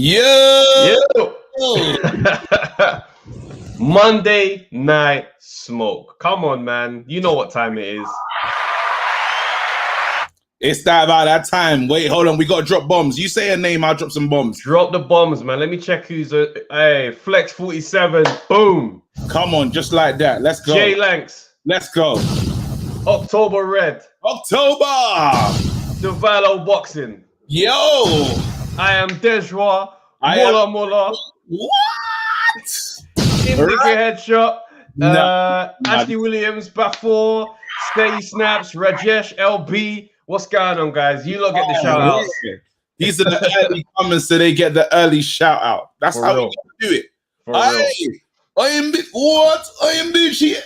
Yo! Yo! Monday Night Smoke. Come on, man. You know what time it is. It's that about that time. Wait, hold on. We got to drop bombs. You say a name, I'll drop some bombs. Drop the bombs, man. Let me check who's hey, Flex 47. Boom. Come on, just like that. Let's go. J Lanks. Let's go. October Red. October. Devalo Boxing. Yo. I am Dejwa. Mola. What? Indica Headshot. Ashley Williams, Bafor, Steady Snaps, Rajesh, LB. What's going on, guys? You lot get the shout outs. These are the early comments, so they get the early shout out. That's how we do it. I am the shit.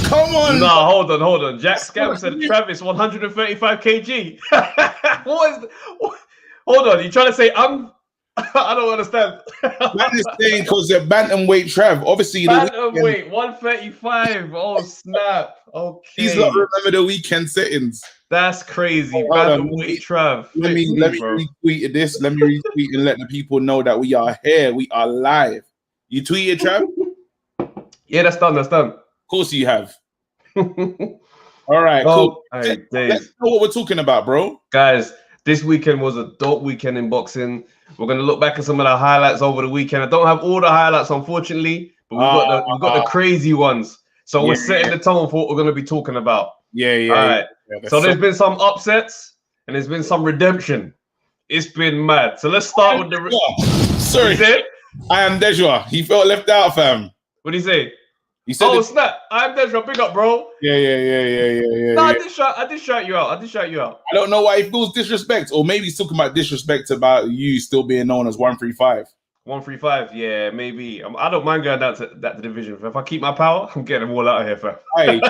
Come on. Nah, hold on. Jack Scam said Travis 135 kg. Hold on, you trying to say I don't understand. Man is saying because they're bantamweight Trav. Obviously, bantamweight 135. Oh snap. Okay. He's not remember the weekend settings. That's crazy. Bantamweight Trav. Let me retweet this. Let me retweet and let the people know that we are here. We are live. You tweeted, Trav? Yeah, that's done. Of course you have. All right, cool. Let's know what we're talking about, bro. Guys, this weekend was a dope weekend in boxing. We're going to look back at some of the highlights over the weekend. I don't have all the highlights, unfortunately, but we've got the crazy ones. So we're setting the tone for what we're going to be talking about. Yeah. All right. So there's been some upsets and there's been some redemption. It's been mad. So let's start with the... Sorry. I am Dejwa. He felt left out, fam. What did he say? He said, "Oh snap! I'm Dejwa. Big up, bro." Yeah. No, I did shout you out. I don't know why he feels disrespect, or maybe he's talking about disrespect about you still being known as 135. 135, yeah, maybe. I don't mind going down to that division. If I keep my power, I'm getting them all out of here, fam. Hey,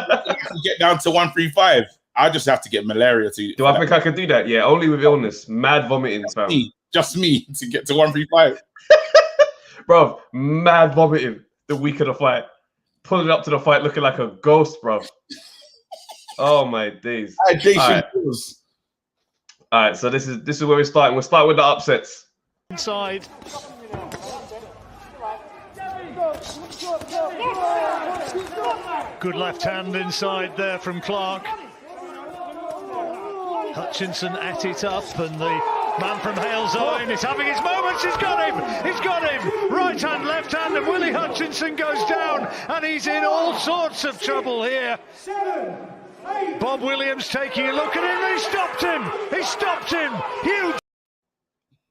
get down to 135. I just have to get malaria to. Do I think I can do that? Yeah, only with illness, mad vomiting, fam. Just me to get to 135, bro. Mad vomiting the week of the fight. Pulling up to the fight looking like a ghost, bro. Oh my days. All right, so this is where we're starting. We'll start with the upsets. Inside. Good left hand inside there from Clark. Hutchinson at it up, and the man from Hales Owen is having his moments. He's got him. Right hand, left hand, and Willie Hutchinson goes down, and he's in all sorts of trouble here. Bob Williams taking a look at him. He stopped him. Huge.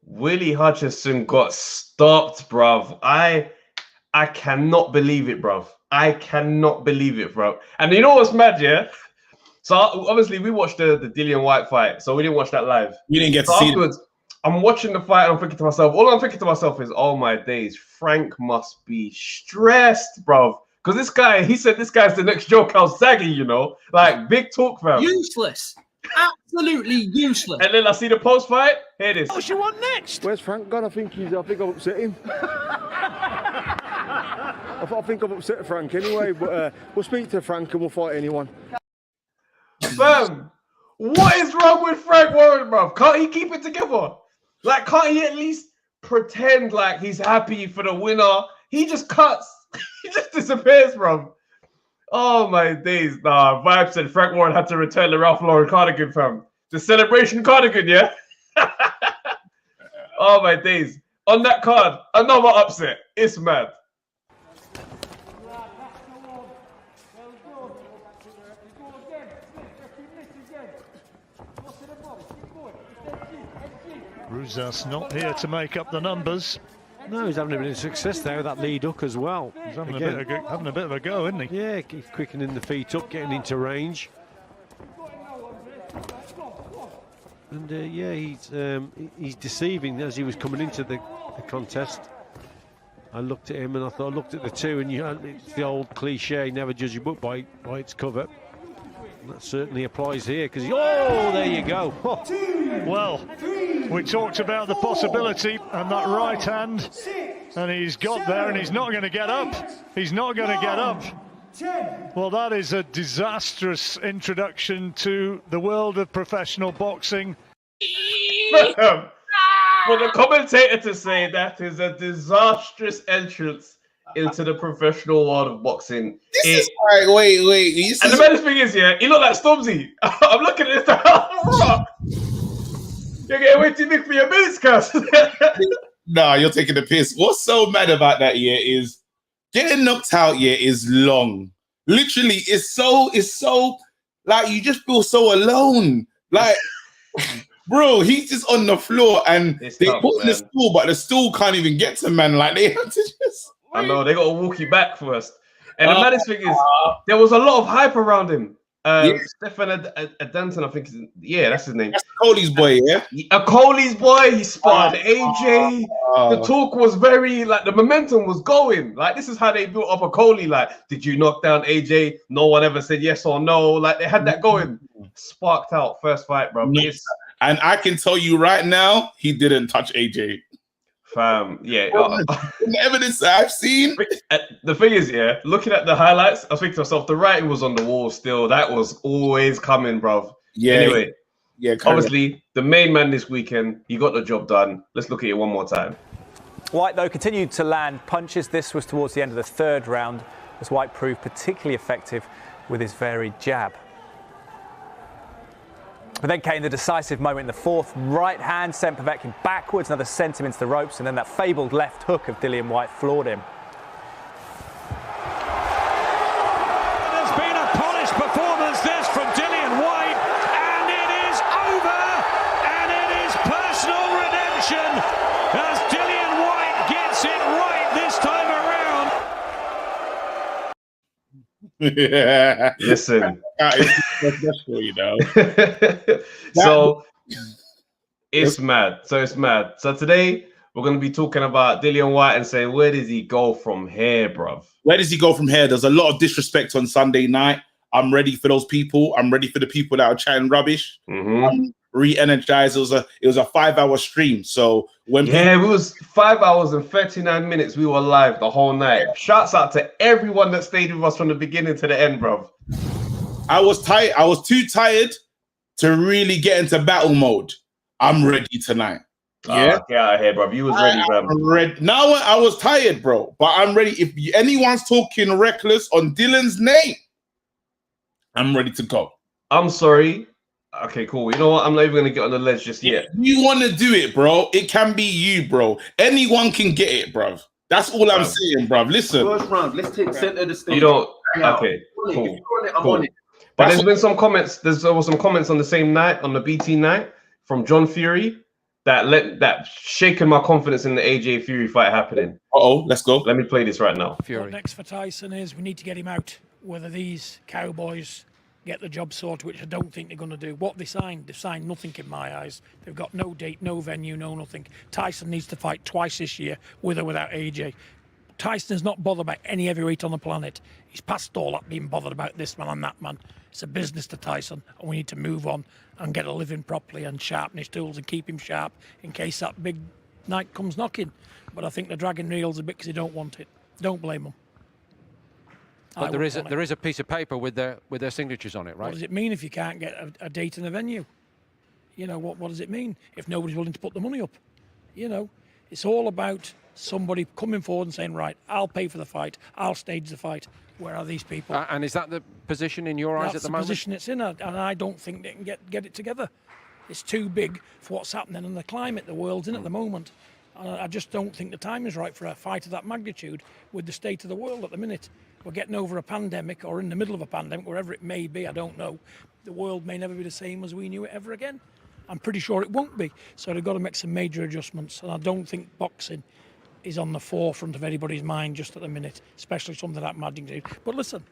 Willie Hutchinson got stopped, bruv. I cannot believe it, bruv. I cannot believe it, bro. And you know what's mad, yeah? So obviously we watched the Dillian White fight, so we didn't watch that live. You didn't get to see it. I'm watching the fight and I'm thinking to myself, all I'm thinking to myself is, oh my days, Frank must be stressed, bro. Because this guy, he said this guy's the next Joe Calzaghe, you know? Like, big talk, fam. Useless. Absolutely useless. And then I see the post-fight. Here it is. What you want next? Where's Frank gone? I think I've upset him. I think I've upset Frank anyway, but we'll speak to Frank and we'll fight anyone. Fam, what is wrong with Frank Warren, bro? Can't he keep it together? Like, can't he at least pretend like he's happy for the winner? He just cuts. He just disappears, bro. Oh, my days. Nah, Vibe said Frank Warren had to return the Ralph Lauren cardigan, fam. The celebration cardigan, yeah? Oh, my days. On that card, another upset. It's mad. Ruzas not here to make up the numbers. No, he's having a bit of success there with that lead hook as well. He's having a bit of a go, isn't he? Yeah, he's quickening the feet up, getting into range. And yeah, he's deceiving as he was coming into the contest. I looked at him and I looked at the two, and it's the old cliche, never judge a book by its cover. And that certainly applies here, because there you go. Well, we talked about the possibility and that right hand, and he's got there, and he's not going to get up. Well, that is a disastrous introduction to the world of professional boxing. For the commentator to say that is a disastrous entrance into the professional world of boxing. This is right. Wait. And the best thing is, yeah, he looked like Stormzy. I'm looking at this. You're getting way too big for your boots, cuz. Nah, you're taking the piss. What's so mad about that, yeah, is getting knocked out, yeah, is long. Literally, it's so like you just feel so alone. Like, bro, he's just on the floor and they put in the stool, but the stool can't even get to man. Like they have to just. I know they got to walk you back first. And the maddest thing is, there was a lot of hype around him. Stefan Adanton, I think, that's his name. That's Coley's boy, yeah. Coley's boy. He sparred AJ. The talk was very like the momentum was going. Like this is how they built up a Coley. Like, did you knock down AJ? No one ever said yes or no. Like they had that going. Sparked out first fight, bro. Yes. And I can tell you right now, he didn't touch AJ. Fam, yeah. The evidence that I've seen. The thing is, yeah, looking at the highlights, I think to myself, the writing was on the wall still. That was always coming, bruv. Yeah. Anyway, yeah. Obviously, the main man this weekend, he got the job done. Let's look at it one more time. White, though, continued to land punches. This was towards the end of the third round, as White proved particularly effective with his varied jab. But then came the decisive moment in the fourth. Right hand sent Povetkin backwards, another sent him into the ropes, and then that fabled left hook of Dillian White floored him. There's been a polished performance this from Dillian White, and it is over, and it is personal redemption as Dillian White gets it right this time around. Yeah. Listen. That's for you know. So it's mad. So today we're going to be talking about Dillian White and saying, where does he go from here, bruv? Where does he go from here? There's a lot of disrespect on Sunday night. I'm ready for those people. I'm ready for the people that are chatting rubbish. I'm re-energized. It was a 5-hour stream. So when it was 5 hours and 39 minutes. We were live the whole night. Shouts out to everyone that stayed with us from the beginning to the end, bruv. I was tired. I was too tired to really get into battle mode. I'm ready tonight. Yeah, get out of here, bro. You was ready, bro. I'm ready. Now I was tired, bro, but I'm ready. If anyone's talking reckless on Dylan's name, I'm ready to go. I'm sorry. Okay, cool. You know what? I'm not even gonna get on the ledge just yet. If you want to do it, bro, it can be you, bro. Anyone can get it, bro. That's all I'm saying, bro. Listen. First round, let's take center of the stage. You don't. Okay, cool. I'm on it. But there's been some comments. There was some comments on the same night, on the BT night, from John Fury that shaken my confidence in the AJ Fury fight happening. Let's go. Let me play this right now. Fury. What next for Tyson is we need to get him out. Whether these cowboys get the job sorted, which I don't think they're going to do. What they've signed nothing in my eyes. They've got no date, no venue, no nothing. Tyson needs to fight twice this year, with or without AJ. Tyson is not bothered about any heavyweight on the planet. He's past all that being bothered about this man and that man. It's a business to Tyson, and we need to move on and get a living properly and sharpen his tools and keep him sharp in case that big night comes knocking. But I think they're dragging reels a bit because they don't want it. Don't blame them. But there is a piece of paper with their signatures on it, right? What does it mean if you can't get a date and a venue? You know, what does it mean if nobody's willing to put the money up? You know, it's all about somebody coming forward and saying, right, I'll pay for the fight, I'll stage the fight. Where are these people? And is that the position in your eyes at the moment? That's the position it's in, and I don't think they can get it together. It's too big for what's happening in the climate the world's in at the moment. And I just don't think the time is right for a fight of that magnitude with the state of the world at the minute. We're getting over a pandemic, or in the middle of a pandemic, wherever it may be, I don't know. The world may never be the same as we knew it ever again. I'm pretty sure it won't be. So they've got to make some major adjustments, and I don't think boxing is on the forefront of anybody's mind just at the minute, especially something that magnitude. But listen,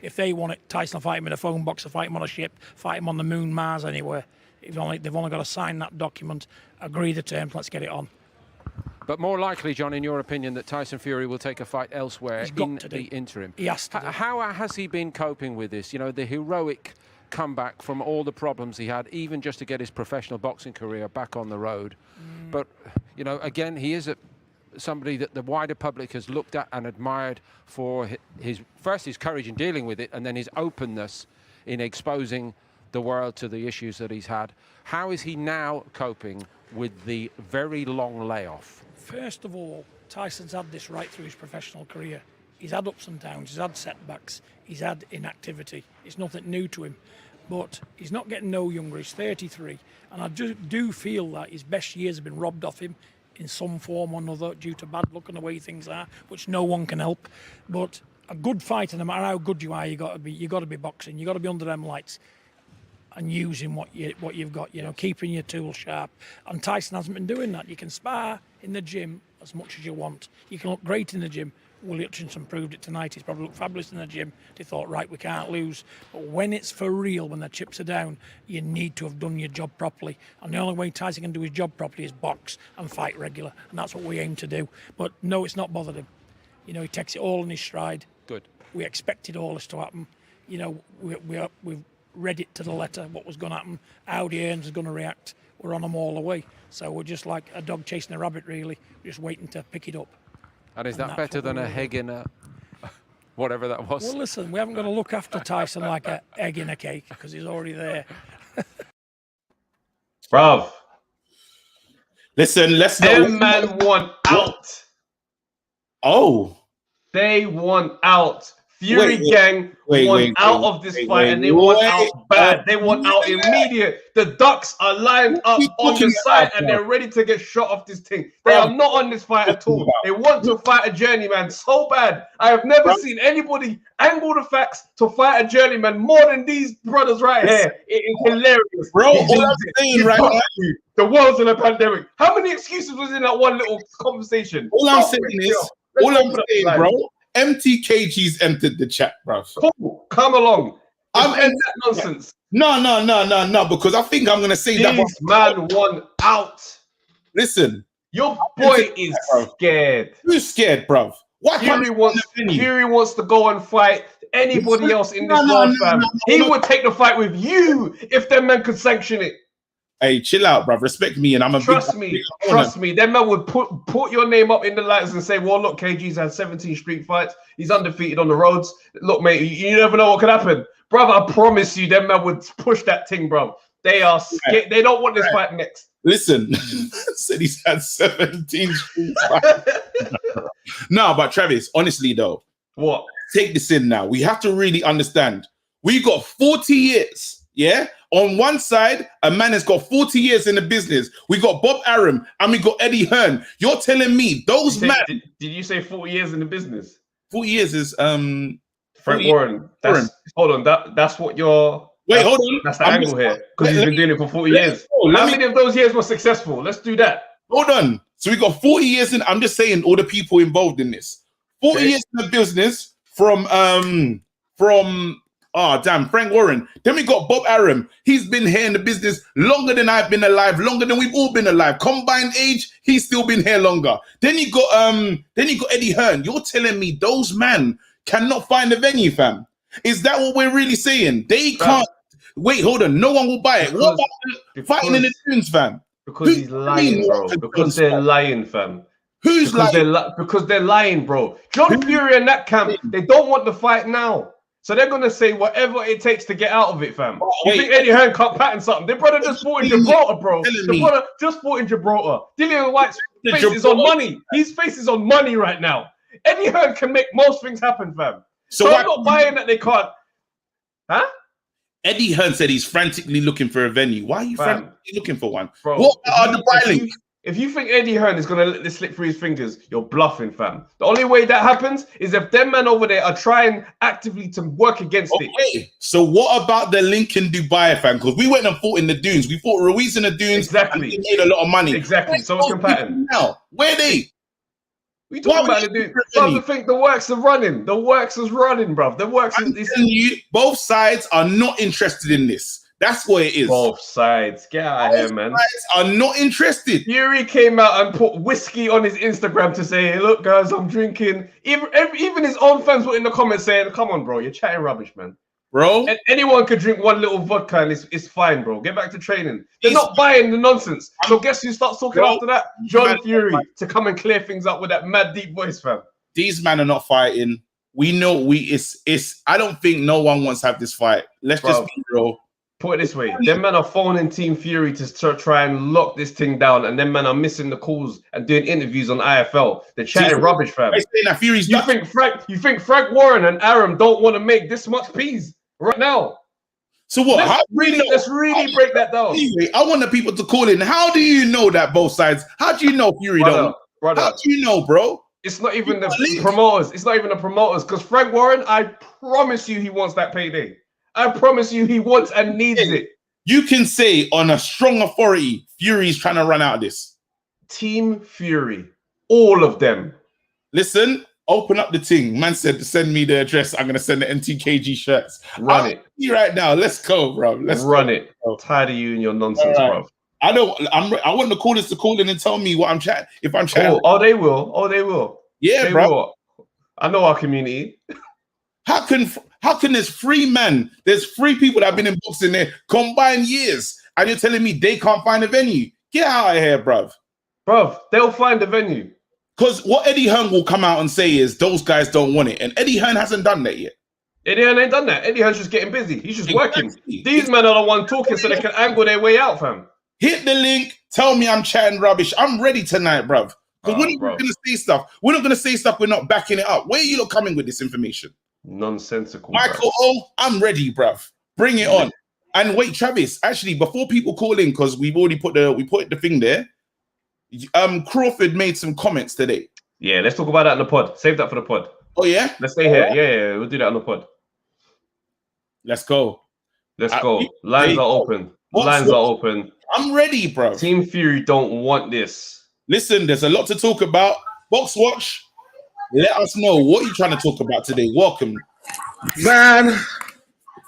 if they want it, Tyson will fight him in a phone box, or fight him on a ship, fight him on the moon, Mars, anywhere. They've only got to sign that document, agree the terms, let's get it on. But more likely, John, in your opinion, that Tyson Fury will take a fight elsewhere in the interim. He has to. How has he been coping with this? You know, the heroic comeback from all the problems he had, even just to get his professional boxing career back on the road. But, you know, again, he is somebody that the wider public has looked at and admired for his courage in dealing with it, and then his openness in exposing the world to the issues that he's had. How is he now coping with the very long layoff? First of all, Tyson's had this right through his professional career. He's had ups and downs, he's had setbacks, he's had inactivity. It's nothing new to him. But he's not getting no younger, he's 33. And I do feel that his best years have been robbed off him in some form or another due to bad luck and the way things are, which no one can help. But a good fighter, no matter how good you are, you got to be boxing, you got to be under them lights and using what you've got, you know, keeping your tools sharp. And Tyson hasn't been doing that. You can spar in the gym as much as you want. You can look great in the gym. Willie Hutchinson proved it tonight. He's probably looked fabulous in the gym. They thought, right, we can't lose. But when it's for real, when the chips are down, you need to have done your job properly. And the only way Tyson can do his job properly is box and fight regular. And that's what we aim to do. But no, it's not bothered him. You know, he takes it all in his stride. Good. We expected all this to happen. You know, we've read it to the letter, what was going to happen, how the Earns is going to react. We're on them all the way. So we're just like a dog chasing a rabbit, really. We're just waiting to pick it up. And is that better than a egg in a... whatever that was? Well, listen, we haven't got to look after Tyson like an egg in a cake because he's already there. Bruv. Listen, let's not... Them man want out. Oh. They want out. Fury gang want out of this fight, and they want out bad. They want out immediate. The Ducks are lined up on the side, and they're ready to get shot off this thing. They are not on this fight at all. They want to fight a journeyman so bad. I have never seen anybody angle the facts to fight a journeyman more than these brothers right here. It is hilarious. Bro, all I'm saying right now, the world's in a pandemic. How many excuses was in that one little conversation? All I'm saying is, bro, MTKG's entered the chat, bro. Cool. Come along. I'm end that nonsense. No, because I think I'm gonna say that These man want out. Listen, your boy is scared. Who's scared, bro? What Fury wants to go and fight anybody else in this world, fam. He would take the fight with you if them men could sanction it. Hey, chill out, bro. Respect me, and I'm a trust me. Them man would put your name up in the lights and say, "Well, look, KG's had 17 street fights. He's undefeated on the roads. Look, mate, you never know what could happen, brother. I promise you, them man would push that thing, bro. They are scared. They don't want this fight next. Listen, said he's had 17 street fights. No, but Travis, honestly though, what? Take this in now. We have to really understand. We got 40 years. Yeah, on one side, a man has got 40 years in the business. We got Bob Arum and we got Eddie Hearn. You're telling me those men? Did you say 40 years in the business? 40 years is Frank Warren. Hold on, that's what you're. Wait, hold on. That's the angle here because he's been doing it for 40 years. How many of those years were successful? Let's do that. Hold on. So we got 40 years in. I'm just saying all the people involved in this. 40 years in the business from Frank Warren. Then we got Bob Arum. He's been here in the business longer than I've been alive, longer than we've all been alive. Combined age, he's still been here longer. Then you got Eddie Hearn. You're telling me those men cannot find a venue, fam? Is that what we're really saying? They can't. Wait, hold on. No one will buy it. What about fighting in the dunes, fam? Because he's lying, bro. Because they're lying, fam. Who's lying? Because they're lying, bro. John Fury and that camp, they don't want the fight now. So they're going to say whatever it takes to get out of it, fam. You think Eddie Hearn can't patent something? Their brother just fought in Gibraltar, bro. The brother just fought in Gibraltar. Dillian White's face is on money. His face is on money right now. Eddie Hearn can make most things happen, fam. So I'm not buying that they can't. Huh? Eddie Hearn said he's frantically looking for a venue. Why are you frantically looking for one? Bro, what are the buy-links? If you think Eddie Hearn is going to let this slip through his fingers, you're bluffing, fam. The only way that happens is if them men over there are trying actively to work against it. So what about the Lincoln Dubai, fam? Because we went and fought in the dunes. We fought Ruiz in the dunes. Exactly. And we made a lot of money. Exactly. So it's pattern. Now, where are they? We talking about the dude. I think the works are running. The works is running, bruv. The works is. Both sides are not interested in this. That's what it is. Both sides. Get out of here, man. Both sides are not interested. Fury came out and put whiskey on his Instagram to say, hey, look, guys, I'm drinking. Even his own fans were in the comments saying, come on, bro, you're chatting rubbish, man. Bro. And anyone could drink one little vodka and it's fine, bro. Get back to training. They're not buying the nonsense. So guess who starts talking after that? John Fury to come and clear things up with that mad deep voice, fam. These men are not fighting. We know I don't think no one wants to have this fight. Let's just be real. Put it this way, them men are phoning Team Fury to try and lock this thing down, and them men are missing the calls and doing interviews on IFL. They're chatting rubbish, fam. You think Frank Warren and Aram don't want to make this much peas right now? So what? Let's really break that down. Anyway, I want the people to call in. How do you know that both sides? How do you know Fury don't? Brother, how do you know, bro? It's not even the promoters. It's not even the promoters. Because Frank Warren, I promise you, he wants that payday. I promise you, he wants and needs it. You can say on a strong authority, Fury's trying to run out of this. Team Fury, all of them. Listen, open up the thing. Man said to send me the address. I'm gonna send the NTKG shirts. Run it right now. Let's go, bro. Let's run it. Tired of you and your nonsense, bro. I want the callers to call in and tell me what I'm chatting. If I'm chatting, they will. Oh, they will. Yeah, they bro. Will. I know our community. How can there's 3 men? There's 3 people that have been in boxing there combined years, and you're telling me they can't find a venue? Get out of here, bruv. Bruv, they'll find a venue. Because what Eddie Hearn will come out and say is those guys don't want it, and Eddie Hearn hasn't done that yet. Eddie Hearn ain't done that. Eddie Hearn's just getting busy. He's just working. These men are the ones talking so they can angle their way out, fam. Hit the link. Tell me I'm chatting rubbish. I'm ready tonight, bruv. Because we're not going to say stuff. We're not going to say stuff. We're not backing it up. Where are you not coming with this information? Nonsensical. Michael O, I'm ready, bruv. Bring it on. And wait, Travis. Actually, before people call in, because we've already put the thing there. Crawford made some comments today. Yeah, let's talk about that in the pod. Save that for the pod. Oh yeah, let's stay here. Yeah, we'll do that on the pod. Let's go. Let's go. Lines are open. Lines are open. I'm ready, bro. Team Fury don't want this. Listen, there's a lot to talk about. Box Watch, let us know what you're trying to talk about today. Welcome. Man,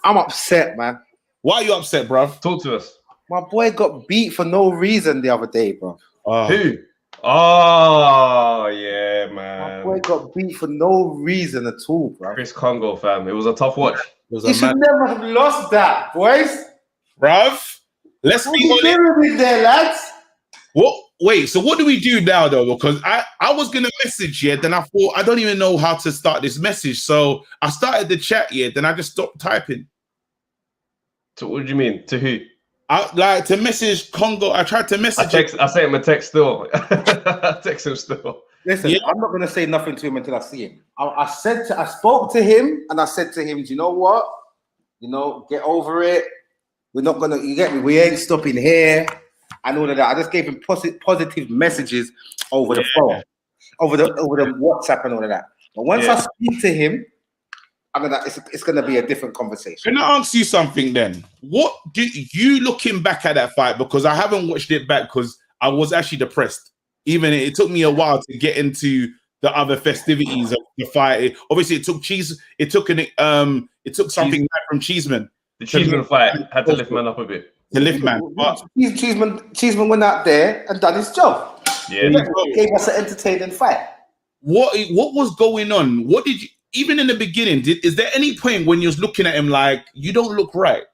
I'm upset, man. Why are you upset, bro? Talk to us. My boy got beat for no reason the other day, bro. Who? Oh, yeah, man. My boy got beat for no reason at all, bro. Chris Kongo, fam. It was a tough watch. He should never have lost that, boys. Bruv, let's be honest there, lads. What? Wait, so what do we do now, though? Because I was going to message you, then I thought, I don't even know how to start this message. So I started the chat, then I just stopped typing. So what do you mean? To who? I like to message Kongo. I tried to message I sent him a text still. I text him still. Listen, I'm not going to say nothing to him until I see him. I spoke to him and I said to him, do you know what? You know, get over it. We're not going to, you get me? We ain't stopping here. And all of that. I just gave him positive messages over the phone, over the WhatsApp and all of that. But once I speak to him, it's gonna be a different conversation. Can I ask you something then? What do you looking back at that fight? Because I haven't watched it back because I was actually depressed. Even it took me a while to get into the other festivities of the fight. Obviously, it took something back from Cheeseman. The Cheeseman fight had to lift man up a bit. To lift man. But Cheeseman went out there and done his job. Yeah, he gave us an entertaining fight. What was going on? What did you even in the beginning? Is there any point when you was looking at him like you don't look right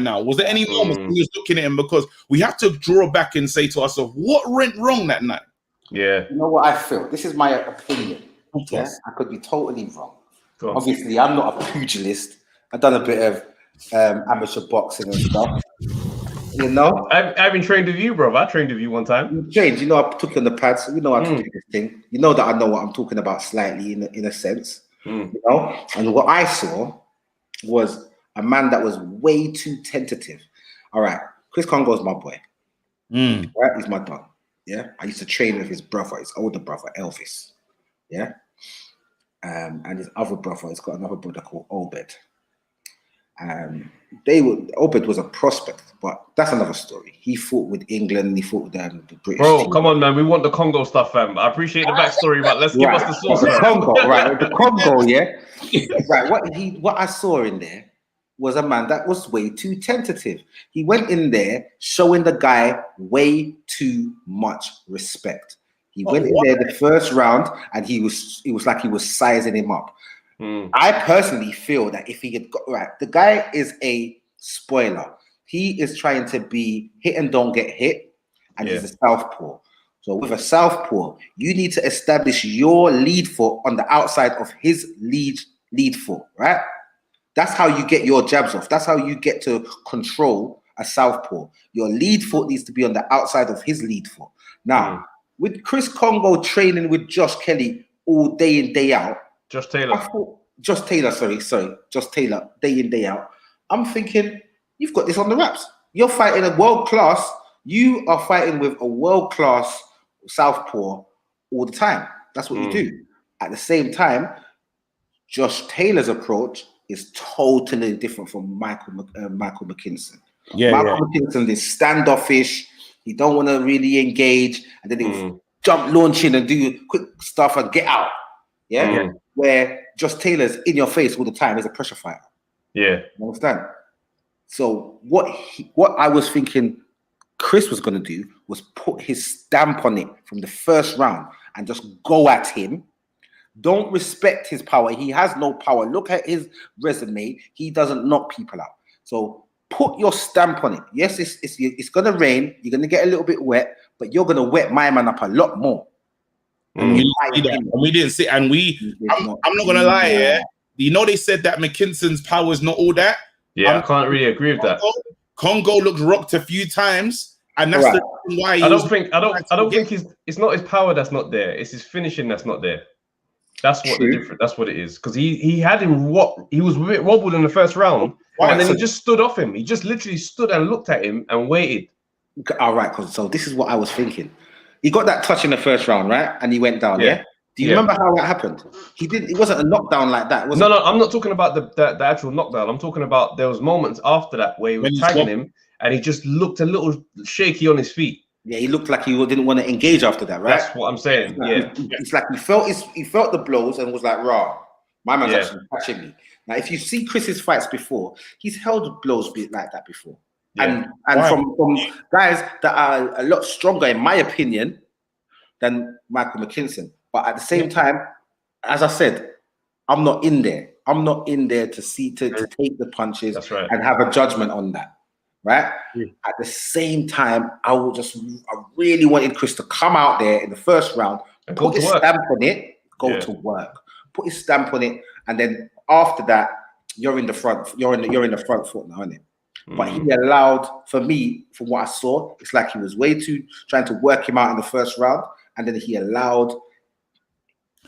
now? Was there any moments when you was looking at him because we have to draw back and say to ourselves what went wrong that night? Yeah, you know what I feel. This is my opinion. Yeah, I could be totally wrong. Obviously, I'm not a pugilist. I've done a bit of amateur boxing and stuff. You know, I've been trained with you, bro. I trained with you one time. You trained, you know, I took you on the pads. You know, I took this thing. You know that I know what I'm talking about slightly in a sense. You know, and what I saw was a man that was way too tentative. All right, Chris Kongo is my boy. Right, he's my dog. Yeah, I used to train with his brother, his older brother, Elvis. Yeah, and his other brother, he's got another brother called Obed. Obed was a prospect, but that's another story. He fought with England, he fought with the British Bro, team. come on, man. We want the Congo stuff, fam. I appreciate the backstory, but let's give us the source. The Congo, right? The Congo, yeah. Right. What I saw in there was a man that was way too tentative. He went in there showing the guy way too much respect. He went in there the first round, and it was like he was sizing him up. I personally feel that if he had got right, the guy is a spoiler. He is trying to be hit and don't get hit, and he's a southpaw. So with a southpaw, you need to establish your lead foot on the outside of his lead foot, right? That's how you get your jabs off. That's how you get to control a southpaw. Your lead foot needs to be on the outside of his lead foot. Now, with Chris Kongo training with Josh Kelly all day in, day out. Josh Taylor, day in, day out. I'm thinking, you've got this on the wraps. You're fighting a world-class. You are fighting with a world-class southpaw all the time. That's what you do. At the same time, Josh Taylor's approach is totally different from Michael Mckinson. Michael McKinson is standoffish. He don't want to really engage, and then he'll jump, launch in, and do quick stuff and get out. Where Josh Taylor's in your face all the time. He's a pressure fighter. You understand? So what I was thinking Chris was going to do was put his stamp on it from the first round and just go at him. Don't respect his power. He has no power. Look at his resume. He doesn't knock people out. So put your stamp on it. Yes, it's going to rain. You're going to get a little bit wet, but you're going to wet my man up a lot more. And we didn't see, and I'm not going to lie here. You know, they said that McKinson's power is not all that. I can't really agree with that. Congo looked rocked a few times, and that's the reason why I don't think it's not his power that's not there. It's his finishing that's not there. That's what the difference. That's what it is. Because he had him he was a bit wobbled in the first round, and then he just stood off him. He just literally stood and looked at him and waited. All right, so this is what I was thinking. He got that touch in the first round, right? And he went down, yeah? Do you remember how that happened? It wasn't a knockdown like that. No, I'm not talking about the actual knockdown. I'm talking about there was moments after that where he was tagging him and he just looked a little shaky on his feet. Yeah, he looked like he didn't want to engage after that, right? That's what I'm saying. It's like he felt the blows and was like, "Rah, my man's actually touching me." Now, if you see Chris's fights before, he's held blows like that before, and from guys that are a lot stronger, in my opinion, than Michael McKinson. But at the same time, as I said, I'm not in there. I'm not in there to take the punches and have a judgment on that. Right. At the same time, I really wanted Chris to come out there in the first round, and put his stamp on it, go to work, put his stamp on it, and then after that, you're in the front. You're in the front foot now, isn't it? But he allowed, for me, from what I saw, it's like he was way too trying to work him out in the first round, and then he allowed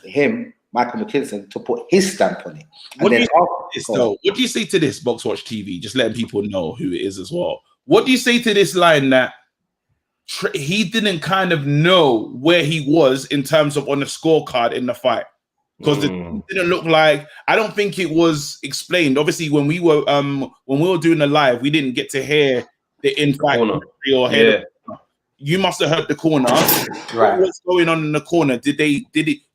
him, Michael McKinson, to put his stamp on it. What do you say to this, Box Watch TV? Just letting people know who it is as well. What do you say to this line that he didn't kind of know where he was in terms of on the scorecard in the fight? Because it didn't look like, I don't think it was explained. Obviously, when we were doing the live, we didn't get to hear the in-fight or hear you must have heard the corner. What was going on in the corner?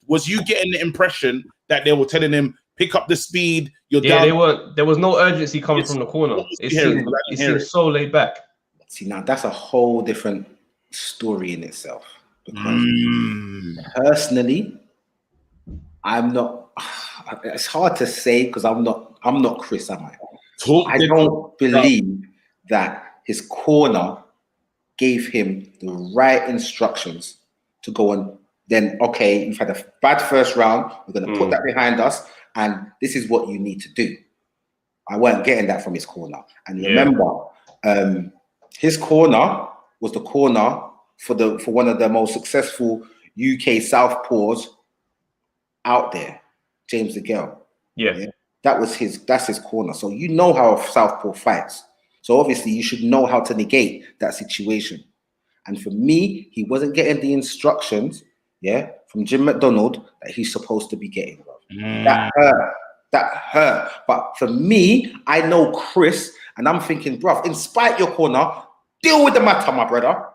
Was you getting the impression that they were telling him, pick up the speed, you're down? They weren't. There was no urgency coming from the corner. It seemed so laid back. See, now that's a whole different story in itself. Because personally, I'm not. It's hard to say because I'm not Chris, am I? I don't believe that his corner gave him the right instructions to go on. Then, okay, you've had a bad first round. We're going to put that behind us, and this is what you need to do. I weren't getting that from his corner. And remember, his corner was the corner for one of the most successful UK southpaws out there, James DeGale. Yeah. That's his corner. So you know how a southpaw fights. So obviously you should know how to negate that situation. And for me, he wasn't getting the instructions, from Jim McDonald that he's supposed to be getting. That hurt. But for me, I know Chris, and I'm thinking, bruv, in spite your corner, deal with the matter, my brother.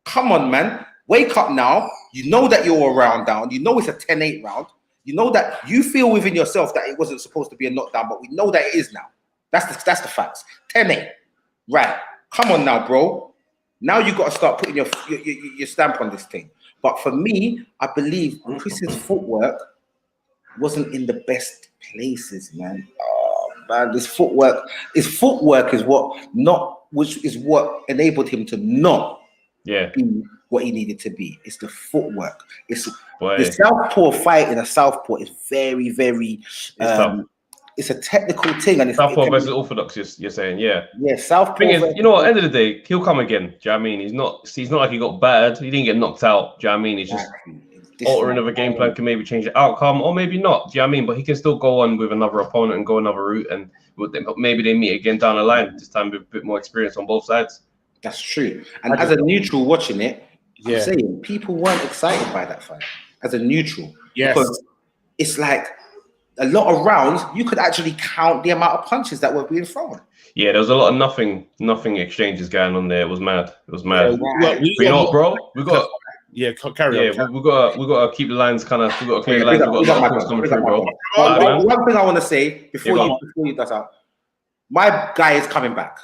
Come on, man. Wake up now. You know that you're a round down. You know it's a 10-8 round. You know that you feel within yourself that it wasn't supposed to be a knockdown, but we know that it is now. That's the facts. 10-8. Right. Come on now, bro. Now you got to start putting your stamp on this thing. But for me, I believe Chris's footwork wasn't in the best places, man. Oh man, his footwork is what enabled him to not be what he needed to be. It's the footwork. The southpaw fight in a southpaw is very, very it's a technical thing, and it's Southpaw versus Orthodox. You're saying, yeah. Southpaw. Thing is, you know what? At the end of the day, he'll come again. Do you know what I mean? He's not like he got battered. He didn't get knocked out. Do you know what I mean? It's just altering of a game plan can maybe change the outcome, or maybe not. Do you know what I mean? But he can still go on with another opponent and go another route, and maybe they meet again down the line. This time with a bit more experience on both sides. That's true. And as a neutral watching it, I'm saying people weren't excited by that fight. As a neutral, because it's like a lot of rounds. You could actually count the amount of punches that were being thrown. Yeah, there was a lot of nothing exchanges going on there. It was mad. But you know what, bro? We got. Yeah, carry on. We got to keep the lines kind of. We got to clear the lines. We got a lot coming through, bro. One thing I want to say before you does out, my guy is coming back.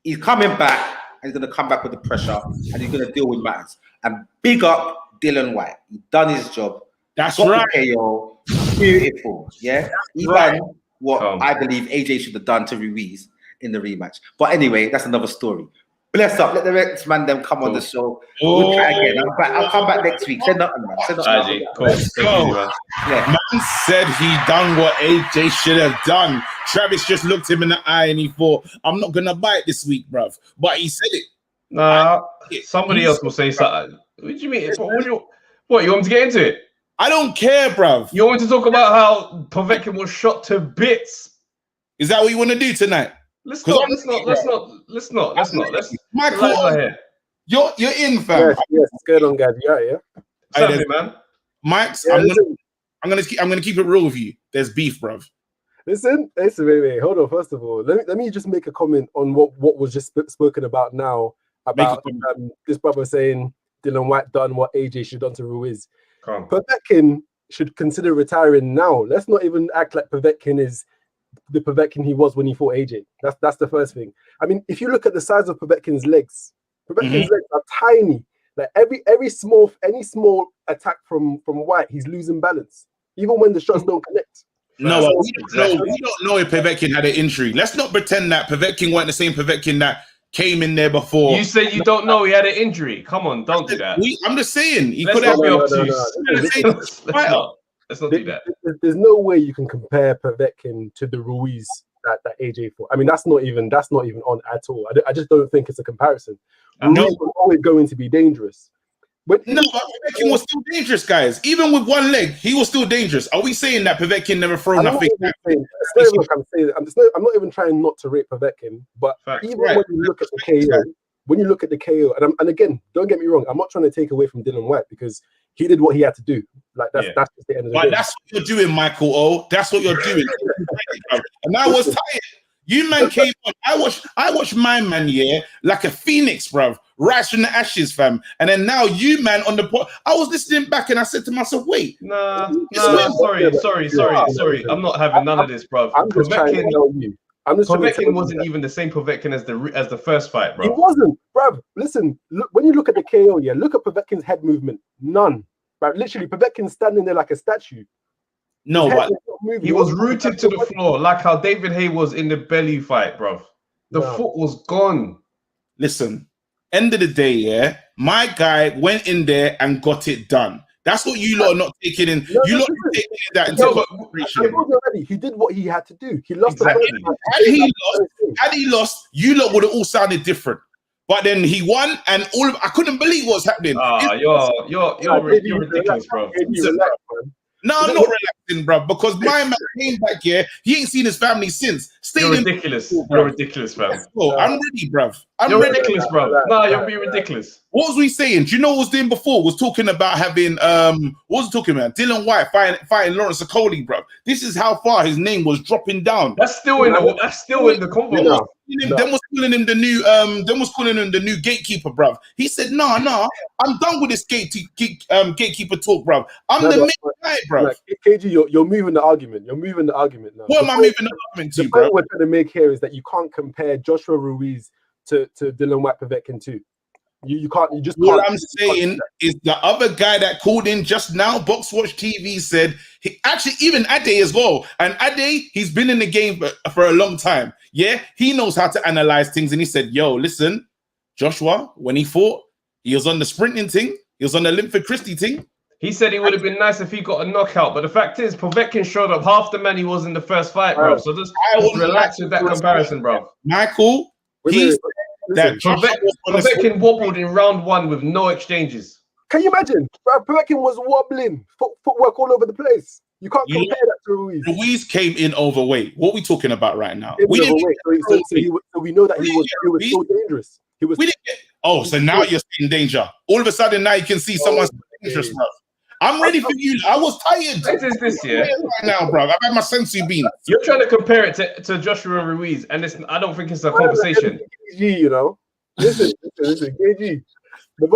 He's coming back, and he's going to come back with the pressure, and he's going to deal with matters. And big up Dillian White. He done his job. That's right. KO. Beautiful. Yeah. He done what I believe AJ should have done to Ruiz in the rematch. But anyway, that's another story. Bless up. Let the next man them come on the show. We'll try again. I'll come back next week. Send nothing, man. Send nothing. Man said he done what AJ should have done. Travis just looked him in the eye and he thought, I'm not gonna bite this week, bruv. But he said it. Nah, somebody else will say something. What do you mean? What, you want me to get into it? I don't care, bruv. You want me to talk about how Povetkin was shot to bits? Is that what you want to do tonight? Let's not. Michael, you're in, fam. Yes, what's going on, guys? Yeah. Certainly, man. Mike's, I'm gonna keep it real with you. There's beef, bruv. Listen, wait. Hold on. First of all, let me just make a comment on what was just spoken about now about this brother saying Dillian White done what AJ should have done to Ruiz. Povetkin should consider retiring now. Let's not even act like Povetkin is the Povetkin he was when he fought AJ. That's the first thing. I mean, if you look at the size of Povetkin's legs legs are tiny. Like any small attack from White, he's losing balance, even when the shots don't connect. No, we don't know if Povetkin had an injury. Let's not pretend that Povetkin weren't the same Povetkin that came in there before. You say you don't know he had an injury. Come on, don't do that. I'm just saying he could have. Let's not do that. There's no way you can compare Povetkin to the Ruiz that AJ fought. I mean, that's not even on at all. I just don't think it's a comparison. Ruiz was always going to be dangerous. But Povetkin was still dangerous, guys. Even with one leg, he was still dangerous. Are we saying that Povetkin never thrown nothing? I'm not even trying not to rate Povetkin, but even when you look at the KO, and again, don't get me wrong, I'm not trying to take away from Dillian White because he did what he had to do. Like that's just the end of the day. That's what you're doing, Michael O. That's what you're doing. And I was tired. You man came on. I watched my man, like a phoenix, bruv. Rise from the ashes, fam. And then now you, man, on the pot. I was listening back and I said to myself, wait. Sorry. I'm not having none of this, bruv. I'm just trying to tell you. Povetkin wasn't even the same Povetkin as the first fight, bro. He wasn't, bruv. Listen, look, when you look at the KO, look at Povetkin's head movement. None. Bruv, literally, Povetkin's standing there like a statue. No, but he was rooted to the floor, like how David Hay was in the belly fight, bruv. The foot was gone. Listen, end of the day, my guy went in there and got it done. That's what you lot are not taking in. You lot are taking that into consideration. He did what he had to do. He lost Had he lost, you lot would have all sounded different. But then he won, and I couldn't believe what's happening. You're ridiculous, bro. No, I'm not relaxing, bro, because my man came back here. He ain't seen his family since. You're ridiculous. You're ridiculous, bro. I'm ready, bro. You're ridiculous, bro. No, you're being ridiculous. What was we saying? Do you know what I was doing before? Was talking about having what was talking about? Dillian White fighting Lawrence Okoli, bro. This is how far his name was dropping down. That's still in the Kongo. Them was calling him the new gatekeeper, bruv. He said, nah, I'm done with this gatekeeper talk, bruv. I'm the main guy, bruv. Like, KG, you're moving the argument. You're moving the argument now. What am I moving the argument to, the bro? point we're trying to make here is that you can't compare Joshua Ruiz to Dillian White Povetkin too. You can't. You just. What I'm saying is the other guy that called in just now, Boxwatch TV, said even Ade as well. And Ade, he's been in the game for a long time. Yeah, he knows how to analyze things. And he said, "Yo, listen, Joshua, when he fought, he was on the sprinting thing. He was on the Linford Christie thing. He said it would have been nice if he got a knockout, but the fact is, Povetkin showed up half the man he was in the first fight, bro. So just relax with that comparison, bro. Michael, Povetkin wobbled in round 1 with no exchanges. Can you imagine? Povetkin was wobbling, footwork all over the place. You can't compare that to Ruiz. Ruiz came in overweight. What are we talking about right now? We know that he was so dangerous. So now you're in danger. All of a sudden now you can see someone's dangerous, bro. I'm ready for you. I was tired. What is this year? Right now, bro. I've had my sensu bean. You're trying to compare it to Joshua Ruiz, and I don't think it's a conversation. KG, you know. Listen, KG. The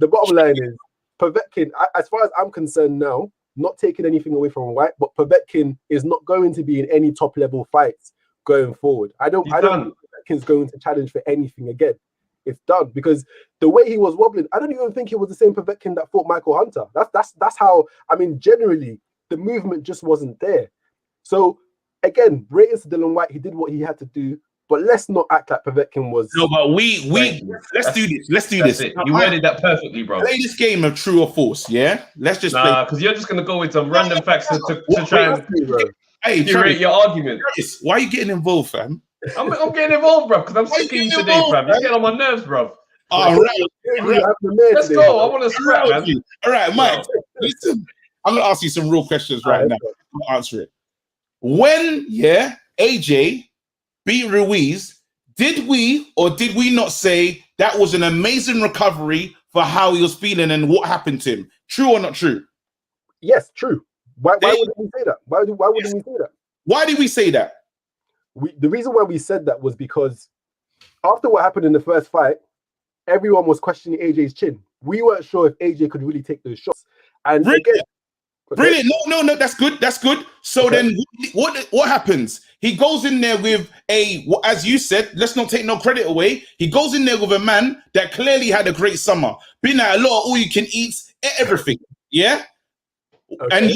bottom line is Povetkin, as far as I'm concerned now, not taking anything away from White, but Povetkin is not going to be in any top level fights going forward. I don't think Povetkin's going to challenge for anything again. It's done, because the way he was wobbling, I don't even think it was the same Povetkin that fought Michael Hunter. That's how, I mean, generally the movement just wasn't there. So again, ratings to Dillian Whyte, he did what he had to do, but let's not act like Povetkin was. No, but let's do this. Let's do this. You worded that perfectly, bro. Play this game of true or false, yeah? Let's just play. Because you're just gonna go with some random facts to try and curate your argument. Why are you getting involved, fam? I'm getting involved, bro, because I'm sick of you today, fam. You're getting on my nerves, bro. All right. Let's go. I want to scrap, man. All right, Mike. Listen, I'm gonna ask you some real questions right now. I'll answer it. When AJ beat Ruiz, did we or did we not say that was an amazing recovery for how he was feeling and what happened to him? True or not true? Yes, true. Why wouldn't we say that? Why wouldn't we say that? Why did we say that? The reason why we said that was because after what happened in the first fight, everyone was questioning AJ's chin. We weren't sure if AJ could really take those shots. And brilliant. Brilliant. No, that's good. That's good. So then what happens? He goes in there with as you said, let's not take no credit away. He goes in there with a man that clearly had a great summer, been at a lot of all you can eat, everything. Yeah. Okay. And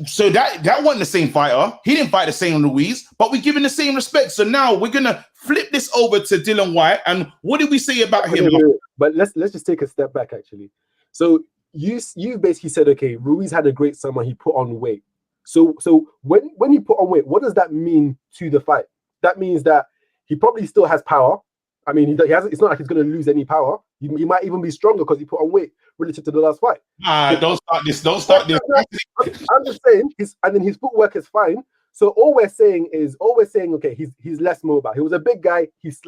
so that wasn't the same fighter. He didn't fight the same Ruiz, but we're giving the same respect. So now we're gonna flip this over to Dillian Whyte. And what did we say about him? But let's just take a step back actually. So you basically said, okay, Ruiz had a great summer, he put on weight. So when he put on weight, what does that mean to the fight? That means that he probably still has power. I mean, it's not like he's going to lose any power. He might even be stronger because he put on weight relative to the last fight. Don't start this. I'm just saying, his footwork is fine. So all we're saying, okay, he's less mobile. He was a big guy. He's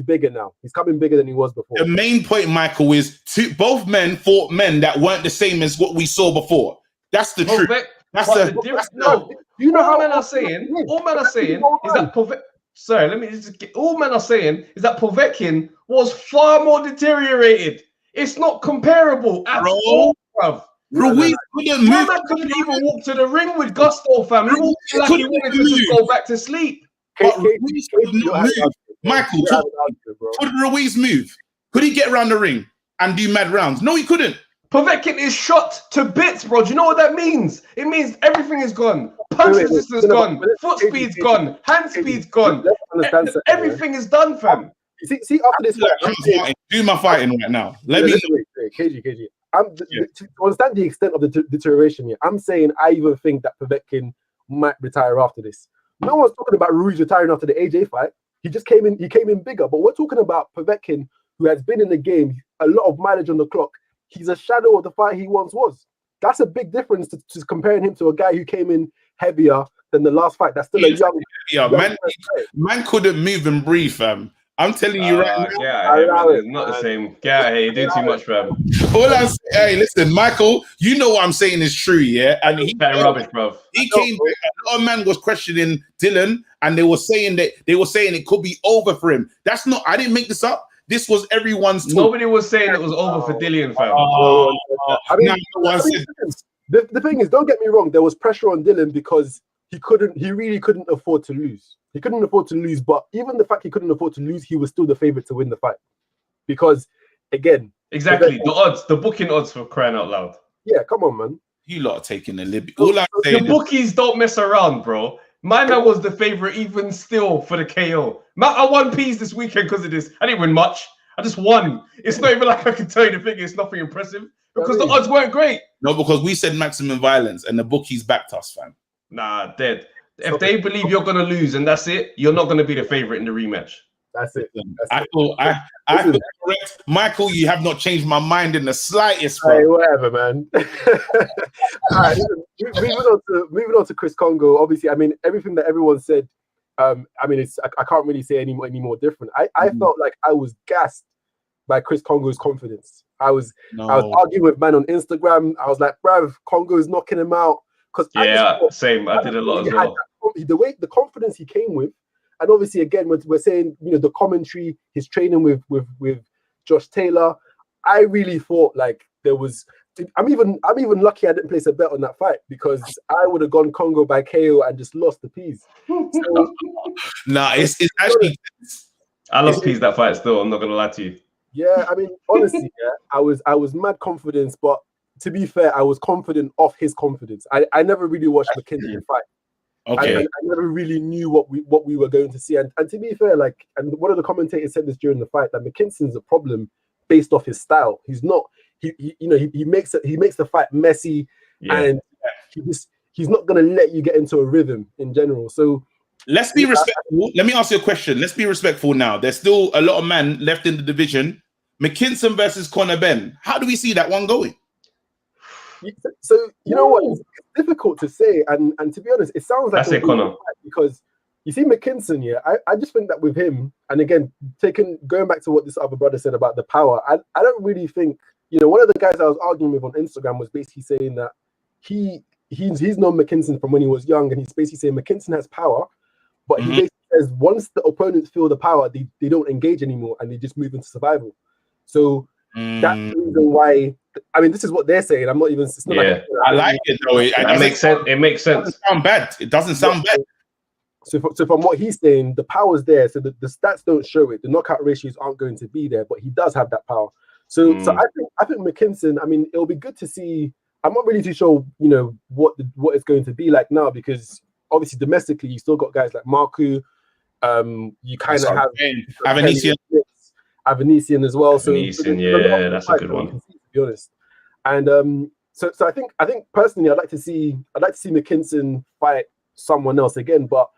bigger now. He's coming bigger than he was before. The main point, Michael, is both men fought men that weren't the same as what we saw before. That's the truth. You know how men are saying? All men are saying is that Povetkin. Sorry, let me just get. All men are saying is that Povetkin was far more deteriorated. It's not comparable at all, bruv. Ruiz couldn't move. Man couldn't even walk to the ring with gusto, fam. He walked like he wanted to just go back to sleep. Ruiz could not move. Michael, could Ruiz move? Could he get around the ring and do mad rounds? No, he couldn't. Povetkin is shot to bits, bro. Do you know what that means? It means everything is gone. Punch resistance gone. Foot speed's gone. Hand speed's gone. Everything is done, fam. See, after this fight, do my fighting right now. Let me KG. To understand the extent of the deterioration here, I'm saying I even think that Povetkin might retire after this. No one's talking about Ruiz retiring after the AJ fight. He just came in. He came in bigger. But we're talking about Povetkin, who has been in the game, a lot of mileage on the clock. He's a shadow of the fight he once was. That's a big difference to comparing him to a guy who came in heavier than the last fight. That's still a young man couldn't move and breathe, fam. I'm telling you right now. It's not the same. Get out of here. You do too much, fam. All I'm saying, hey, listen, Michael, you know what I'm saying is true, yeah? And he rubbish, bro. He came back. A lot of man was questioning Dillian, and they were saying it could be over for him. That's not, I didn't make this up. This was everyone's talk. Nobody was saying it was over for Dillian, fam. I mean, the thing is, don't get me wrong, there was pressure on Dillian because he really couldn't afford to lose. He couldn't afford to lose, but even the fact he couldn't afford to lose, he was still the favorite to win the fight. Because, again... Exactly, the odds, the booking odds for crying out loud. Yeah, come on, man. You lot are taking the liberty. The bookies don't mess around, bro. My man was the favorite even still for the KO. I won P's this weekend because of this. I didn't win much. I just won. It's not even like I can tell you the thing. It's nothing impressive. Because the odds weren't great. No, because we said maximum violence and the bookies backed us, fam. Nah, dead. If they believe you're gonna lose and that's it, you're not gonna be the favorite in the rematch. That's it. I feel correct. Michael, you have not changed my mind in the slightest, bro. Hey, whatever, man. All right, moving on to Chris Kongo. Obviously, I mean, everything that everyone said, I mean, I can't really say any more different. I felt like I was gassed by Chris Kongo's confidence. I was arguing with man on Instagram. I was like, bruv, Kongo is knocking him out. Same. I did a lot as well. The confidence he came with, and obviously, again, we're saying, you know, the commentary, his training with Josh Taylor. I really thought like there was. I'm even lucky I didn't place a bet on that fight, because I would have gone Kongo by KO and just lost the peas. So, nah, it's actually. I lost peas that fight still. I'm not gonna lie to you. Yeah, I mean, honestly, I was mad confidence, but to be fair, I was confident of his confidence. I never really watched McKinson fight. Okay. I never really knew what we were going to see. And to be fair, like, and one of the commentators said this during the fight, that McKinson's a problem based off his style. He's not. He makes the fight messy, and he's not gonna let you get into a rhythm in general. So let's be respectful. Let me ask you a question. Let's be respectful now. There's still a lot of men left in the division. McKinson versus Conor Ben. How do we see that one going? So you know what? It's difficult to say, and to be honest, it sounds like Conor, because you see McKinson. Yeah, I just think that with him, and again, going back to what this other brother said about the power, I don't really think, you know, one of the guys I was arguing with on Instagram was basically saying that he's known McKinson from when he was young, and he's basically saying McKinson has power, but he basically says once the opponents feel the power, they don't engage anymore and they just move into survival. So that's the reason why. I mean, this is what they're saying. I'm not even. It's not like, I like it though. It makes sense. It makes sense. It doesn't sound bad. It doesn't sound bad. So from what he's saying, the power's there. So the stats don't show it. The knockout ratios aren't going to be there, but he does have that power. So I think McKinson. I mean, it'll be good to see. I'm not really too sure, you know, what it's going to be like now, because obviously domestically you still got guys like Marku. You kind of have Avanesian as well. So that's a good one, to be honest. And so I think personally, I'd like to see McKinson fight someone else again. But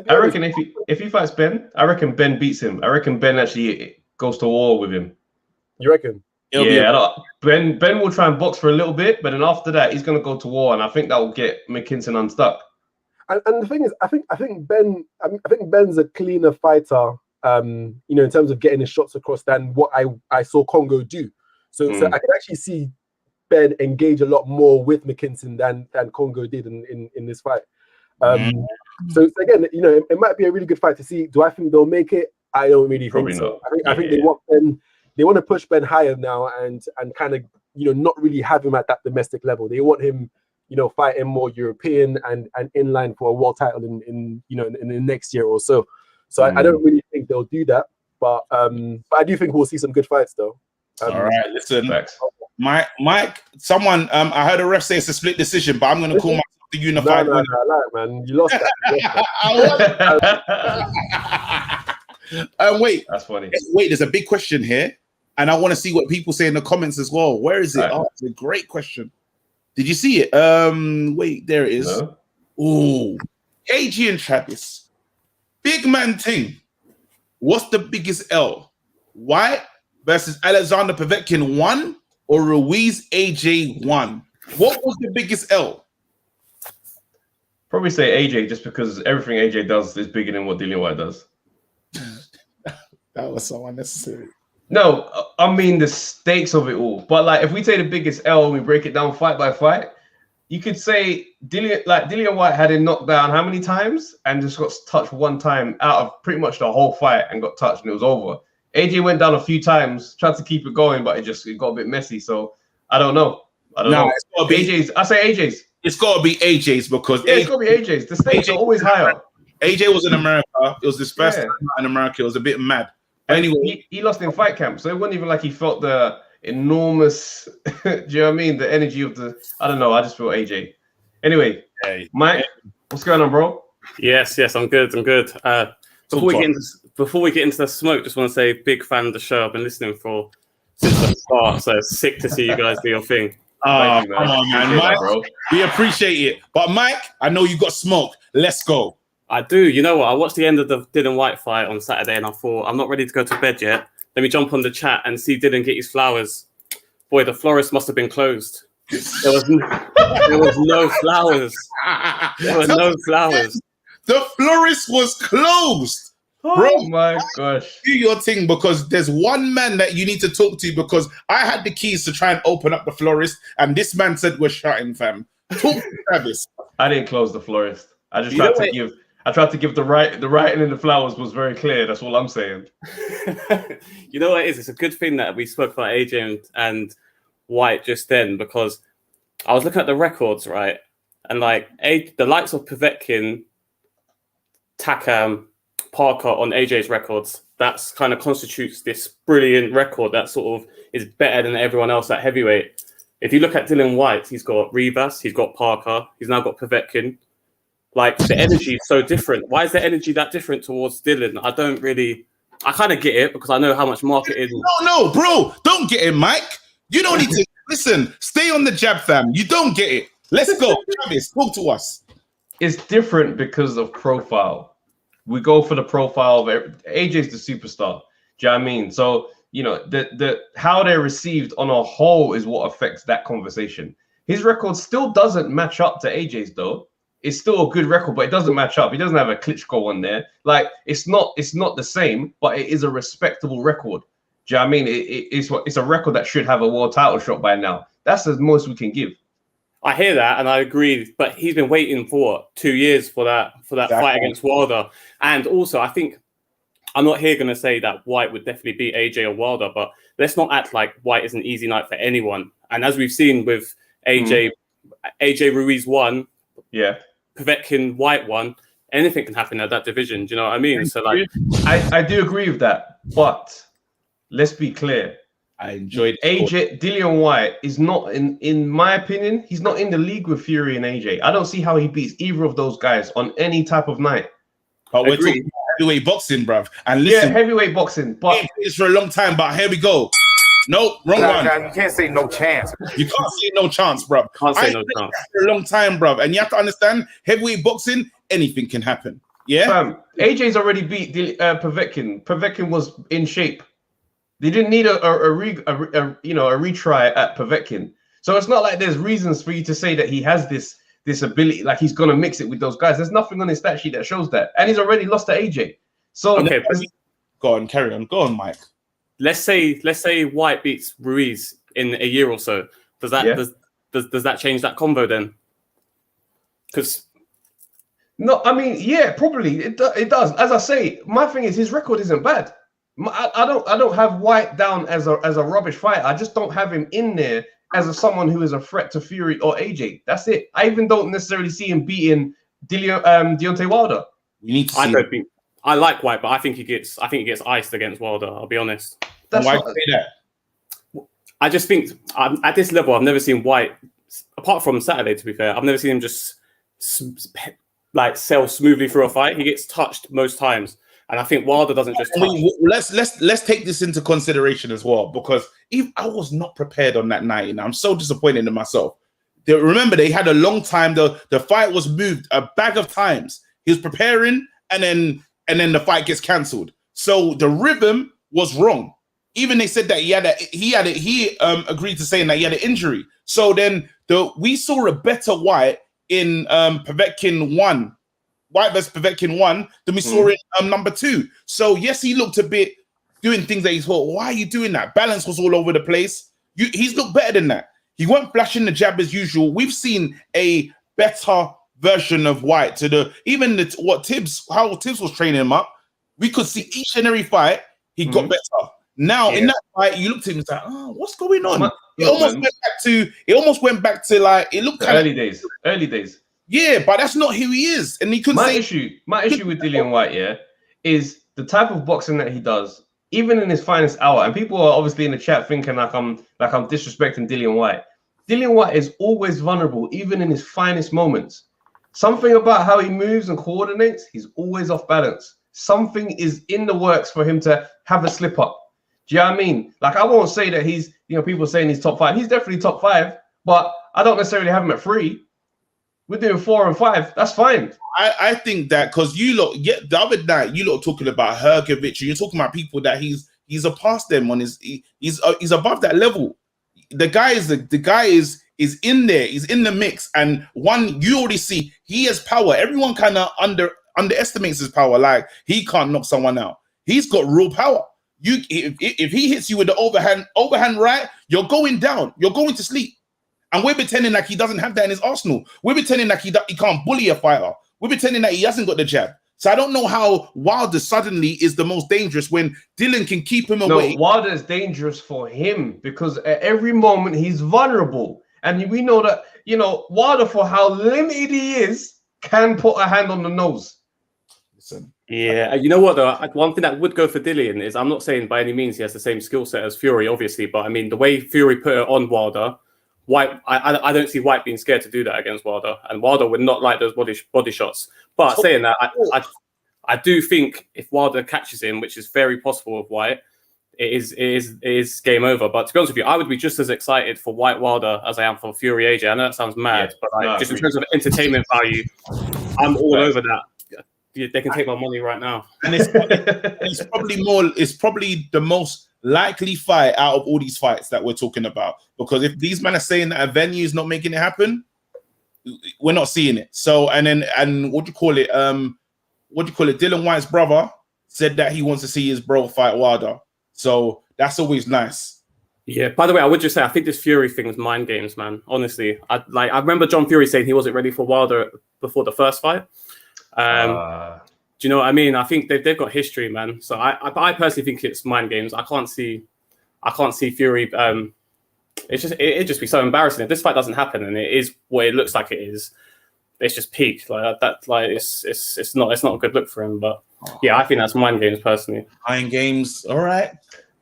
I reckon if he fights Ben, I reckon Ben beats him. I reckon Ben actually goes to war with him. You reckon? Ben will try and box for a little bit, but then after that, he's going to go to war, and I think that will get McKinson unstuck. And the thing is, I think Ben's a cleaner fighter, you know, in terms of getting his shots across than what I saw Kongo do. So I can actually see Ben engage a lot more with McKinson than Kongo did in this fight. So again, you know, it might be a really good fight to see. Do I think they'll make it? I don't really think so. I think they want Ben. They want to push Ben higher now and kind of, you know, not really have him at that domestic level. They want him, you know, fighting more European and in line for a world title in the next year or so. So I don't really think they'll do that, but I do think we'll see some good fights though. All right, listen, Mike. Someone, I heard a ref say it's a split decision, but I'm going to call myself the unified winner. No, man, you lost that. Wait, that's funny. Wait, there's a big question here, and I want to see what people say in the comments as well. Where is it? Right. Oh, it's a great question. Did you see it? Wait, there it is. No. Oh, AG and Travis, big man thing. What's the biggest L? White versus Alexander Povetkin 1 or Ruiz AJ 1? What was the biggest L? Probably say AJ, just because everything AJ does is bigger than what Dillian Whyte does. That was so unnecessary. No, I mean the stakes of it all. But like, if we take the biggest L and we break it down fight by fight, you could say Dillian Whyte had him knocked down how many times and just got touched one time out of pretty much the whole fight and got touched and it was over. AJ went down a few times, tried to keep it going, but it got a bit messy. So I don't know. It's gotta be AJ's. I say AJ's. It's got to be AJ's because it's got to be AJ's. The stakes are always higher. AJ was in America. It was his first time in America. It was a bit mad. Anyway, he lost in fight camp, so it wasn't even like he felt the enormous. Do you know what I mean? The energy of the. I don't know. I just feel AJ. Anyway, Mike, what's going on, bro? Yes, I'm good. Before we get into the smoke, just want to say big fan of the show. I've been listening for since the start. So it's sick to see you guys do your thing. Oh, you, come on, man. Mike, bro. We appreciate it. But Mike, I know you got smoked. Let's go. I do. You know what? I watched the end of the Dillian White fight on Saturday, and I thought, I'm not ready to go to bed yet. Let me jump on the chat and see Dillian get his flowers. Boy, the florist must have been closed. There was no flowers. There were no flowers. The florist was closed. Bro, Oh my gosh. do your thing, because there's one man that you need to talk to, because I had the keys to try and open up the florist, and this man said we're shutting, fam. Talk to Travis. I didn't close the florist. I just tried to give. I tried to give the writing in the flowers was very clear. That's all I'm saying. You know what it is? It's a good thing that we spoke about AJ and White just then, because I was looking at the records, right? And like the likes of Povetkin, Takam, Parker on AJ's records, that's kind of constitutes this brilliant record that sort of is better than everyone else at heavyweight. If you look at Dillian White, he's got Rivas, he's got Parker, he's now got Povetkin. Like, the energy is so different. Why is the energy that different towards Dillian? I kind of get it, because I know how much market is. No, bro, don't get it, Mike. You don't need to listen. Stay on the jab, fam. You don't get it. Let's go, Travis. Talk to us. It's different because of profile. We go for the profile of AJ's the superstar. Do you know what I mean? So the how they're received on a whole is what affects that conversation. His record still doesn't match up to AJ's though. It's still a good record, but it doesn't match up. He doesn't have a Klitschko on there. Like it's not the same, but it is a respectable record. Do you know what I mean? It's a record that should have a world title shot by now. That's the most we can give. I hear that and I agree, but he's been waiting for what, 2 years for that fight against Wilder. And also, I think I'm not here going to say that White would definitely beat AJ or Wilder, but let's not act like White is an easy night for anyone. And as we've seen with AJ Ruiz won, Povetkin White won. Anything can happen at that division. Do you know what I mean? So like, I do agree with that, but let's be clear. I enjoyed Dillian White is not in my opinion, he's not in the league with Fury and AJ. I don't see how he beats either of those guys on any type of night. But we're talking heavyweight boxing, bruv. And listen, heavyweight boxing, but it's for a long time. But here we go. No, wrong one. You can't say no chance. You can't say no chance, bruv. Can't say no chance for a long time, bruv. And you have to understand, heavyweight boxing, anything can happen. Yeah. AJ's already beat Povetkin. Povetkin was in shape. They didn't need a retry at Povetkin. So it's not like there's reasons for you to say that he has this ability, like he's gonna mix it with those guys. There's nothing on his stat sheet that shows that, and he's already lost to AJ. So okay, go on, carry on. Go on, Mike. Let's say White beats Ruiz in a year or so. Does that change that combo then? Because no, I mean, yeah, probably it does. As I say, my thing is his record isn't bad. I don't have White down as a rubbish fighter. I just don't have him in there as someone who is a threat to Fury or AJ. That's it. I even don't necessarily see him beating Deontay Wilder. You need to see I like White, but I think he gets iced against Wilder. I'll be honest. Why do you say that? I just think at this level, I've never seen White, apart from Saturday. To be fair, I've never seen him just like sail smoothly through a fight. He gets touched most times, and I think Wilder doesn't just touch. Let's take this into consideration as well, because I was not prepared on that night. And I'm so disappointed in myself. Remember, they had a long time. The fight was moved a bag of times. He was preparing, and then the fight gets cancelled. So the rhythm was wrong. Even they said that he agreed to saying that he had an injury. So then we saw a better White in Povetkin 1, White versus Povetkin 1, than we saw in number 2. So yes, he looked a bit doing things that he thought, why are you doing that? Balance was all over the place. He's looked better than that. He went flashing the jab as usual. We've seen a better version of White how Tibbs was training him up. We could see each and every fight he got better. Now in that fight, you looked at him and said, "Oh, what's going on?" It almost went back to like it looked early days. Yeah, but that's not who he is, and he couldn't. My issue with Dillian White, is the type of boxing that he does, even in his finest hour. And people are obviously in the chat thinking like I'm disrespecting Dillian White. Dillian White is always vulnerable, even in his finest moments. Something about how he moves and coordinates, he's always off balance. Something is in the works for him to have a slip up. Do you know what I mean? Like, I won't say that he's, you know, people saying he's top 5. He's definitely top 5, but I don't necessarily have him at 3. We're doing 4 and 5. That's fine. I think that because you lot, the other night you lot talking about Hergovich, you're talking about people that he's a past them on he's above that level. The guy is in there, he's in the mix, and you already see he has power. Everyone kind of underestimates his power. Like, he can't knock someone out. He's got real power. If he hits you with the overhand right, you're going down. You're going to sleep. And we're pretending like he doesn't have that in his arsenal. We're pretending like he can't bully a fighter. We're pretending that he hasn't got the jab. So I don't know how Wilder suddenly is the most dangerous when Dillian can keep him away. No, Wilder is dangerous for him because at every moment he's vulnerable. And we know that, you know, Wilder, for how limited he is, can put a hand on the nose. Listen. Yeah, you know what, though? One thing that would go for Dillian is, I'm not saying by any means he has the same skill set as Fury, obviously, but I mean, the way Fury put it on Wilder, White, I don't see White being scared to do that against Wilder, and Wilder would not like those body shots. But saying that, I do think if Wilder catches him, which is very possible with White, it is game over. But to be honest with you, I would be just as excited for White Wilder as I am for Fury AJ. I know that sounds mad, but just in terms of entertainment value, I'm all over that. Yeah, they can take my money right now. And it's probably the most likely fight out of all these fights that we're talking about, because if these men are saying that a venue is not making it happen, we're not seeing it. So and what do you call it? Dillian White's brother said that he wants to see his bro fight Wilder. So that's always nice. Yeah. By the way, I would just say I think this Fury thing was mind games, man. Honestly, I remember John Fury saying he wasn't ready for Wilder before the first fight. Do you know what I mean? I think they've got history, man. So I personally think it's mind games. I can't see Fury. It'd just be so embarrassing if this fight doesn't happen and it is what it looks like it is. It's just peak like that. Like it's not a good look for him. But yeah, I think that's mind games personally. Mind games. All right,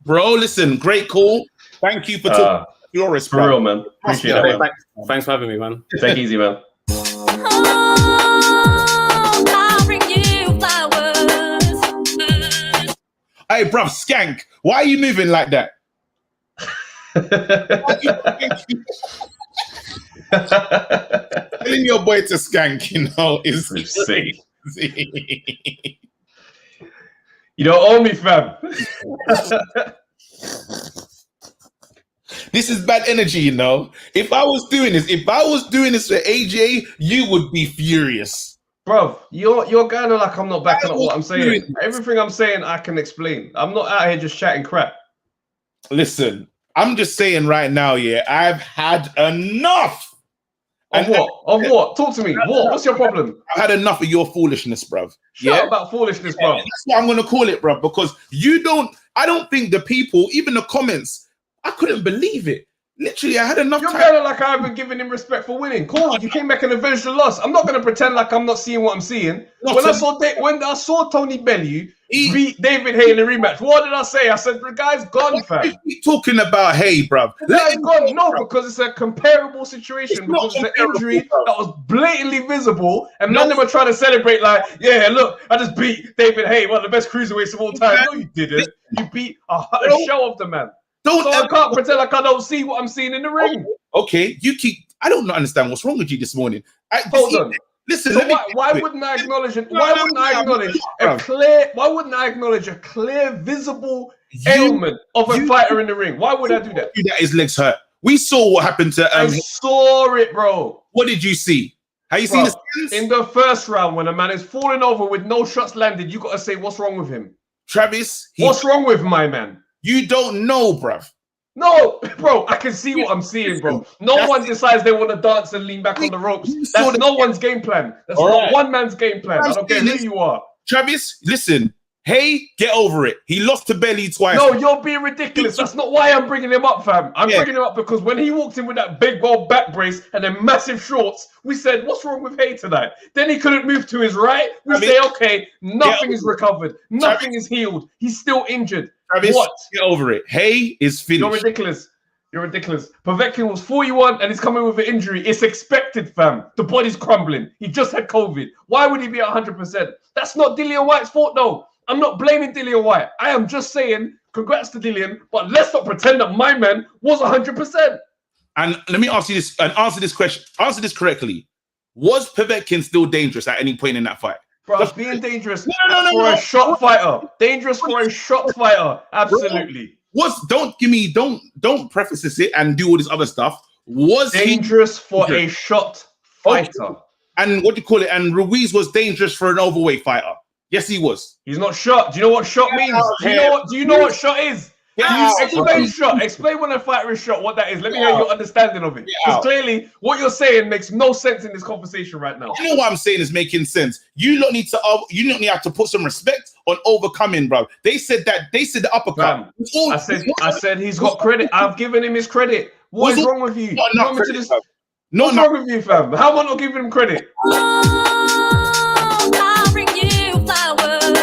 bro. Listen, great call. Thank you for talking. Your respect, for real, man. Appreciate it. Man. Thanks for having me, man. Take it easy, man. Hey, bruv, Skank, why are you moving like that? Telling your boy to Skank, you know, is insane. You don't owe me, fam. This is bad energy, you know. If I was doing this for AJ, you would be furious. Bro, you're kind of like I'm not backing up what I'm saying. Everything I'm saying, I can explain. I'm not out here just chatting crap. Listen, I'm just saying right now, yeah, I've had enough. Of what? Of what? Talk to me. What's your problem? I've had enough of your foolishness, bruv. Shut up about foolishness, bruv. That's what I'm going to call it, bruv, because I don't think the people, even the comments, I couldn't believe it. Literally, I had enough You're time. kind of like I haven't given him respect for winning. Cool, you came back and avenged the loss. I'm not going to pretend like I'm not seeing what I'm seeing. When I saw Tony Bellew beat David Hay in the rematch, what did I say? I said, the guy's gone, fam. You talking about Hay, bruv? The guy's gone. No, because it's a comparable situation. Because it's an injury that was blatantly visible. And none of them are trying to celebrate like, yeah, look, I just beat David Hay, one of the best cruiserweights of all time. No, you didn't. You beat a show of the man. I can't pretend like I don't see what I'm seeing in the ring. Okay, I don't understand what's wrong with you this morning. Hold on. Listen, so why wouldn't I acknowledge it? Why wouldn't I acknowledge a clear, visible ailment of a fighter in the ring? Why would I do that? That his legs hurt. We saw what happened to. I saw it, bro. What did you see? Have you seen the skins? In the first round when a man is falling over with no shots landed? You got to say what's wrong with him, Travis. What's wrong with my man? You don't know, bruv. No, bro, I can see what I'm seeing, bro. No one decides they want to dance and lean back on the ropes. That's no one's game plan. That's not one man's game plan. I don't care who you are. Travis, listen. Hey, get over it. He lost to Belly twice. No, you're being ridiculous. That's not why I'm bringing him up, fam. I'm bringing him up because when he walked in with that big old back brace and then massive shorts, we said, what's wrong with Hay tonight? Then he couldn't move to his right. We say, okay, nothing is recovered. Nothing is healed. He's still injured. Travis, what? Get over it. Hay is finished. You're ridiculous. You're ridiculous. Povetkin was 41 and he's coming with an injury. It's expected, fam. The body's crumbling. He just had COVID. Why would he be 100%? That's not Dillian White's fault, though. I'm not blaming Dillian White. I am just saying, congrats to Dillian, but let's not pretend that my man was 100%. And let me ask you this, and answer this question. Answer this correctly. Was Povetkin still dangerous at any point in that fight? Bro, being dangerous for a shot fighter. Dangerous for a shot fighter. Absolutely. Don't preface it and do all this other stuff. Was dangerous for a shot fighter? And what do you call it? And Ruiz was dangerous for an overweight fighter. Yes, he was. He's not shot. Do you know what shot means? Do you know what shot is? Explain shot. Explain when a fighter is shot, what that is. Let me hear your understanding of it. Because clearly, what you're saying makes no sense in this conversation right now. You know what I'm saying is making sense. You don't need to put some respect on overcoming, bro. They said the uppercut. I said he's got credit. I've given him his credit. What is wrong with you? What's wrong with you, fam? How am I not giving him credit?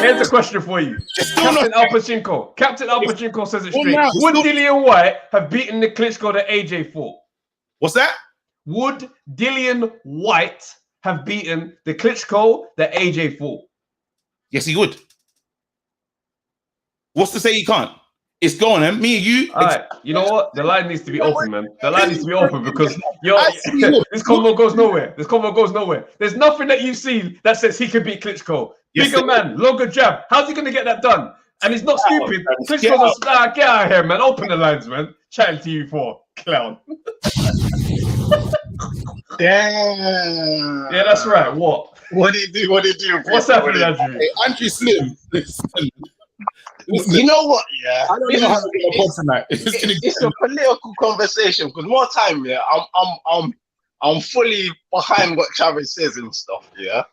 Here's a question for you. Captain Al Pachinko says it straight. Would Dillian White have beaten the Klitschko that AJ fought? What's that? Would Dillian White have beaten the Klitschko that AJ fought? Yes, he would. What's to say he can't? It's going, man. Me and you. All right. You know what? The line needs to be open, man. The line needs to be open because this convo goes nowhere. This convo goes nowhere. There's nothing that you've seen that says he could beat Klitschko. Bigger man, longer jab. How's he going to get that done? And he's not stupid. Klitschko's a star. Get out of here, man. Open the lines, man. Chatting to you for clown. Damn. Yeah, that's right. What? What did he do? What did he do? What's happening, Andrew? Hey, Andrew Slim. You know what? Yeah, I don't know how to get a pod tonight. It's a political conversation because more time, yeah, I'm fully behind what Chavez says and stuff, yeah.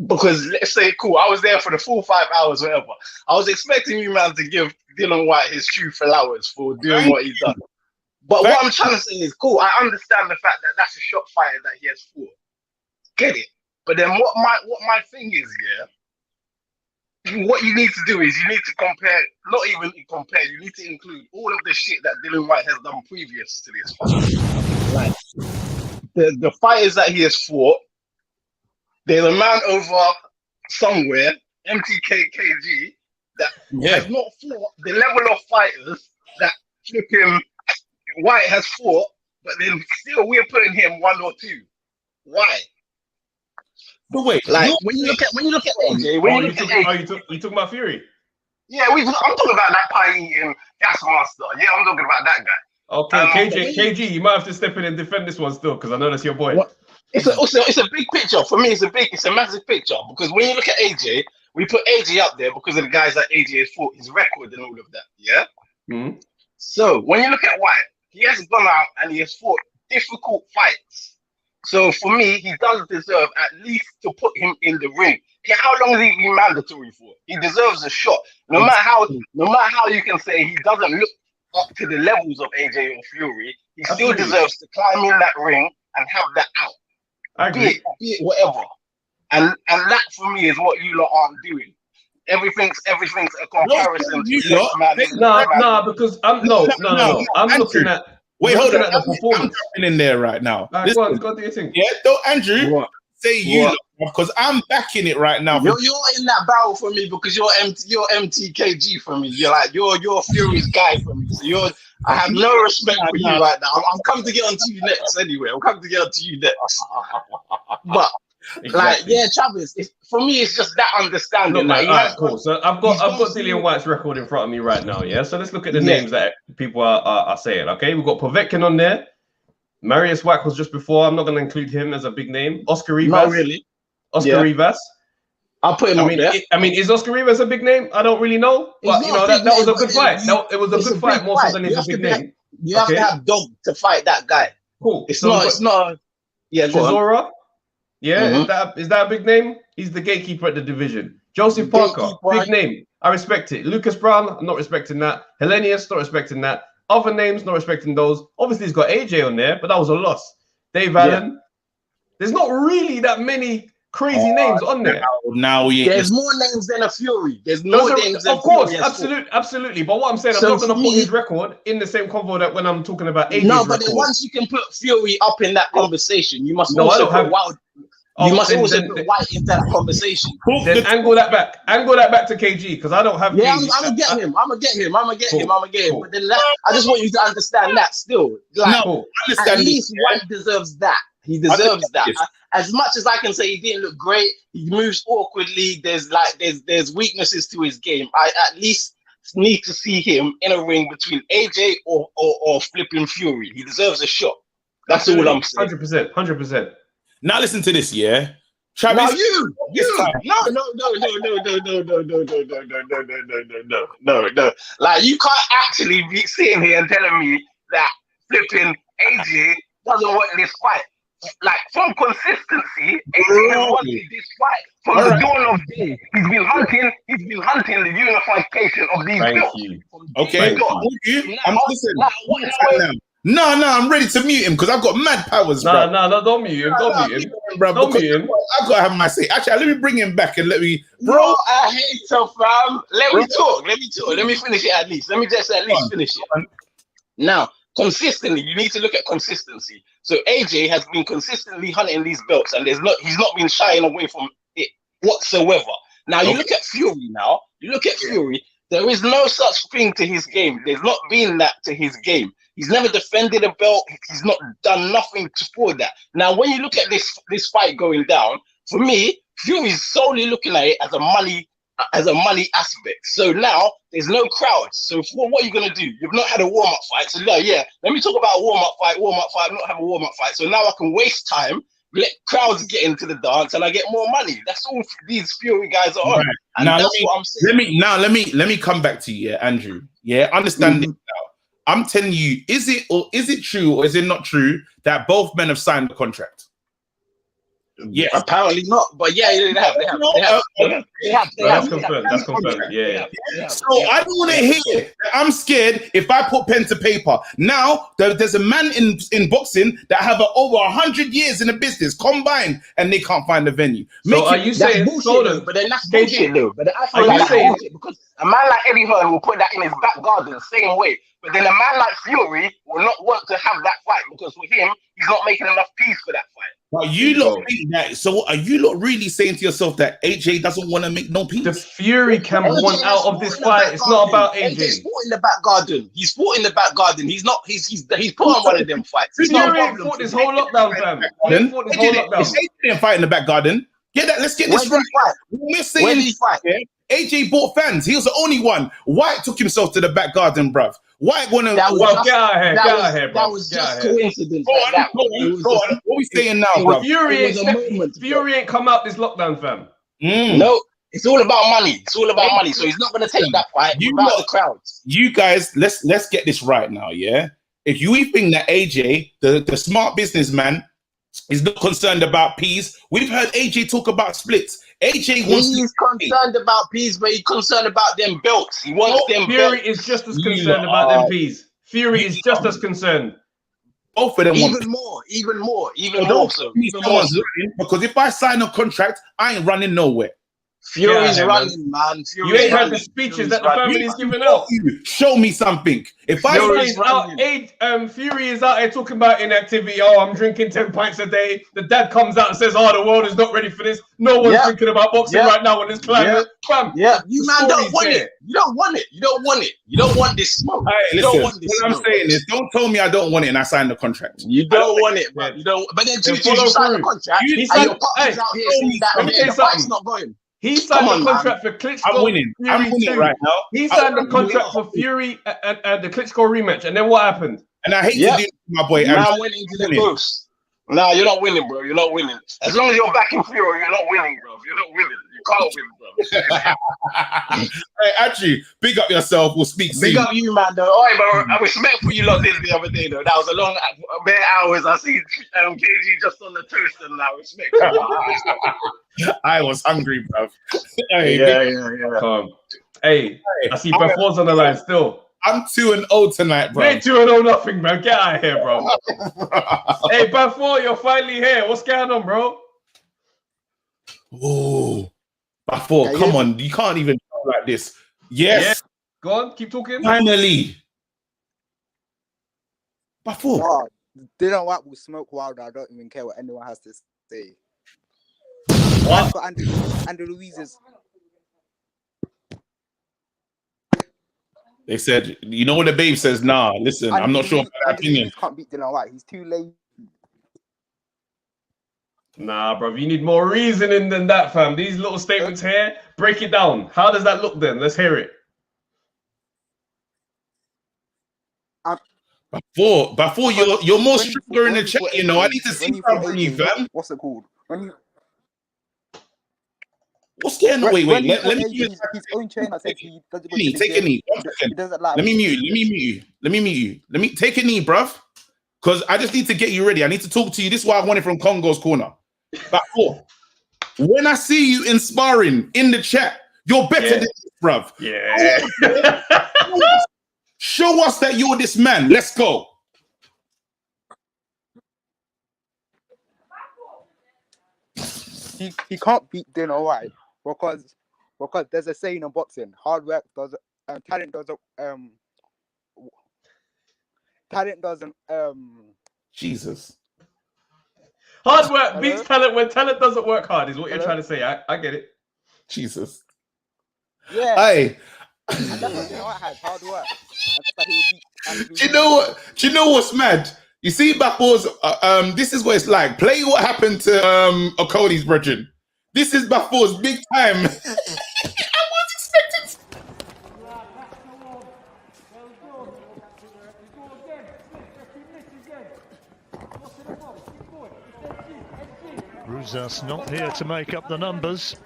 Because let's say, cool, I was there for the full 5 hours, whatever. I was expecting you, man, to give Dillian White his true flowers for doing what he's done. But what I'm trying to say is, cool, I understand the fact that that's a shot fighter that he has fought. Get it? But then what my thing is, yeah. What you need to do is you need to compare, not even compare, you need to include all of the shit that Dillian White has done previous to this fight. Like the fighters that he has fought, there's a man over somewhere, MTKKG, that has not fought the level of fighters that flipping White has fought, but then still we're putting him 1 or 2. Why? But wait, like when you look at AJ, you talking about Fury? Yeah, I'm talking about that pie-eating gas master. Yeah, I'm talking about that guy. Okay, KG, you might have to step in and defend this one still, because I know that's your boy. What? It's a big picture for me. It's a massive picture because when you look at AJ, we put AJ up there because of the guys that AJ has fought, his record and all of that. Yeah. So when you look at White, he has gone out and he has fought difficult fights. So for me, he does deserve at least to put him in the ring. How long has he been mandatory for? He deserves a shot. No matter how you can say he doesn't look up to the levels of AJ or Fury, he still deserves to climb in that ring and have that out. I agree. Be it whatever. And that for me is what you lot aren't doing. Everything's a comparison to No, because I'm looking at. Wait, hold on. I'm in there right now. Go on, do your thing. Yeah, don't Andrew say you because I'm backing it right now. You're in that battle for me because you're MTKG for me. You're like you're Fury's guy for me. So I have no respect for you right now. I'm coming to get onto you next anyway. I'm coming to get onto you next. But like, yeah, Chavez. For me, it's just that understanding. Cool. So I've got Dillian White's record in front of me right now. Yeah. So let's look at the names that people are saying. Okay, we've got Povetkin on there. Marius Wack was just before. I'm not going to include him as a big name. Oscar Rivas. Not really. Oscar Rivas. I'll put him on there. Is Oscar Rivas a big name? I don't really know. But that was a good fight. It was a good fight more so than he's a big name. You have to have dog to fight that guy. Cool. It's not. Yeah, Chisora. Yeah, is that a big name? He's the gatekeeper at the division. Joseph Parker, big name. I respect it. Lucas Brown, I'm not respecting that. Hellenius, not respecting that. Other names, not respecting those. Obviously, he's got AJ on there, but that was a loss. Dave Allen. There's not really that many crazy names on there. There's more names than a Fury. There's more names than Of course, absolutely. But what I'm saying, I'm not going to put his record in the same convo that when I'm talking about AJ's record. No, but then once you can put Fury up in that conversation, you must also put Wild. Oh, you must then- also then- put White into that conversation. Then angle that back. Angle that back to KG because I don't have. Yeah, KG. I'm gonna get him. I'm gonna get him. I'm gonna get Cool. him. I'm gonna get him. Cool. But then I just want you to understand that still. Like, No, understand at least this, yeah. White deserves that. He deserves that. Yes. As much as I can say he didn't look great, he moves awkwardly. There's weaknesses to his game. I at least need to see him in a ring between AJ or flipping Fury. He deserves a shot. That's all I'm saying. 100%. Now listen to this, yeah. Travis, Now you, no. Like you can't actually be sitting here and telling me that flipping AJ doesn't want this fight. Like from consistency, AJ has wanted this fight from the dawn of day. He's been hunting the unification of these belts. Okay, No, I'm ready to mute him because I've got mad powers, bro. No, don't mute him. Don't mute him, bro. Don't mute him. I've got to have my say. Actually, let me bring him back and let me, bro. No, I hate so fam. Let me talk. Let me finish it at least. Let me just at least finish it. Now, consistently, you need to look at consistency. So AJ has been consistently hunting these belts, and he's not been shying away from it whatsoever. Now you look at Fury. There is no such thing to his game. There's not been that to his game. He's never defended a belt. He's not done nothing for that. Now, when you look at this fight going down, for me, Fury's solely looking at it as a money aspect. So now there's no crowds. So what are you gonna do? You've not had a warm-up fight. So let me talk about a warm-up fight. I've not had a warm-up fight. So now I can waste time, let crowds get into the dance, and I get more money. That's all these Fury guys are on. Right. And Now that's what I'm saying. let me come back to you, yeah, Andrew. Yeah, understand this now. I'm telling you, is it true or is it not true that both men have signed the contract? Yes. Apparently not, but yeah, they have. That's confirmed. Yeah. So I don't want to hear that I'm scared if I put pen to paper. Now there's a man in boxing that have over 100 years in the business combined, and they can't find a venue. So are you saying bullshit? But then that's bullshit, though. But I feel like that's bullshit because a man like Eddie Hearn will put that in his back garden the same way. But then a man like Fury will not want to have that fight because with him, he's not making enough peace for that fight. But you lot think that. So are you lot really saying to yourself that AJ doesn't want to make no peace? The Fury can want out of this fight. It's not about AJ. He's fought in the back garden. He's put on one of them fights. Fury ain't fought this whole lockdown, fam. He ain't fought this whole lockdown. AJ didn't fight in the back garden. Let's get this right. We're saying AJ bought fans. He was the only one. White took himself to the back garden, bruv. White wanna get out of here, bro. That was just coincidence. Go on. What we saying now, bro? Fury ain't come out this lockdown, fam. No, it's all about money. So he's not gonna take that fight without the crowds. You guys, let's get this right now, yeah. If you think that AJ, the smart businessman, is not concerned about peace, we've heard AJ talk about splits. AJ he's concerned about peace, but he's concerned about them belts. He wants them Fury belts. is just as concerned about them peas. Fury is just as concerned. Both of them even more. So because if I sign a contract, I ain't running nowhere. Fury's running, man. You ain't heard the speeches that the family's giving out. Show me something. If Fury is out here talking about inactivity. Oh, I'm drinking 10 pints a day. The dad comes out and says, "Oh, the world is not ready for this. No one's thinking about boxing right now in this climate." You man don't want it. You don't want it. You don't want it. You don't want this smoke. You don't want this smoke. What I'm saying is, don't tell me I don't want it and I signed the contract. You don't want it, man. You don't. But then you sign the contract. And your partner's out here saying that the fight's not going. He signed the contract for Klitschko. I'm winning right now. He signed the contract for Fury and the Klitschko rematch. And then what happened? And I hate to do it, my boy. Now winning to the ghost. Nah, you're not winning, bro. You're not winning. As long as you're backing Fury, you're not winning, bro. You're not winning. You can't win, bro. Hey, actually, big up yourself. We'll speak soon. Big up you, man, though. All right, bro. I respect what you lot did the other day, though. That was a long, bare hours. I see KG just on the toast, and I respect I was hungry, bro. Hey, yeah. Hey, I see Beth Ward's on the line still. I'm 2-0 tonight, bro. You ain't 2-0 nothing, bro. Get out of here, bro. Hey, Beth Ward, you're finally here. What's going on, bro? Oh, Before, come on, you can't even talk like this. Yes. Yeah. Go on, keep talking. Finally. Before. Dillian White will smoke Wilder. I don't even care what anyone has to say. What? For Andy Ruiz's. They said, you know what the babe says? Nah, listen, I'm not sure about that opinion. Ruiz can't beat Dillian White. He's too late. Nah, bro, you need more reasoning than that, fam. These little statements here, break it down. How does that look then? Let's hear it. Before you're more stronger in the chat, you know. I need to see something from you, fam. What's it called? What's going on? Wait, let me his own trainer said he doesn't go take a knee. 1 second. He doesn't like. Let me mute you. Let me take a knee, bruv. Because I just need to get you ready. I need to talk to you. This is why I want it from Kongo's corner. But when I see you in sparring in the chat, you're better than this, bruv. Yeah. Show us that you're this man. Let's go. He can't beat Dillian White because there's a saying in boxing: hard work doesn't, talent doesn't. Jesus. Hard work beats talent when talent doesn't work hard. Is what you're trying to say. I get it. Jesus. Yeah. Hey. And that's what Dillian White has, hard work. Do you know what? Do you know what's mad? You see, Bafour's, this is what it's like. Play what happened to Okone's brethren. This is Bafour's big time. I was expecting. Ruzas not here to make up the numbers.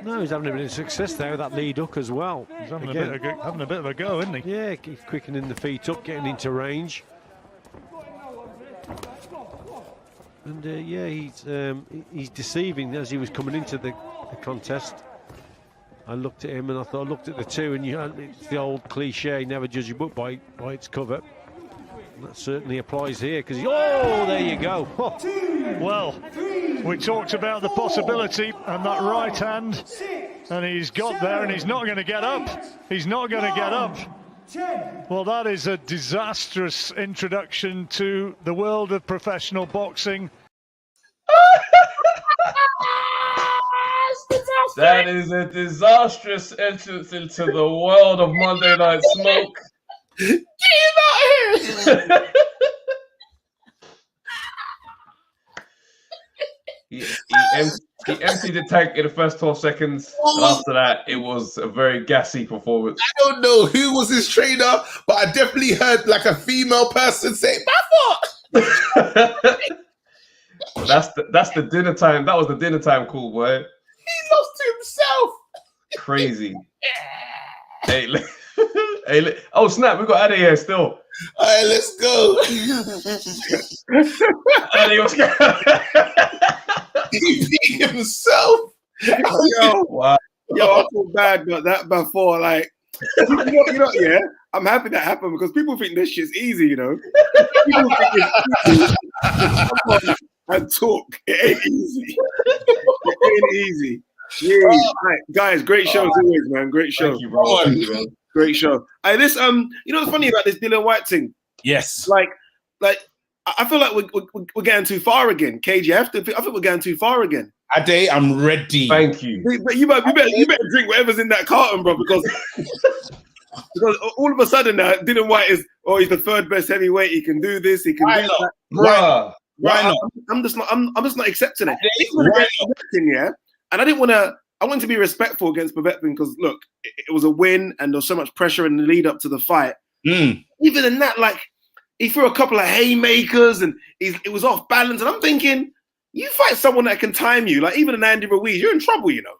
No, he's having a bit of success there with that lead hook as well. He's having a bit of a go, isn't he? Yeah, he's quickening the feet up, getting into range. And yeah, he's deceiving as he was coming into the contest. I looked at him and I looked at the two, and it's the old cliche: never judge a book by its cover. And that certainly applies here because there you go. Well, we talked about the possibility and that right hand, and he's got there, and he's not going to get up. He's not going to get up. Well, that is a disastrous introduction to the world of professional boxing. That is a disastrous entrance into the world of Monday Night Smoke. Get him out here! He emptied the tank in the first 12 seconds. After that, it was a very gassy performance. I don't know who was his trainer, but I definitely heard like a female person say, "Bafour." That's the dinner time. That was the dinner time call, boy. He lost to himself. Crazy. Hey, oh snap! We got Ade here still. All right, let's go. Ade, what's going on? He beat himself. Wow. Yo, I feel bad about that before. Like, you know, yeah, I'm happy that happened because people think this shit's easy, you know. People think it's easy. And talk. It ain't easy. It ain't easy. Yeah, right. Guys, great show as always, man. Great show. Thank you, bro. Thank you, man. Great show. Hey, this you know what's funny about this Dillian White thing? Yes. Like I feel like we're getting too far again. KG, I think we're getting too far again. Ade, I'm ready. Thank you. But you better drink whatever's in that carton, bro, because all of a sudden now Dillian White is he's the third best heavyweight. He can do this. He can do that. Bruh. Why not? I'm just not accepting it. Yeah, and I wanted to be respectful against Povetkin because look, it was a win and there was so much pressure in the lead up to the fight. Even in that, like he threw a couple of haymakers and it was off balance. And I'm thinking, you fight someone that can time you, like even an Andy Ruiz, you're in trouble, you know.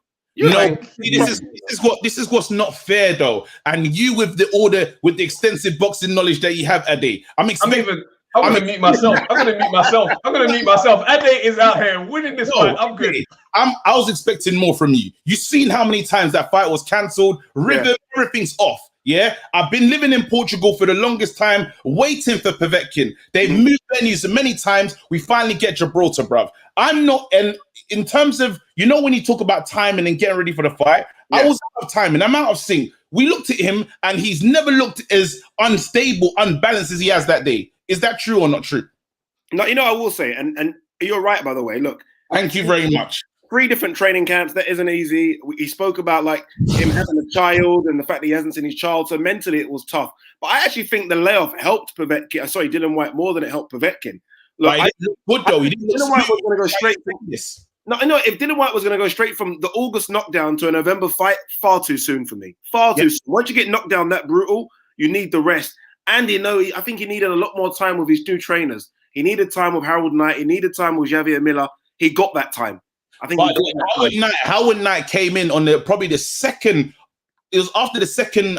This is what's not fair though. And you with the extensive boxing knowledge that you have, Ade, I'm gonna mute myself. I'm gonna mute myself. Ade is out here winning this fight. I'm good. I was expecting more from you. You've seen how many times that fight was cancelled. Everything's off. Yeah, I've been living in Portugal for the longest time, waiting for Povetkin. They've moved venues many times. We finally get Gibraltar, bruv. I'm not, and in terms of, you know, when you talk about timing and getting ready for the fight, I was out of timing. I'm out of sync. We looked at him, and he's never looked as unstable, unbalanced as he has that day. Is that true or not true? No, you know, I will say, and you're right, by the way. Look, thank you very much. 3 different training camps. That isn't easy. He spoke about like him having a child and the fact that he hasn't seen his child. So mentally it was tough. But I actually think the layoff helped Povetkin. Sorry, Dillian Whyte more than it helped Povetkin. Look, good though. Dillian Whyte was going to go straight from this. No, I know if Dillian Whyte was going to go straight from the August knockdown to a November fight, far too soon for me. Far too soon. Once you get knocked down that brutal, you need the rest. And I think he needed a lot more time with his new trainers. He needed time with Harold Knight. He needed time with Javier Miller. He got that time. I think Howard Knight came in on probably the second. It was after the second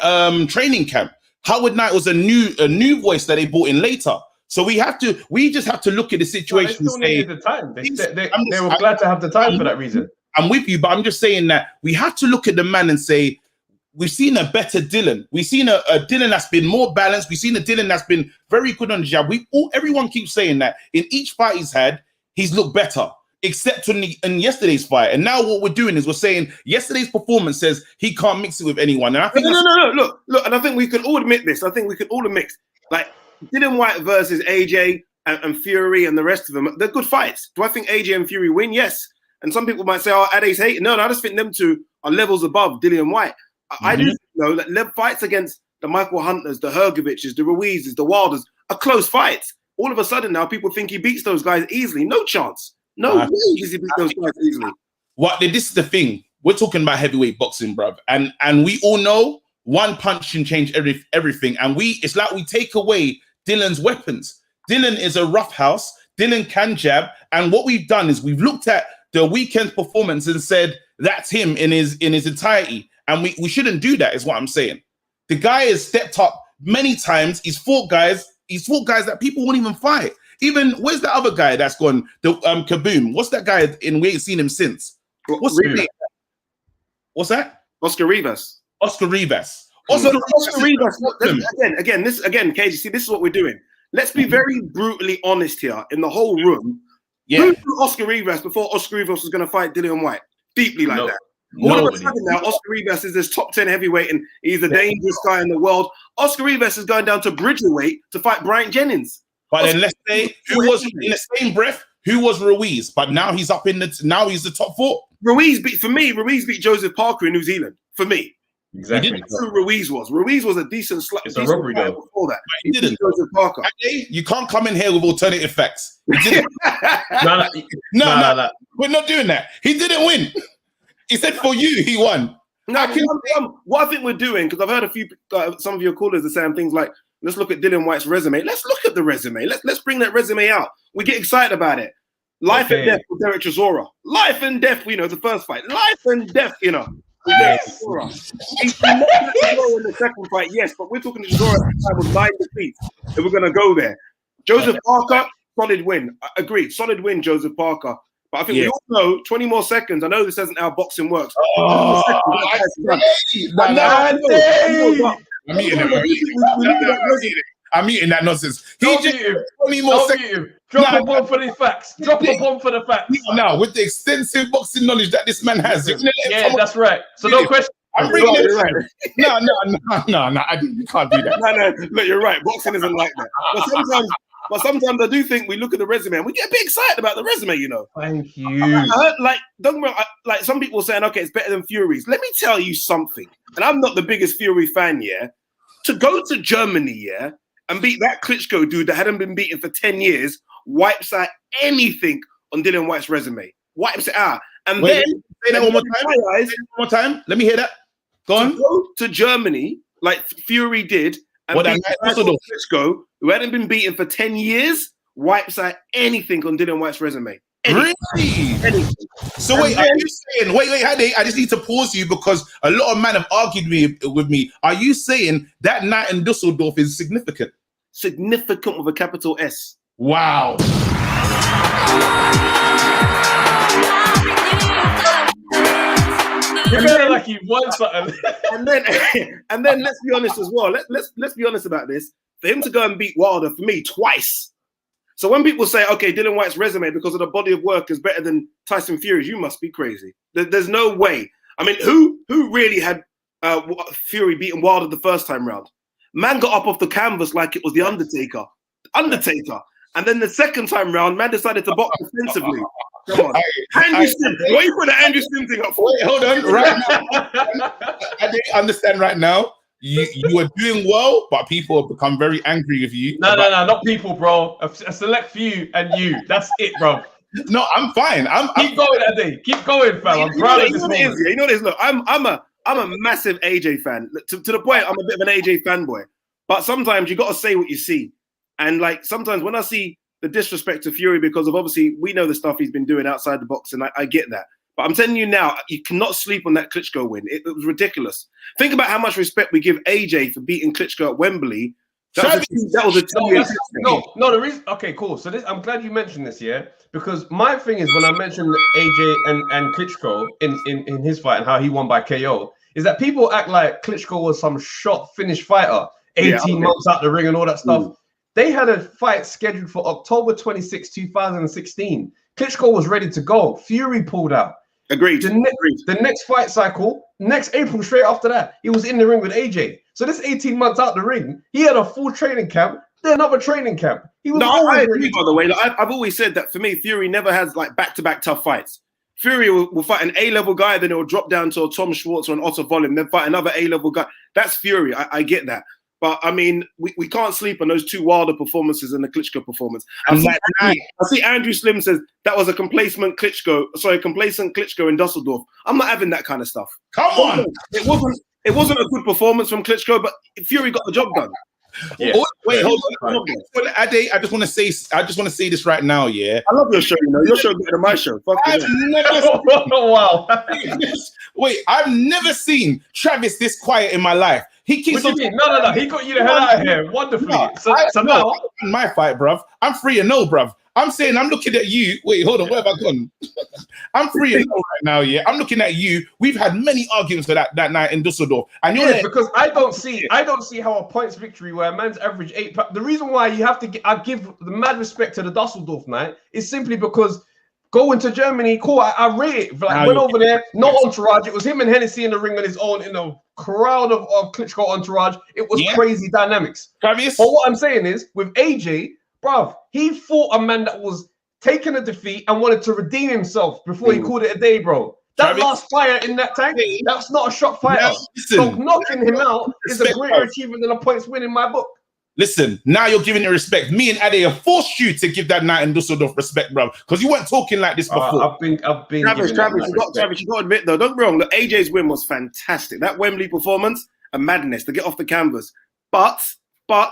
training camp. Howard Knight was a new voice that they brought in later. So we just have to look at the situation. They still needed the time. They were glad to have the time for that reason. I'm with you, but I'm just saying that we have to look at the man and say, we've seen a better Dillian. We've seen a Dillian that's been more balanced. We've seen a Dillian that's been very good on the jab. Everyone keeps saying that in each fight he's looked better, except in yesterday's fight. And now what we're doing is we're saying yesterday's performance says he can't mix it with anyone. And I think no. Look, and I think we can all admit this. I think we can all admit, like Dillian Whyte versus AJ and Fury and the rest of them, they're good fights. Do I think AJ and Fury win? Yes. And some people might say, "Oh, Ade's hate." No, I just think them two are levels above Dillian Whyte. I do know that fights against the Michael Hunters, the Hergoviches, the Ruizes, the Wilders are close fights. All of a sudden now people think he beats those guys easily. No chance. No way does he beat those guys easily. This is the thing. We're talking about heavyweight boxing, bruv. And we all know one punch can change everything. And it's like we take away Dillian's weapons. Dillian is a rough house. Dillian can jab. And what we've done is we've looked at the weekend's performance and said, that's him in his entirety. And we shouldn't do that, is what I'm saying. The guy has stepped up many times. He's fought guys that people won't even fight. Even where's the other guy that's gone? The Kaboom. What's that guy in? We ain't seen him since. What's his name? What's that? Oscar Rivas. Oscar Rivas. Oscar Rivas. Again, KG. See, this is what we're doing. Let's be very brutally honest here in the whole room. Who knew Oscar Rivas before Oscar Rivas was going to fight Dillian Whyte? Deeply like that. All of a sudden now, Oscar Rivas is this top 10 heavyweight and he's the dangerous guy in the world. Oscar Rivas is going down to Bridgerweight to fight Bryant Jennings. But then let's say who was in the same breath, who was Ruiz? But now he's up in now he's the top 4. Ruiz beat Joseph Parker in New Zealand. For me. Exactly. That's who Ruiz was. Ruiz was a decent It's a robbery though. Before that. He didn't. Joseph Parker. You can't come in here with alternative facts. No. We're not doing that. He didn't win. He said for you, he won. No, what I think we're doing, because I've heard some of your callers are saying things like, let's look at Dillian Whyte's resume. Let's look at the resume. Let's bring that resume out. We get excited about it. Life and death with Derek Chisora. Life and death, the first fight. Life and death, He's not in the second fight, yes, but we're talking to Chisora at the time with 9 defeats. And we're going to go there. Joseph Parker, solid win. Agreed. Solid win, Joseph Parker. But I think we all know 20 more seconds. I know this isn't how boxing works. I'm eating that nonsense. Drop a bomb for the facts. Drop a bomb for the facts. No, with the extensive boxing knowledge that this man has. Yeah, that's right. So no question. I'm bringing it right. No, you can't do that. No, look, you're right. Boxing isn't like that. But sometimes I do think we look at the resume and we get a bit excited about the resume, Thank you. I heard, don't get me wrong, like some people saying, okay, it's better than Fury's. Let me tell you something. And I'm not the biggest Fury fan, to go to Germany, and beat that Klitschko dude that hadn't been beaten for 10 years, wipes out anything on Dillian Whyte's resume. Wipes it out. And say that one more time. Let me hear that. Go on. Go to Germany, like Fury did, and beat Klitschko, who hadn't been beaten for 10 years, wipes out anything on Dillian Whyte's resume. Really? Anything. So are you saying, wait, Hadi, I just need to pause you because a lot of men have argued with me. Are you saying that night in Dusseldorf is significant? Significant with a capital S. Wow. You're feeling like you won something. and then let's be honest as well. Let's be honest about this. For him to go and beat Wilder, for me, twice. So when people say, okay, Dillian Whyte's resume because of the body of work is better than Tyson Fury's, you must be crazy. There's no way. I mean, who really had Fury beating Wilder the first time round? Man got up off the canvas like it was the Undertaker. And then the second time round, man decided to box defensively. Come on. Andrew Slim. Why you put the Andrew Slim thing up for? Wait, hold on. Right now, I didn't understand right now. You are doing well, but people have become very angry with you. No, not people, bro. A select few and you. That's it, bro. No, I'm fine. Keep going, Ade. Keep going, fam. I'm proud of this moment. You know what it is? Look, I'm a massive AJ fan. To the point, I'm a bit of an AJ fanboy. But sometimes you got to say what you see. And like sometimes when I see the disrespect to Fury, because of obviously we know the stuff he's been doing outside the box, and I get that. But I'm telling you now, you cannot sleep on that Klitschko win. It was ridiculous. Think about how much respect we give AJ for beating Klitschko at Wembley. That was a 2-year. No, the reason. Okay, cool. So I'm glad you mentioned this, yeah, because my thing is when I mentioned AJ and Klitschko in his fight and how he won by KO, is that people act like Klitschko was some shot finish fighter, 18 months out the ring and all that stuff. They had a fight scheduled for October 26, 2016. Klitschko was ready to go. Fury pulled out. Agreed. The next fight cycle, next April, straight after that, he was in the ring with AJ. So this 18 months out the ring, he had a full training camp, then another training camp. He was I agree, by the way. Like, I've always said that for me, Fury never has like back-to-back tough fights. Fury will fight an A-level guy, then he'll drop down to a Tom Schwartz or an Otto Volume, then fight another A-level guy. That's Fury. I get that. But I mean, we can't sleep on those two Wilder performances and the Klitschko performance. I see Andrew Slim says that was a complacent Klitschko in Dusseldorf. I'm not having that kind of stuff. Come on, it wasn't a good performance from Klitschko, but Fury got the job done. Yeah. Wait, hold on. Ade, I just want to say this right now. Yeah, I love your show. You know, your show better than my show. Wow. Wait, I've never seen Travis this quiet in my life. He keeps on. No. He got you the hell out of here wonderfully. So now, my fight, bruv. I'm 3-0, bruv. I'm saying, I'm looking at you. Wait, hold on. Where have I gone? I'm 3-0 right now. Yeah, I'm looking at you. We've had many arguments for that night in Dusseldorf, and you're because I don't see how a points victory where a man's average 8. The reason why you have to, I give the mad respect to the Dusseldorf night is simply because going to Germany, cool. I rate it. Like went over there, no entourage. It was him and Hennessy in the ring on his own in a crowd of Klitschko entourage. It was crazy dynamics. Travis. But what I'm saying is with AJ, bruv, he fought a man that was taking a defeat and wanted to redeem himself before he called it a day, bro. That last fire in that tank, that's not a shot fighter. So knocking him out is a greater achievement than a points win in my book. Listen, now you're giving it respect. Me and Ade have forced you to give that night in Dusseldorf respect, bro, because you weren't talking like this before. I've been. Travis, you got to admit though. Don't be wrong. Look, AJ's win was fantastic. That Wembley performance, a madness to get off the canvas. But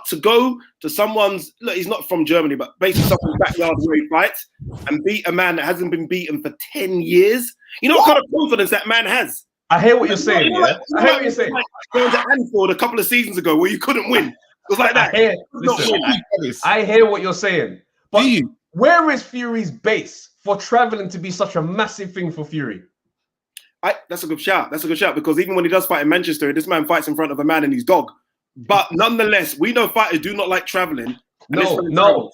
to go to someone's, look, he's not from Germany, but basically someone's backyard where he fights and beat a man that hasn't been beaten for 10 years. You know what kind of confidence that man has. I hear what you're saying. I hear what you're saying. Going to Anfield a couple of seasons ago where you couldn't win. It was like that. I hear what you're saying. But where is Fury's base for traveling to be such a massive thing for Fury? That's a good shout. That's a good shout because even when he does fight in Manchester, this man fights in front of a man and his dog. But nonetheless, we know fighters do not like traveling. No,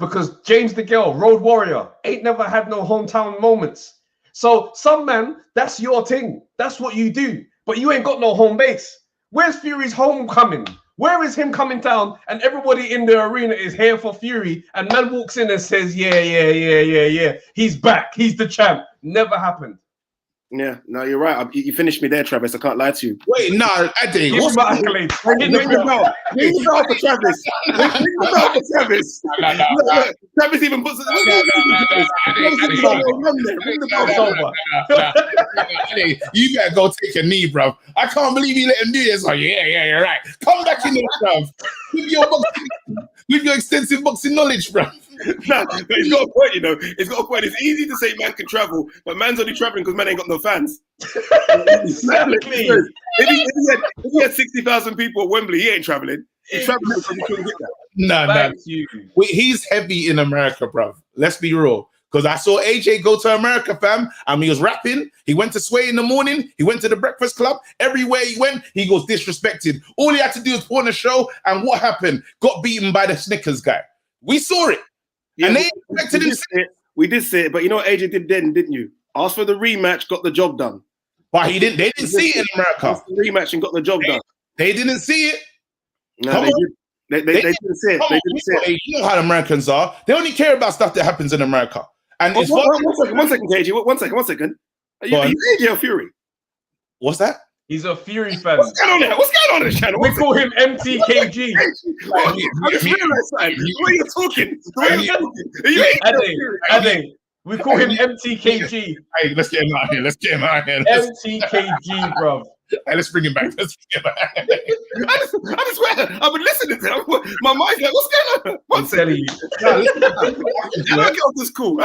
because James DeGale, Road Warrior, ain't never had no hometown moments. So some man, that's your thing. That's what you do. But you ain't got no home base. Where's Fury's homecoming? Where is him coming down and everybody in the arena is here for Fury and man walks in and says, yeah. He's back. He's the champ. Never happened. Yeah, no, you're right. You finished me there, Travis. I can't lie to you. Wait, no, Ade. What's my accolades? Ring the bell. Ring the bell for Travis. Ring the bell for Travis. No. Travis even puts it. You better go take a knee, bro. I can't believe you let him do this. Oh, yeah, you're right. Come back in there, bro. With your extensive boxing knowledge, bro. No, but he's got a point, you know. He's got a point. It's easy to say man can travel, but man's only traveling because man ain't got no fans. Exactly. If he had 60,000 people at Wembley, he ain't traveling. He's traveling because he couldn't get that. No. Wait, he's heavy in America, bro. Let's be real. Because I saw AJ go to America, fam, and he was rapping. He went to Sway in the morning. He went to the Breakfast Club. Everywhere he went, he goes disrespected. All he had to do was put on a show, and what happened? Got beaten by the Snickers guy. We saw it. Yeah, and they expected him. We did say it, but you know what AJ did then, didn't you? Asked for the rematch, got the job done. But they didn't see it in America. Asked for the rematch and got the job done. They didn't see it. No, they did. They didn't see it. They didn't see it. You know how Americans are. They only care about stuff that happens in America. And it's one second, KG. One second. Are you AJ or Fury? What's that? He's a Fury fan. What's going on there? What's going on in this channel? We call him MTKG. I just realized something. The way you're talking. Are you AJ or Fury? Ade, we call him MTKG. Hey, let's get him out here. MTKG, bro. Hey, let's bring him back. Let's bring him back. I swear, I've been listening to him. My mind's like, what's going on? One second. I don't get off this cool.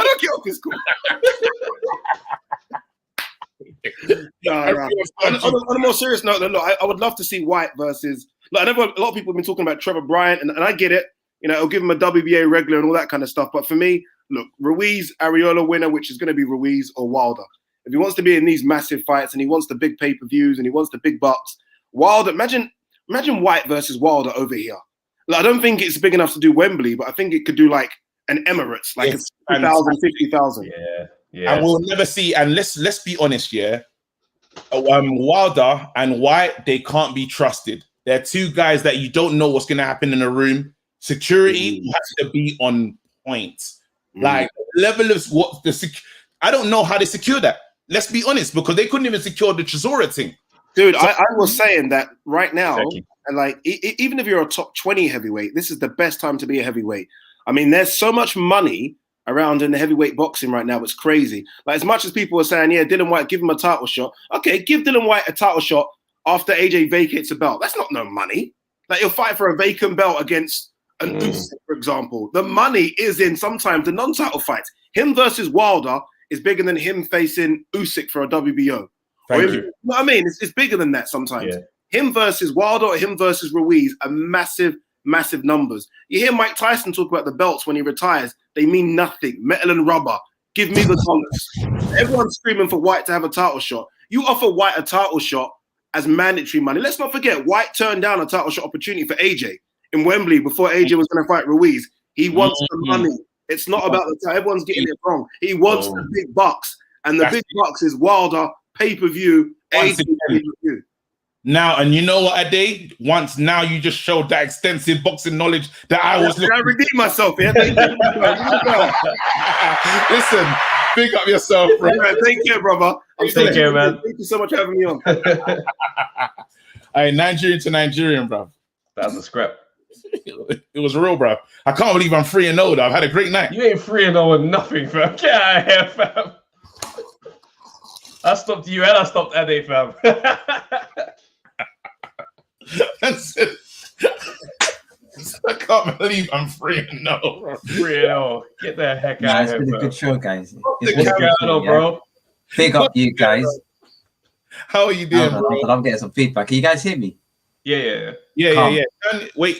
On a more serious note, look, I would love to see White versus. Like, I know a lot of people have been talking about Trevor Bryant, and I get it. You know, it'll give him a WBA regular and all that kind of stuff. But for me, look, Ruiz, Arreola winner, which is going to be Ruiz or Wilder. If he wants to be in these massive fights and he wants the big pay-per-views and he wants the big bucks, Wilder, imagine White versus Wilder over here. Like, I don't think it's big enough to do Wembley, but I think it could do like an Emirates, like it's 50,000, 50,000. Yeah. And we'll never see. And let's be honest, yeah. Wilder and White, they can't be trusted. They're two guys that you don't know what's going to happen in the room. Security has to be on point. Like, level of what I don't know how they secure that. Let's be honest, because they couldn't even secure the Chisora thing. Dude, I was saying that right now, and like, even if you're a top 20 heavyweight, this is the best time to be a heavyweight. I mean, there's so much money around in the heavyweight boxing right now. It's crazy. Like, as much as people are saying, yeah, Dillian White, give him a title shot. Okay, give Dillian White a title shot after AJ vacates a belt. That's not no money. Like, you'll fight for a vacant belt against an Usyk, for example. The money is in sometimes the non-title fights. Him versus Wilder is bigger than him facing Usyk for a WBO. Thank you. You know what I mean? It's bigger than that sometimes. Yeah. Him versus Wilder or him versus Ruiz are massive numbers. You hear Mike Tyson talk about the belts when he retires. They mean nothing. Metal and rubber. Give me the dollars. Everyone's screaming for White to have a title shot. You offer White a title shot as mandatory money. Let's not forget, White turned down a title shot opportunity for AJ in Wembley before AJ was going to fight Ruiz. He wants the money. It's not about the time. Everyone's getting it wrong. He wants the big bucks. And the big bucks is Wilder, pay-per-view, AJ pay-per-view. Now, and you know what, Ade? Now you just showed that extensive boxing knowledge that I was looking. I redeemed myself, yeah? Thank you. Listen, big up yourself, bro. Take care, brother. Take care, man. Thank you so much for having me on. Hey, Nigerian to Nigerian, bro. That's a scrap. It was real, bro. I can't believe I'm 3-0, though. I've had a great night. You ain't 3-0 with nothing, fam. Get out of here, fam. I stopped you and I stopped Ade, fam. That's it. I can't believe I'm 3-0. 3-0. Get the heck out of here, It's been bro. a good show, guys. What's going on, bro? Big up you guys. How are you doing, bro? I'm getting some feedback. Can you guys hear me? Yeah.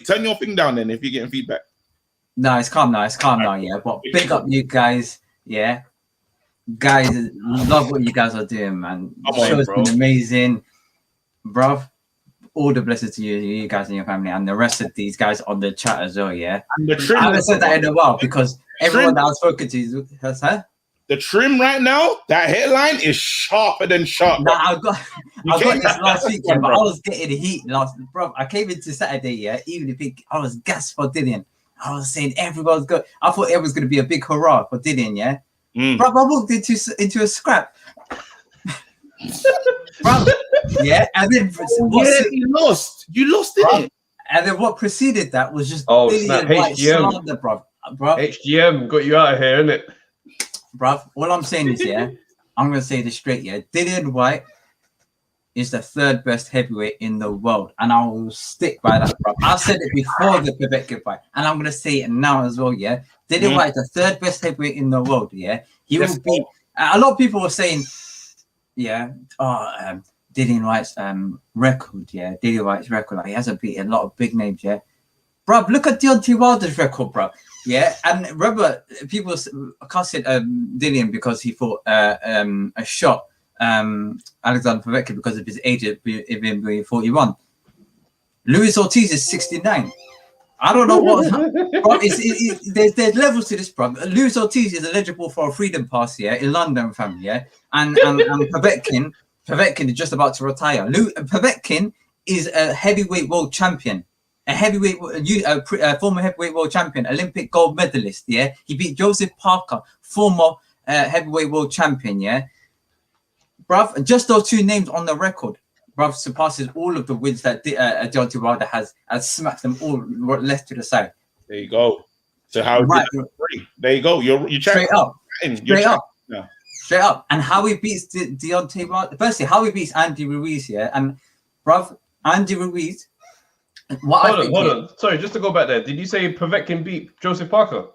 Turn your thing down then if you're getting feedback. No, it's calm now. Yeah. But big up you guys. Yeah. Guys, love what you guys are doing, man. The show's been amazing. Bruv, all the blessings to you guys and your family, and the rest of these guys on the chat as well, yeah? I haven't said that in a while because everyone that I've spoken to has, The trim right now, that headline is sharper than sharp. Nah, I got this last weekend, but I was getting heat bro. I came into Saturday, yeah, even if I was gassed for Dillian. I was saying everyone's good. I thought it was going to be a big hurrah for Dillian, yeah? Bro, I walked into a scrap. Bro, yeah, and then you lost, didn't you? And then what preceded that was just Dillian White slander, bro. HGM got you out of here, innit? Bruv, all I'm saying is, yeah, I'm going to say this straight, yeah. Dillian White is the third best heavyweight in the world, and I will stick by that, bruv. I said it before the Povetkin fight, and I'm going to say it now as well, yeah. Dillian White is the third best heavyweight in the world, yeah. He will be. A lot of people were saying, yeah, Dillian White's record, yeah, Dillian White's record, like, he hasn't beaten a lot of big names, yeah. Bruv, look at Deontay Wilder's record, bruv. Yeah, and remember, people casted Dillian because he fought a shot Alexander Povetkin because of his age of being 41. Luis Ortiz is 69. I don't know what. Bro, there's levels to this, bro. Luis Ortiz is eligible for a freedom pass, yeah, in London, fam, yeah, and Povetkin is just about to retire. Povetkin is a heavyweight world champion. A former heavyweight world champion, Olympic gold medalist. Yeah, he beat Joseph Parker, former heavyweight world champion, yeah, bruv, just those 2 names on the record, bruv, surpasses all of the wins that Deontay Wilder has smacked them all left to the side. There you go. So how right. There you go. You're straight up. Straight up. Yeah. Straight up. And how he beats Deontay Wilder. Firstly, how he beats Andy Ruiz, yeah. And bruv, Andy Ruiz. Hold on. Sorry, just to go back there. Did you say Povetkin beat Joseph Parker?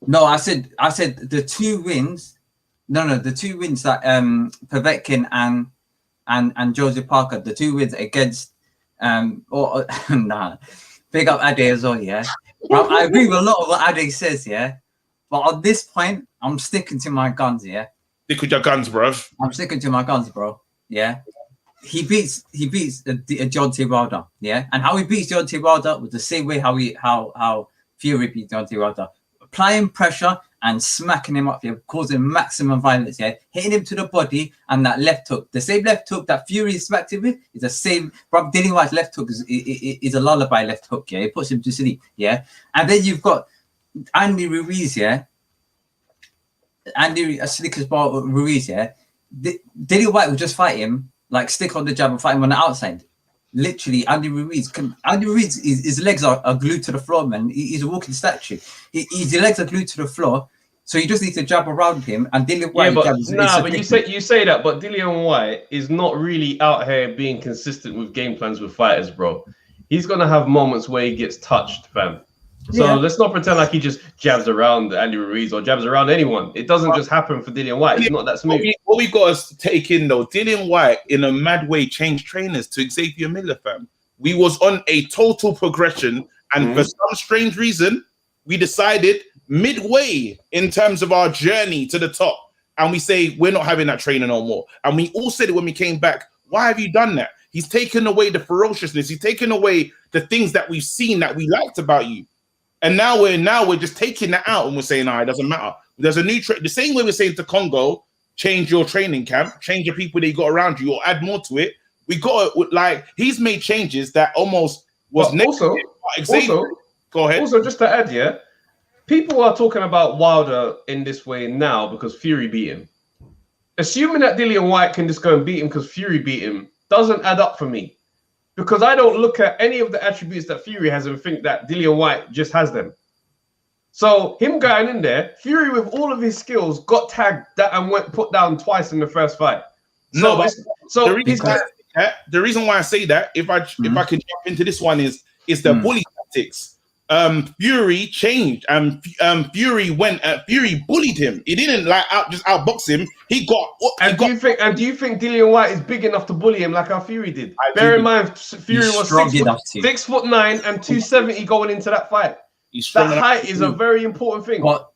No, I said the 2 wins. No, the 2 wins that Povetkin and Joseph Parker, the 2 wins against big up Ade as well, yeah. I agree with a lot of what Ade says, yeah. But on this point, I'm sticking to my guns, yeah. Stick with your guns, bro. I'm sticking to my guns, bro. Yeah. He beats Deontay Wilder, yeah. And how he beats Deontay Wilder was the same way how Fury beat Deontay Wilder. Applying pressure and smacking him up, yeah, causing maximum violence, yeah, hitting him to the body and that left hook. The same left hook that Fury smacked him with is the same. Bro, Dillian White's left hook is a lullaby left hook, yeah. It puts him to sleep, yeah. And then you've got Andy Ruiz, yeah. Slick as ball Ruiz, yeah. Dillian White will just fight him, like stick on the jab and fight him on the outside. Literally, Andy Ruiz, his legs are glued to the floor, man. He's a walking statue. His legs are glued to the floor, so you just need to jab around him. And Dillian White, but you say that, but Dillian White is not really out here being consistent with game plans with fighters, bro. He's gonna have moments where he gets touched, fam. So let's not pretend like he just jabs around Andy Ruiz or jabs around anyone. It doesn't just happen for Dillian White. It's not that smooth. What we got to take in though, Dillian White in a mad way changed trainers to Xavier Miller, fam. We was on a total progression, and for some strange reason, we decided midway in terms of our journey to the top, and we say we're not having that trainer no more. And we all said it when we came back. Why have you done that? He's taken away the ferociousness. He's taken away the things that we've seen that we liked about you. And now we're just taking that out and we're saying, it doesn't matter. There's a new the same way we're saying to Kongo, change your training camp, change the people that you got around you, or add more to it. We got he's made changes that almost was also, go ahead. Also, just to add, yeah, people are talking about Wilder in this way now because Fury beat him. Assuming that Dillian White can just go and beat him because Fury beat him doesn't add up for me. Because I don't look at any of the attributes that Fury has and think that Dillian White just has them. So him going in there, Fury with all of his skills got tagged and went put down twice in the first fight. The reason why I say that, if I can jump into this one, is the bully tactics. Fury changed, and Fury bullied him. He didn't just outbox him. Do you think Dillian White is big enough to bully him like how Fury did? Bear in mind, Fury was 6'9" and 270 going into that fight. That height is a very important thing. But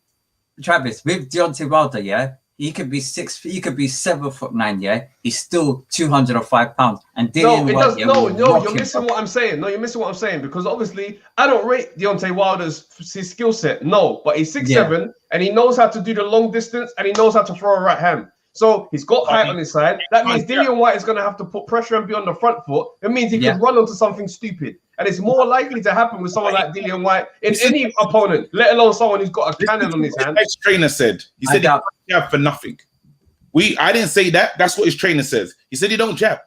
Travis, with Deontay Wilder, yeah, he could be 7'9", yeah. He's still 205 pounds. And Dillian White, you're missing what I'm saying. No, you're missing what I'm saying, because obviously I don't rate Deontay Wilder's his skill set. No, but he's 6'7", and he knows how to do the long distance, and he knows how to throw a right hand. So he's got height on his side. That means Dillian White is going to have to put pressure and be on the front foot. It means he can run onto something stupid. And it's more likely to happen with someone like Dillian White in any opponent, let alone someone who's got a cannon on his hand. His trainer said. He said he don't jab for nothing. I didn't say that. That's what his trainer says. He said he don't jab.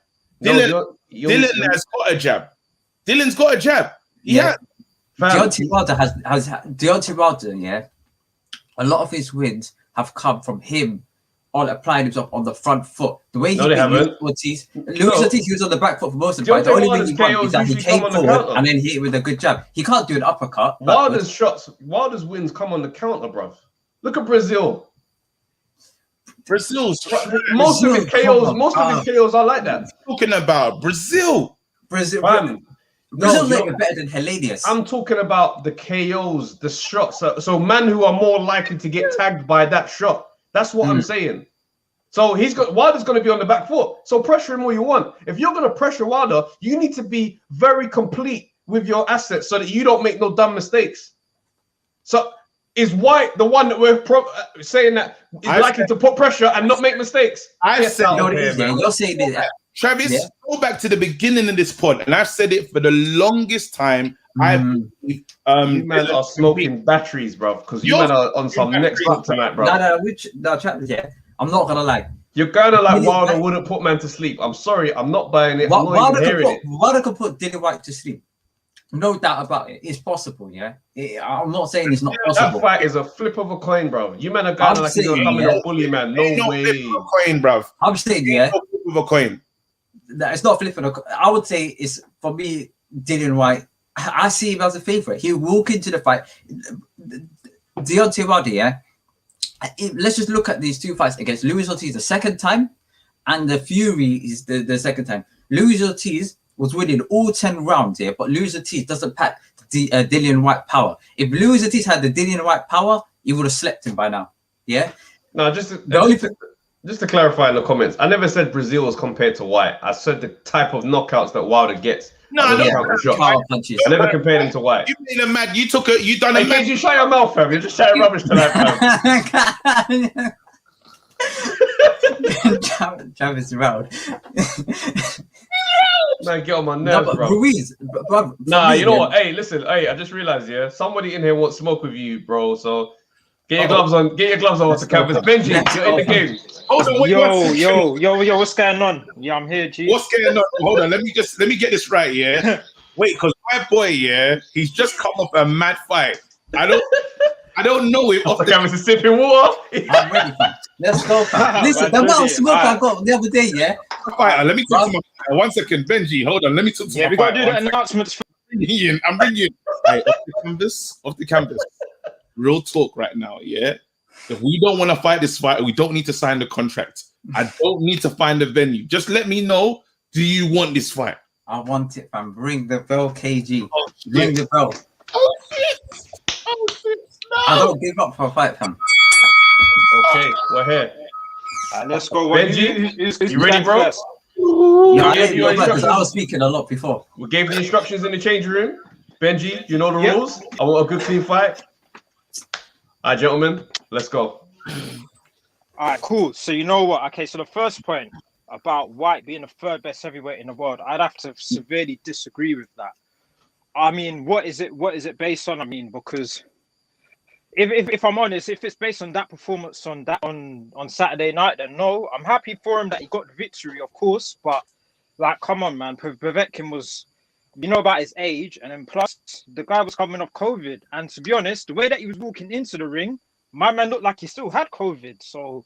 Dillian has got a jab. Dylan's got a jab. Deontay Wilder, yeah. A lot of his wins have come from him on applying himself on the front foot. The way he Luis Ortiz, he was on the back foot for most of the fight. The only thing he won is that he came forward and then hit it with a good jab. He can't do an uppercut. Wilder's wins come on the counter, bruv. Look at Brazil. Most of his KOs are like that. Talking about Brazil. Brazil's better than Hellenius. I'm talking about the KOs, the shots. So men who are more likely to get tagged by that shot. That's what I'm saying. So Wilder's going to be on the back foot. So pressure him all you want. If you're going to pressure Wilder, you need to be very complete with your assets so that you don't make no dumb mistakes. So is White the one that we're saying that is likely to put pressure and not make mistakes? You're saying that. Travis, go back to the beginning of this pod, and I've said it for the longest time. I you men are smoking batteries, bro, because you men are on some next up tonight, bro. No, yeah. I'm not gonna lie. You're gonna like Wilder wouldn't put man to sleep. I'm sorry, I'm not buying it. I'm not Wilder even hearing it. Wilder could put Dillian White to sleep. No doubt about it. It's possible, yeah. I'm not saying it's not possible. That fight is a flip of a coin, bro. You men are going like you're coming a bully, man. No way. Coin, bro. I'm saying, yeah. Flip of a coin. It's not flipping a coin. I would say it's, for me, Dillian White, I see him as a favorite. He'll walk into the fight. Deontay Wilder, yeah. Let's just look at these two fights against Luis Ortiz the second time, and the Fury is the second time. Luis Ortiz was winning all 10 rounds here, but Luis Ortiz doesn't pack the Dillian White power. If Luis Ortiz had the Dillian White power, he would have slept him by now. Yeah. No, just to clarify in the comments, I never said Brazil was compared to White. I said the type of knockouts that Wilder gets. No, I never compared him to White. You made a mad. You took a. You done a mad. You shut your mouth, fam. You're just shouting rubbish tonight, fam. Travis around. Man, get on my nerves, bro. Ruiz, nah, you know what? Hey, listen. Hey, I just realized, yeah, somebody in here wants smoke with you, bro. So get your gloves on. Get your gloves on. What's the canvas? Benji, you're in the game. Hold on, yo, what's going on? Yeah, I'm here, G. What's going on? Hold on, let me get this right, yeah. Wait, because my boy, yeah, he's just come off a mad fight. I don't know if off the canvas is sipping water. I'm ready, fam. Let's go, fam. Listen, the amount of smoke I got the other day, yeah. Fighter, let me talk to my 1 second, Benji. Hold on, let me talk to my we gotta do the announcements. I'm bringing hey, off the canvas. Real talk right now, yeah. If we don't want to fight this fight, we don't need to sign the contract. I don't need to find a venue. Just let me know. Do you want this fight? I want it, fam. Bring the bell, KG. Bring the bell. Oh shit! Oh shit! No. I don't give up for a fight, fam. Okay, we're here. Let's go. Benji, you ready, bro? I was speaking a lot before. We gave the instructions in the change room. Benji, you know the rules. I want a good clean fight. All right, gentlemen, let's go. All right, cool. So you know what? Okay, so the first point about White being the third best heavyweight in the world, I'd have to severely disagree with that. I mean, what is it based on? I mean, because if I'm honest, if it's based on that performance on Saturday night, then no, I'm happy for him that he got the victory, of course. But like, come on, man, Povetkin was, you know, about his age, and then plus the guy was coming off COVID, and to be honest, the way that he was walking into the ring, my man looked like he still had COVID. So,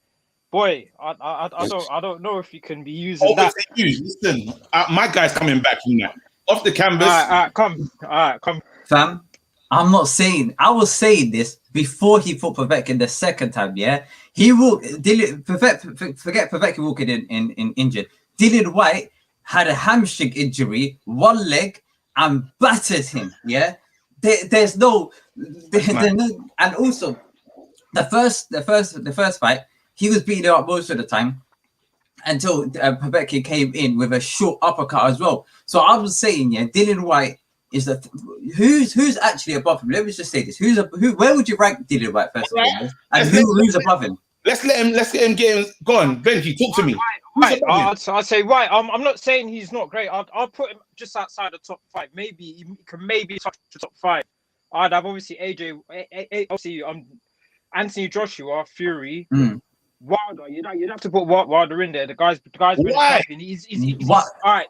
boy, I don't know if you can be using that. Listen, my guy's coming back now. Off the canvas. All right, come. Fam, I'm not saying. I was saying this before he fought Povetkin the second time. Yeah, he will. Forget Povetkin walking in injured. Dillian White had a hamstring injury, one leg, and battered him. Yeah, there's no, and also the first fight, he was beating up most of the time until Povetkin came in with a short uppercut as well. So I was saying, yeah, Dillian White is who's actually above him. Let me just say this: where would you rank Dillian White first of all, and who's above him? Let's get him go on. Benji, talk to me. Right, I'd say White. I'm not saying he's not great. I'll put him just outside the top 5. Maybe he can touch the top 5. I'd have obviously AJ, obviously Anthony Joshua, Fury, Wilder. You'd have to put Wilder in there. The guy's been a champion. He's all right.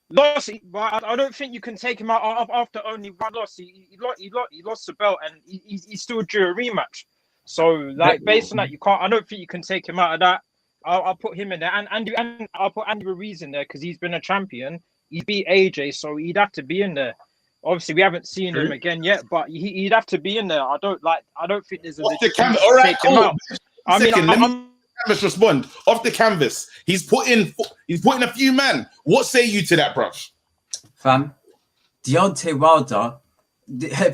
Lost, but I don't think you can take him out after only one loss. He lost the belt, and he's still due a rematch. So, like, based on that, you can't. I don't think you can take him out of that. I'll put him in there, and I'll put Andy Ruiz in there because he's been a champion. He beat AJ, so he'd have to be in there. Obviously, we haven't seen him again yet, but he'd have to be in there. I don't think there's a legit reason to take him out. I mean, canvas respond off the canvas. He's putting a few man. What say you to that, bruv? Fam, Deontay Wilder.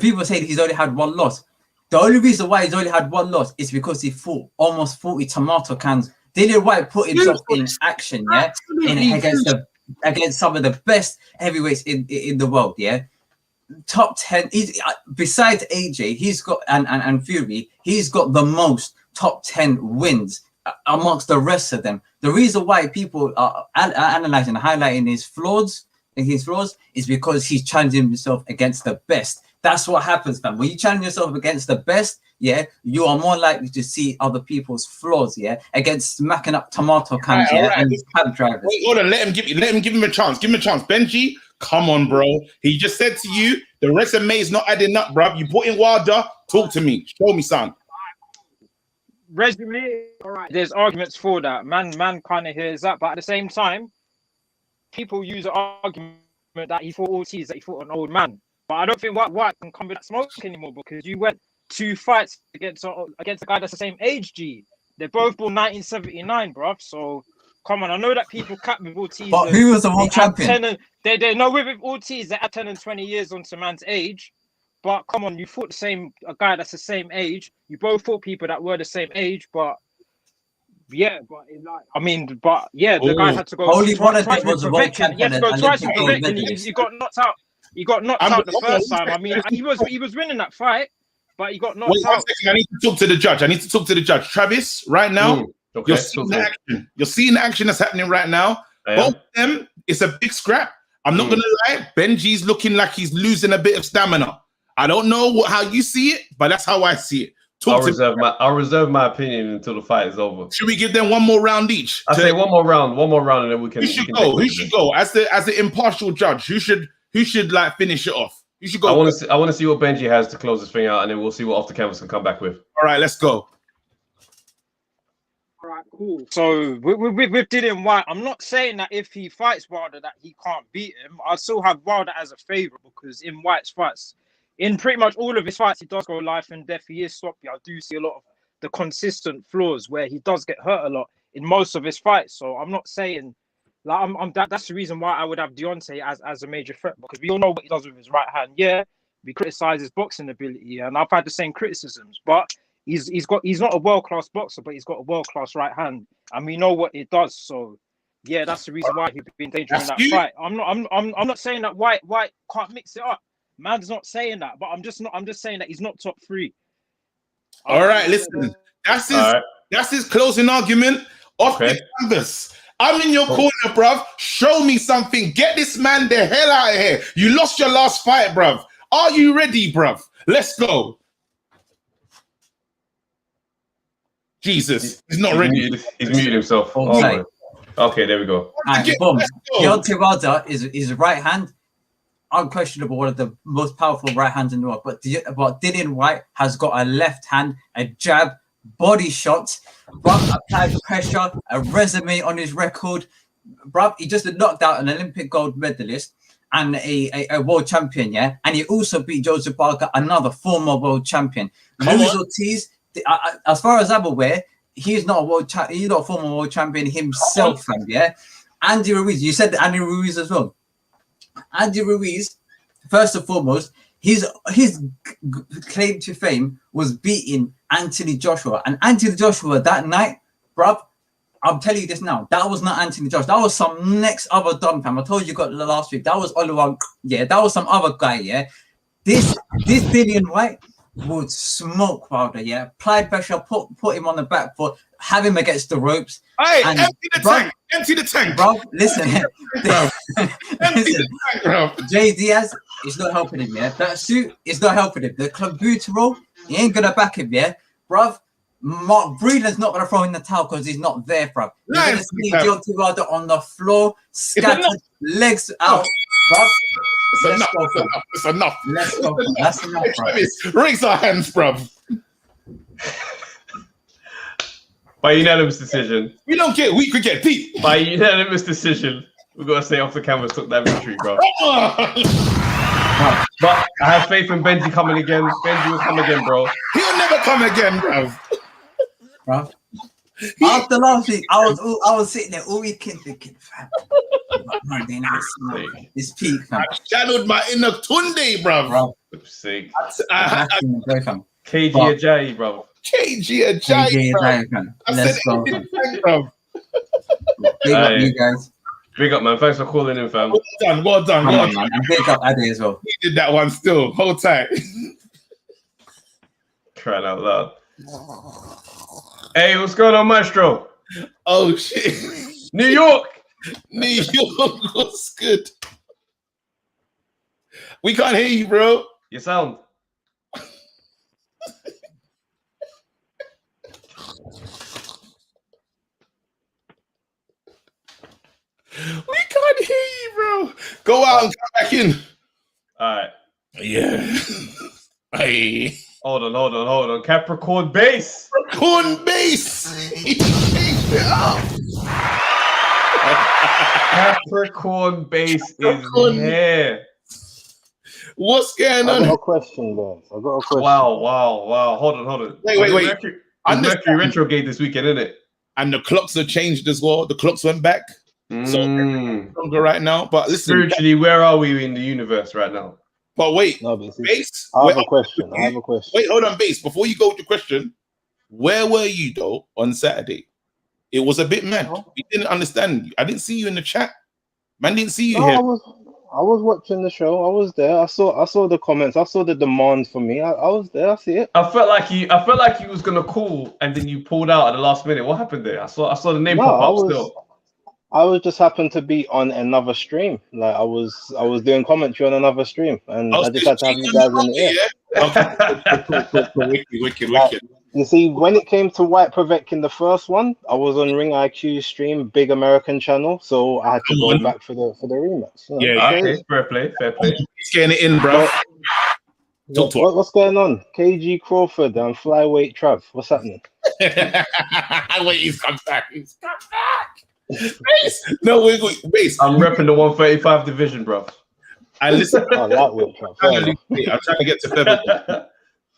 People say he's only had one loss. The only reason why he's only had one loss is because he fought almost 40 tomato cans. Dillian White put himself in action, yeah, against some of the best heavyweights in the world, yeah. Top 10. Besides AJ, he's got and Fury, he's got the most top 10 wins amongst the rest of them. The reason why people are analyzing and highlighting his flaws his flaws is because he's challenging himself against the best. That's what happens, man. When you challenge yourself against the best, yeah, you are more likely to see other people's flaws, yeah, against smacking up tomato cans, and cab drivers. Wait, hold on, let him give him a chance. Give him a chance. Benji, come on, bro. He just said to you, the resume is not adding up, bro. You put in Wilder. Talk to me. Show me, son. Resume, all right. There's arguments for that. Man kind of hears that, but at the same time, people use the argument that he fought Ortiz, that he fought an old man. But I don't think White can come with that smoke anymore, because you went 2 fights against a guy that's the same age, G. They're both born 1979, bruv. So come on, I know that people cap with Ortiz. But who was the world champion? They know with Ortiz, they add 10 and 20 years onto man's age. But come on, you fought a guy that's the same age. You both fought people that were the same age, but yeah, the guy had to go. Only one of them was a world champion. He had to go twice with Povetkin. He got knocked out. He got knocked out the first time. I mean, he was winning that fight, but he got knocked out. I need to talk to the judge. Travis, right now, you're seeing the action. You're seeing the action that's happening right now. Both of them, it's a big scrap. I'm not gonna lie. Benji's looking like he's losing a bit of stamina. I don't know how you see it, but that's how I see it. I'll reserve my opinion until the fight is over. Should we give them one more round each? I say one more round, and then we can. Who should go as the impartial judge? Who should like finish it off? You should go. I want to see what Benji has to close this thing out, and then we'll see what off the canvas can come back with. All right, let's go. All right, cool. So with Dillian White, I'm not saying that if he fights Wilder that he can't beat him. I still have Wilder as a favorite, because in White's fights, in pretty much all of his fights, he does go life and death. He is sloppy. I do see a lot of the consistent flaws where he does get hurt a lot in most of his fights. So I'm not saying that's the reason why I would have Deontay as a major threat, because we all know what he does with his right hand. Yeah, we criticize his boxing ability, and I've had the same criticisms, but he's not a world-class boxer, but he's got a world-class right hand, and we know what it does. So yeah, that's the reason why he'd be in danger in that fight. I'm not saying that White can't mix it up. Man's not saying that, but I'm just saying that he's not top 3. All right, listen. That's his closing argument off the canvas. I'm in your corner, bruv. Show me something. Get this man the hell out of here. You lost your last fight, bruv. Are you ready, bruv? Let's go. Jesus, he's not ready. He's muted himself. Okay, there we go. Boom. Deontay Wilder is right hand. Unquestionable, one of the most powerful right hands in the world. But Dillian White has got a left hand, a jab, body shots, bruv, applied pressure, a resume on his record. Bruv, he just knocked out an Olympic gold medalist and a world champion, yeah? And he also beat Joseph Parker, another former world champion. Luis Ortiz, as far as I'm aware, he's not a former world champion himself, yeah? Andy Ruiz, you said Andy Ruiz as well. Andy Ruiz, first and foremost, his claim to fame was beating Anthony Joshua. And Anthony Joshua that night, bruv, I'm telling you this now, that was not Anthony Joshua. That was some next other Don fam. I told you last week. That was Oliver. Yeah, that was some other guy, yeah. This Dillian White would smoke Wilder, yeah. Applied pressure, put him on the back foot, have him against the ropes. Hey, empty the tank, bro. Listen, bro. Empty the tank, bro. Jay Diaz is not helping him, yeah. That suit is not helping him. The clenbuterol, he ain't gonna back him, yeah, bruv. Mark Breedland's not gonna throw in the towel because he's not there, bruv. You're gonna see Deontay Wilder on the floor, scattered, legs out, bruv. It's enough. Let's go. That's enough, bruv. Raise our hands, bruv. By unanimous decision. We could get deep. By unanimous decision, we've got to say off the canvas took that victory, bro. But I have faith in Benji coming again. Benji will come again, bro. He'll never come again, bro. After last week, I was sitting there all weekend thinking, fam, Monday night, it's peak, fam. I shadowed my inner Tunde, bro. Sick. KG Ajayi, bro. KG Ajayi, bro. Let's go, bro. Big up, you guys. Big up, man. Thanks for calling in, fam. Well done. Man. And big up Ade as well. He did that one still. Hold tight. Crying out loud. Hey, what's going on, Maestro? Oh, shit. New York. New York was good. We can't hear you, bro. You sound. We can't hear you, bro. Go out and come back in. All right. Yeah. Hey. Hold on. Capricorn base. Capricorn base. He changed it up. Capricorn base is here. What's going on? I got a question, guys. I got a question. Wow. Hold on. Wait. Mercury retrograde this weekend, isn't it? And the clocks have changed as well. The clocks went back. So stronger right now. But listen, spiritually, where are we in the universe right now? But wait, no, but Base. I have a question. Wait, hold on, Base. Before you go with the question, where were you though on Saturday? It was a bit mad. We didn't understand. I didn't see you in the chat. Man, didn't see you here. I was watching the show. I was there. I saw the comments. I saw the demand for me. I was there. I see it. I felt like you was gonna call and then you pulled out at the last minute. What happened there? I saw the name pop up still. I was just happened to be on another stream. Like I was doing commentary on another stream, and I just had to have you guys in the air. Wicked. You see, when it came to White Povetkin, the first one, I was on Ring IQ stream, big American channel, so I had to go back for the rematch. You know, Okay, fair play. He's getting it in, bro. What's going on? KG Crawford and flyweight Trav. What's happening? Wait, he's come back. Base. No, wait. I'm repping the 135 division, bro. And listen, I'm trying to get to featherweight.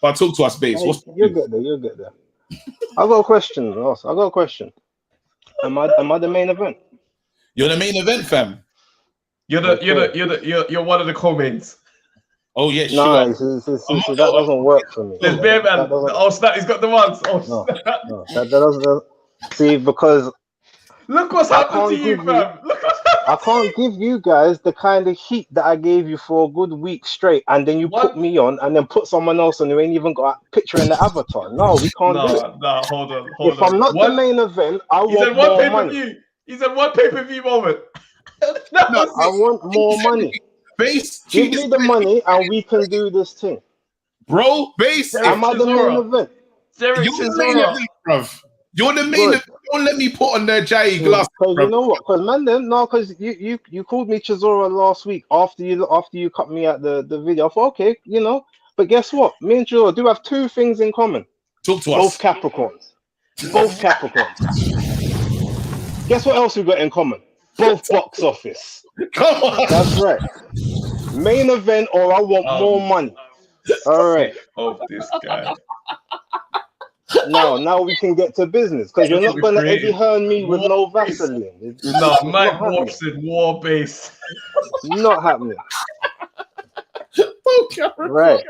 But talk to us, Base. You'll get there. I got a question, Ross. I got a question. Am I the main event? You're the main event, fam. You're one of the comments. Oh yeah, no, that doesn't work for me. There's bear man. Oh snap, he's got the ones. Oh snap. No, that doesn't. See, because look what's happened to you, fam. Look what's happened. I can't give you guys the kind of heat that I gave you for a good week straight, and then you put me on, and then put someone else on who ain't even got a picture in the avatar. No, we can't do it. No, hold on. If I'm not the main event, I want more money. He said one pay-per-view moment. I want more money. Base, give me the money, and we can do this thing, bro. Base, am I the main event? You're the main event, bruv. You're the main event. Don't let me put on their Jai glass. Because you know what? Because man, because you called me Chisora last week after you cut me at the video. I thought, okay, you know. But guess what? Me and Chisora do have two things in common. Talk to us. Both Capricorns. Guess what else we got in common? Both box office. Come on. That's right. Main event, or I want more money. All right. Oh, this guy. Now we can get to business, because you're not gonna Eddie Hearn me with no Vaseline. No, Mike Watson, war base. Not happening. Right.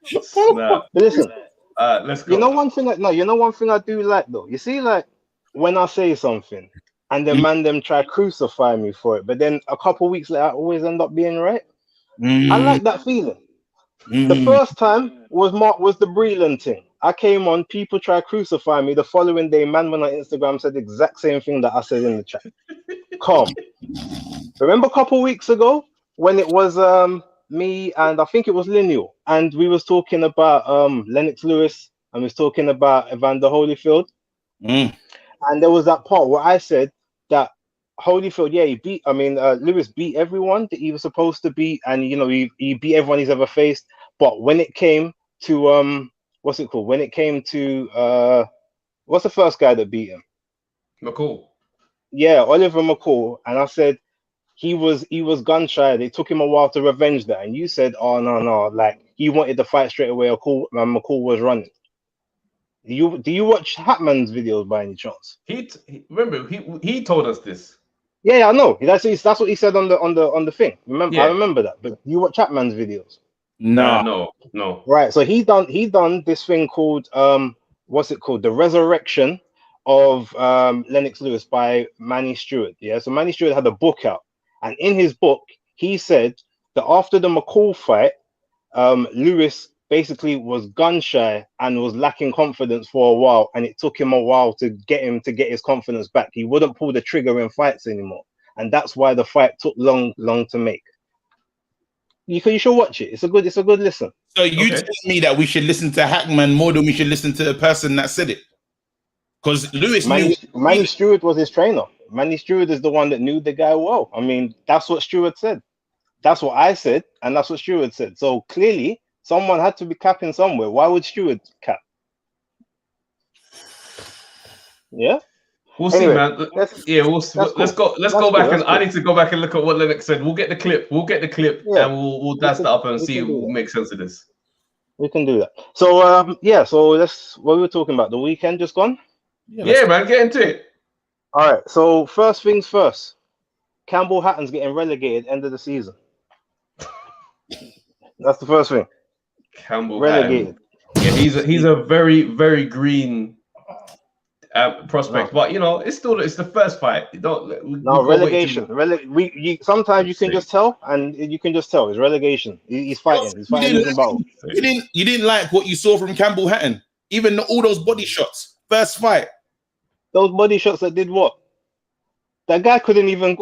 Snap. But listen, let's go. You know one thing I do like though. You see, like when I say something and the man them try crucify me for it, but then a couple weeks later I always end up being right. I like that feeling. The first time was the Breland thing. I came on, people try to crucify me. The following day, man went on Instagram, said the exact same thing that I said in the chat. Calm. Remember a couple weeks ago when it was me and I think it was Lineal, and we was talking about Lennox Lewis, and we was talking about Evander Holyfield. And there was that part where I said that Holyfield, Lewis beat everyone that he was supposed to beat, and you know, he beat everyone he's ever faced. But when it came to what's it called? When it came to what's the first guy that beat him? McCall. Yeah, Oliver McCall. And I said he was gun shy. They took him a while to revenge that. And you said, oh no, like he wanted to fight straight away. McCall was running. Do you watch Hatman's videos by any chance? Remember he told us this. Yeah, I know. That's what he said on the thing. Remember, yeah. I remember that. But you watch Hatman's videos? No. Right. So he done this thing called what's it called? The Resurrection of Lennox Lewis by Manny Stewart. Yeah. So Manny Stewart had a book out, and in his book he said that after the McCall fight, Lewis basically was gun shy and was lacking confidence for a while, and it took him a while to get his confidence back. He wouldn't pull the trigger in fights anymore, and that's why the fight took long to make. You should watch it. It's a good listen. So you tell me that we should listen to Hackman more than we should listen to the person that said it? Because Lewis Manny Stewart was his trainer. Manny Stewart is the one that knew the guy well. I mean, that's what Stewart said. That's what I said, and that's what Stewart said. So clearly, someone had to be capping somewhere. Why would Stewart cap? Yeah. We'll see, man. Let's go back and I need to go back and look at what Lennox said. We'll get the clip. And we'll dash that up and see what makes sense of this. We can do that. So so let's what we were talking about. The weekend just gone? Yeah, man, get into it. All right. So first things first. Campbell Hatton's getting relegated end of the season. That's the first thing. Campbell relegated. Hatton. Yeah, he's a very, very green prospect, but it's the first fight. Relegation. Sometimes you can just tell, and you can just tell it's relegation. He's fighting. He's fighting his battle. You didn't like what you saw from Campbell Hatton, even all those body shots. First fight. Those body shots that did what? That guy couldn't even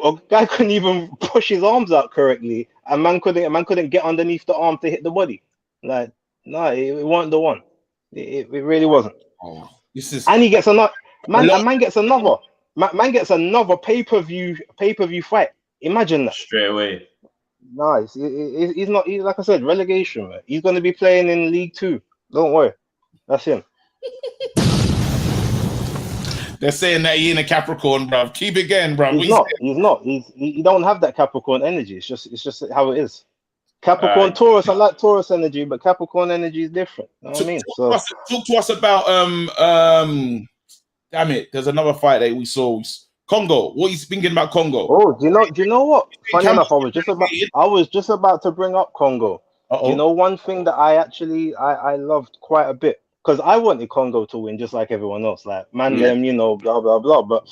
push his arms out correctly, and man couldn't get underneath the arm to hit the body. Like, no, it wasn't the one. It really wasn't. Oh, this is. And he gets another man gets another pay-per-view fight. Imagine that straight away. Nice. He's not. He's like I said, relegation. Man. He's going to be playing in League 2. Don't worry, that's him. They're saying that he in a Capricorn, bruv. Keep it going, bruv. He's not. He don't have that Capricorn energy. It's just how it is. Capricorn, Taurus. I like Taurus energy, but Capricorn energy is different. You know what I mean? Talk to us about damn it. There's another fight that we saw. Congo. What are you thinking about Congo? Oh, do you know what? Funny enough, I was just about to bring up Congo. You know, one thing that I loved quite a bit. Because I wanted Kongo to win just like everyone else, like them, blah, blah, blah. But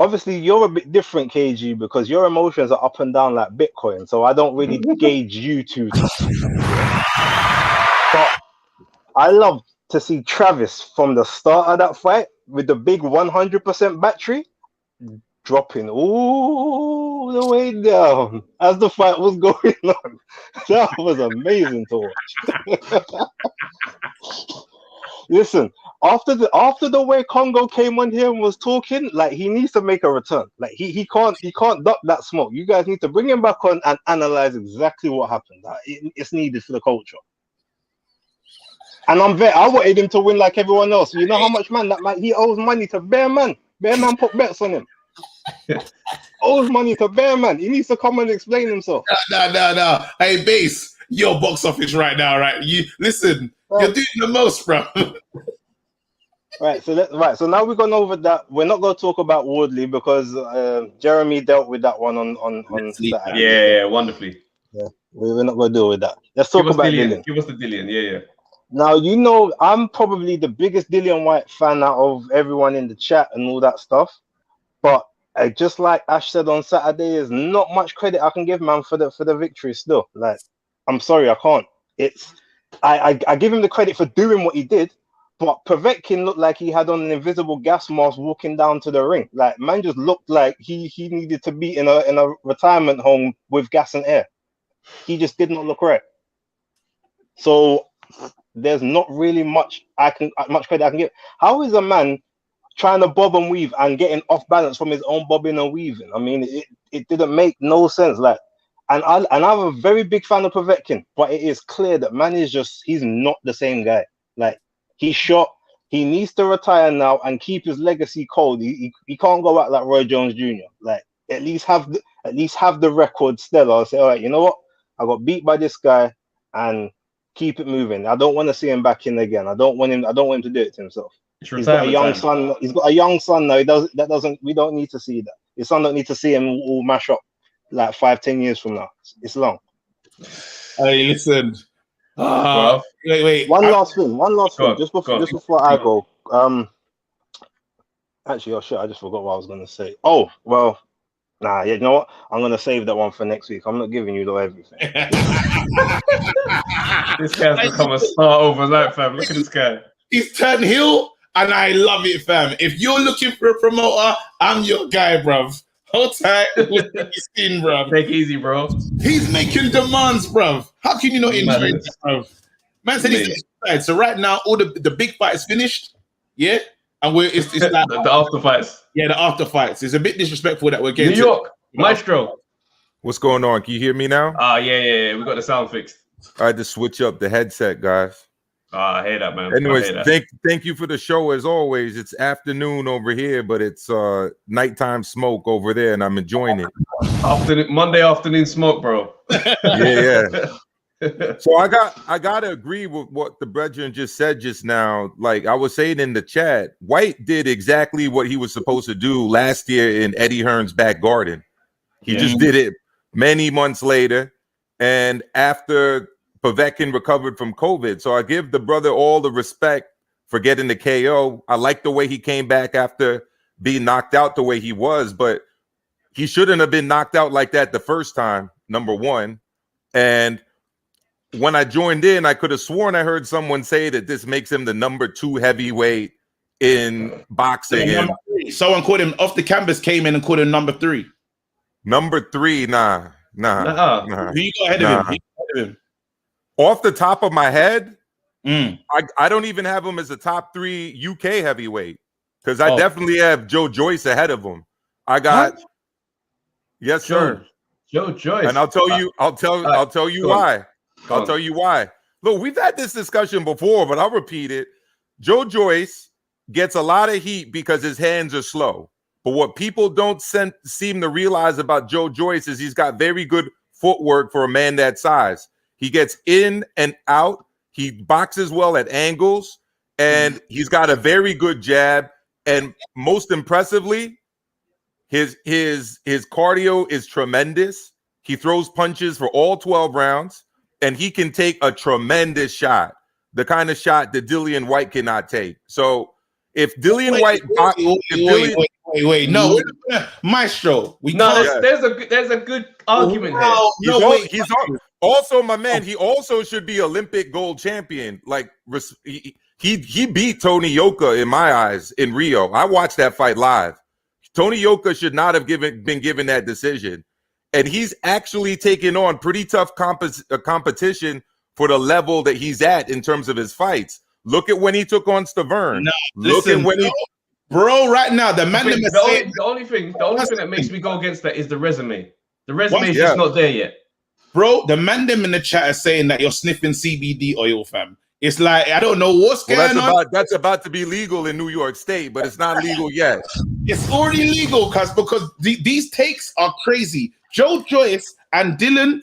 obviously, you're a bit different, KG, because your emotions are up and down like Bitcoin. So I don't really gauge you two. But I love to see Travis from the start of that fight with the big 100% battery dropping all the way down as the fight was going on. That was amazing to watch. Listen, after the way Kongo came on here and was talking, like he needs to make a return. Like he can't duck that smoke. You guys need to bring him back on and analyze exactly what happened. It's needed for the culture. And I wanted him to win like everyone else. You know how much he owes money to Bear Man. Bear Man put bets on him. Owes money to Bear Man. He needs to come and explain himself. No. Hey, Base, your box office right now, right? You listen. You're doing the most, bro. So now we've gone over that. We're not going to talk about Wardley because Jeremy dealt with that one on Saturday. Yeah, wonderfully. Yeah, we're not going to deal with that. Let's talk about Dillian. Give us the Dillian. Yeah. Now, I'm probably the biggest Dillian White fan out of everyone in the chat and all that stuff. But just like Ash said on Saturday, there's not much credit I can give man for the victory still. Like, I'm sorry, I can't. I give him the credit for doing what he did, but Povetkin looked like he had on an invisible gas mask walking down to the ring. Like, man just looked like he needed to be in a retirement home with gas and air. He just did not look right. So there's not really much credit I can give. How is a man trying to bob and weave and getting off balance from his own bobbing and weaving? I mean, it didn't make no sense. Like, and I'm a very big fan of Povetkin, but it is clear that man is he's not the same guy. Like, he needs to retire now and keep his legacy cold. He can't go out like Roy Jones Jr. Like, at least have the record stellar. I'll say, all right, you know what? I got beat by this guy, and keep it moving. I don't want to see him back in again. I don't want him to do it to himself. He's got a young son. He's got a young son now. We don't need to see that. His son don't need to see him all mash up like 5-10 years from now. It's long. Hey, listen. Wait. One last thing. Just before I go. Actually, shit, I just forgot what I was gonna say. Oh, well, you know what? I'm gonna save that one for next week. I'm not giving you everything. This guy's become a star overnight, fam. Look at this guy. He's turned heel, and I love it, fam. If you're looking for a promoter, I'm your guy, bruv. Hold tight. He's in, bro. Take it easy, bro. He's making demands, bro. How can you not enjoy it, bro? Man said he's excited. So right now, all the big fight is finished. Yeah, and it's like the after fights. Yeah, the after fights. It's a bit disrespectful that we're getting New York Maestro. What's going on? Can you hear me now? Yeah. We got the sound fixed. I had to switch up the headset, guys. I hear that, man. Anyways, thank you for the show as always. It's afternoon over here, but it's nighttime smoke over there, and I'm enjoying it. Monday afternoon smoke, bro. Yeah. So I gotta agree with what the brethren just said just now. Like I was saying in the chat, White did exactly what he was supposed to do last year in Eddie Hearn's back garden. He just did it many months later, and after Povetkin recovered from COVID. So I give the brother all the respect for getting the KO. I like the way he came back after being knocked out the way he was, but he shouldn't have been knocked out like that the first time, number one. And when I joined in, I could have sworn I heard someone say that this makes him the #2 heavyweight in boxing. Someone called him off the canvas, came in and called him #3. #3, nah. Who you got ahead of him? Off the top of my head, I don't even have him as a top 3 UK heavyweight because I definitely have Joe Joyce ahead of him. I got yes, sir. Joe Joyce, and I'll tell you why. I'll tell you why. Look, we've had this discussion before, but I'll repeat it. Joe Joyce gets a lot of heat because his hands are slow. But what people don't seem to realize about Joe Joyce is he's got very good footwork for a man that size. He gets in and out. He boxes well at angles, and he's got a very good jab. And most impressively, his cardio is tremendous. He throws punches for all 12 rounds, and he can take a tremendous shot, the kind of shot that Dillian White cannot take. So if Dillian White, wait, no, Maestro, there's a good argument here. He's also my man. He also should be Olympic gold champion. Like he beat Tony Yoka in my eyes in Rio. I watched that fight live. Tony Yoka should not have been given that decision. And he's actually taken on pretty tough competition for the level that he's at in terms of his fights. Look at when he took on Stavern. Bro, right now, the only thing that makes me go against that is the resume. The resume is just not there yet. Bro, the man them in the chat are saying that you're sniffing CBD oil, fam. It's like, I don't know what's going on. That's about to be legal in New York State, but it's not legal yet. It's already legal, because these takes are crazy. Joe Joyce and Dillian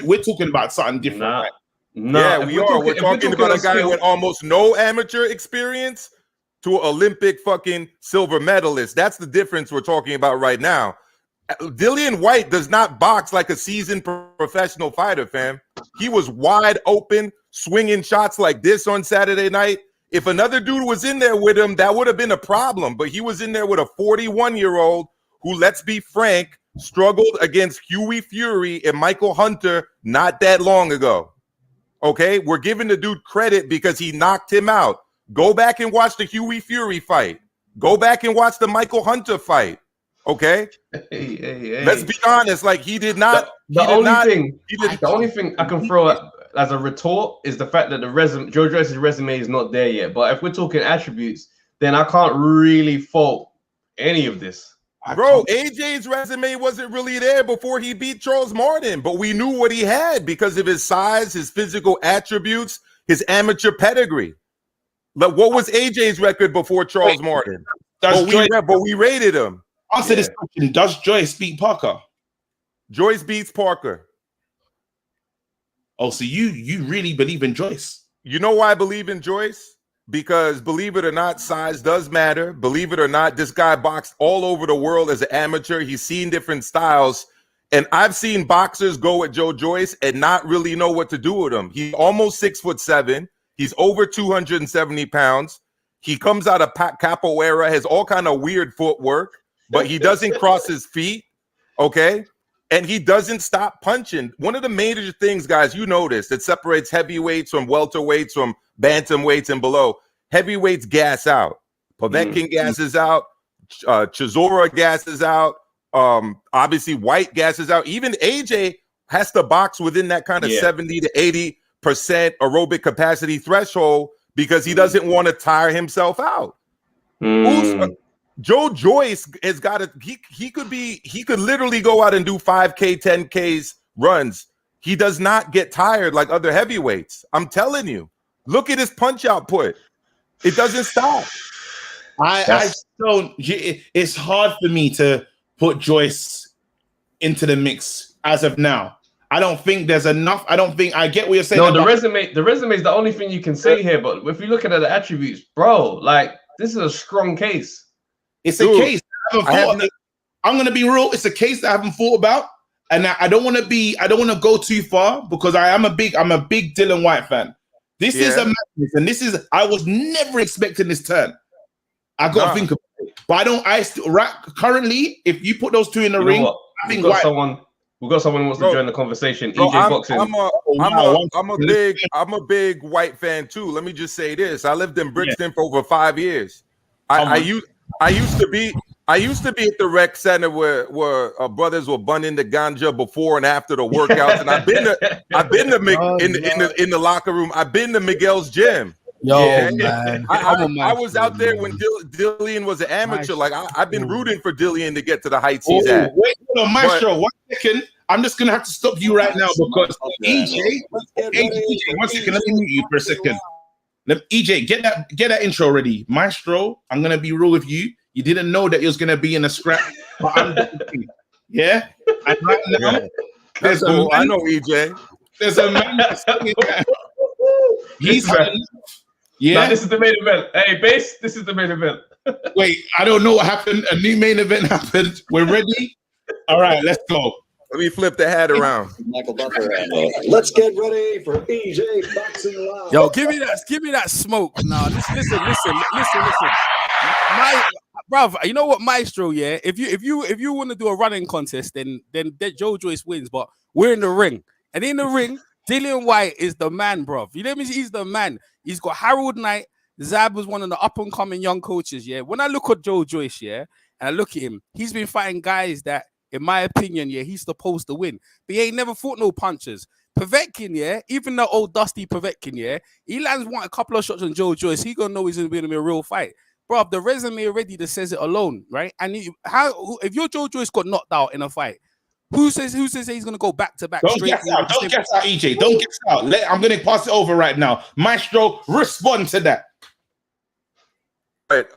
we're talking about something different. Right? We're talking about a guy with almost no amateur experience to an Olympic fucking silver medalist. That's the difference we're talking about right now. Dillian White does not box like a seasoned professional fighter, fam. He was wide open, swinging shots like this on Saturday night. If another dude was in there with him, that would have been a problem. But he was in there with a 41-year-old who, let's be frank, struggled against Huey Fury and Michael Hunter not that long ago. Okay, we're giving the dude credit because he knocked him out. Go back and watch the Huey Fury fight. Go back and watch the Michael Hunter fight. Okay, let's be honest. Like he did not. The only thing I can throw as a retort is the fact that Joe Joyce's resume is not there yet. But if we're talking attributes, then I can't really fault any of this. Bro, AJ's resume wasn't really there before he beat Charles Martin, but we knew what he had because of his size, his physical attributes, his amateur pedigree. Like, what was AJ's record before Charles Martin? But we rated him. Answer this question. Does Joyce beat Parker? Joyce beats Parker. Oh, so you really believe in Joyce? You know why I believe in Joyce? Because believe it or not, size does matter. Believe it or not, this guy boxed all over the world as an amateur. He's seen different styles. And I've seen boxers go at Joe Joyce and not really know what to do with him. He's almost 6'7". He's over 270 pounds. He comes out of capoeira, has all kind of weird footwork, but he doesn't cross his feet, okay? And he doesn't stop punching. One of the major things, guys, you notice that separates heavyweights from welterweights from bantamweights and below. Heavyweights gas out. Povetkin gasses out. Chisora gasses out. Obviously, White gasses out. Even AJ has to box within that kind of 70 to 80% aerobic capacity threshold because he doesn't want to tire himself out. Joe Joyce has got to. He could literally go out and do 5K, 10Ks runs. He does not get tired like other heavyweights. I'm telling you. Look at his punch output. It doesn't stop. I don't. It's hard for me to put Joyce into the mix as of now. I don't think there's enough. I don't think I get what you're saying. No, the resume is the only thing you can say here. But if you look at the attributes, bro, like this is a strong case. It's a case. I'm gonna be real. It's a case that I haven't thought about, and I don't want to go too far because I'm a big Dillian Whyte fan. This is a madness, and I was never expecting this turn. I got to think about it, but currently, if you put those two in the ring, I think we've got someone who wants to join the conversation. So EJ Boxing. I'm a big White fan too. Let me just say this: I lived in Brixton for over 5 years. I used to be at the rec center where brothers were bunning the ganja before and after the workouts, and I've been in the locker room. I've been to Miguel's gym. Man, I was out there when Dillian was an amateur. Like I've been rooting for Dillian to get to the heights he's at. Wait, Maestro, 1 second. I'm just gonna have to stop you right now because EJ, one second. Let me mute you for a second. EJ, get that intro ready. Maestro, I'm gonna be real with you. You didn't know that it was gonna be in a scrap. Yeah, and right now, I know EJ. There's a man. He's Nah, this is the main event. Hey, base, this is the main event. Wait, I don't know what happened. A new main event happened. We're ready. All right, let's go. Let me flip the hat around. Let's get ready for EJ Boxing Live. Yo, give me that smoke. Now, listen. Bruv, you know what, Maestro? Yeah, if you want to do a running contest, then Joe Joyce wins. But we're in the ring, and in the ring, Dillian Whyte is the man, bruv. You know what I mean? He's the man. He's got Harold Knight. Zab was one of the up-and-coming young coaches, yeah. When I look at Joe Joyce, yeah, and I look at him, he's been fighting guys that, in my opinion, yeah, he's supposed to win. But he ain't never fought no punchers. Povetkin, yeah, even the old dusty Povetkin, yeah, he lands a couple of shots on Joe Joyce, he gonna know he's gonna be in a real fight. Bruv, the resume already that says it alone, right? And if your Joe Joyce got knocked out in a fight, who says he's gonna go back to back? Don't guess out, EJ. Don't guess out. I'm gonna pass it over right now. Maestro, respond to that. Right.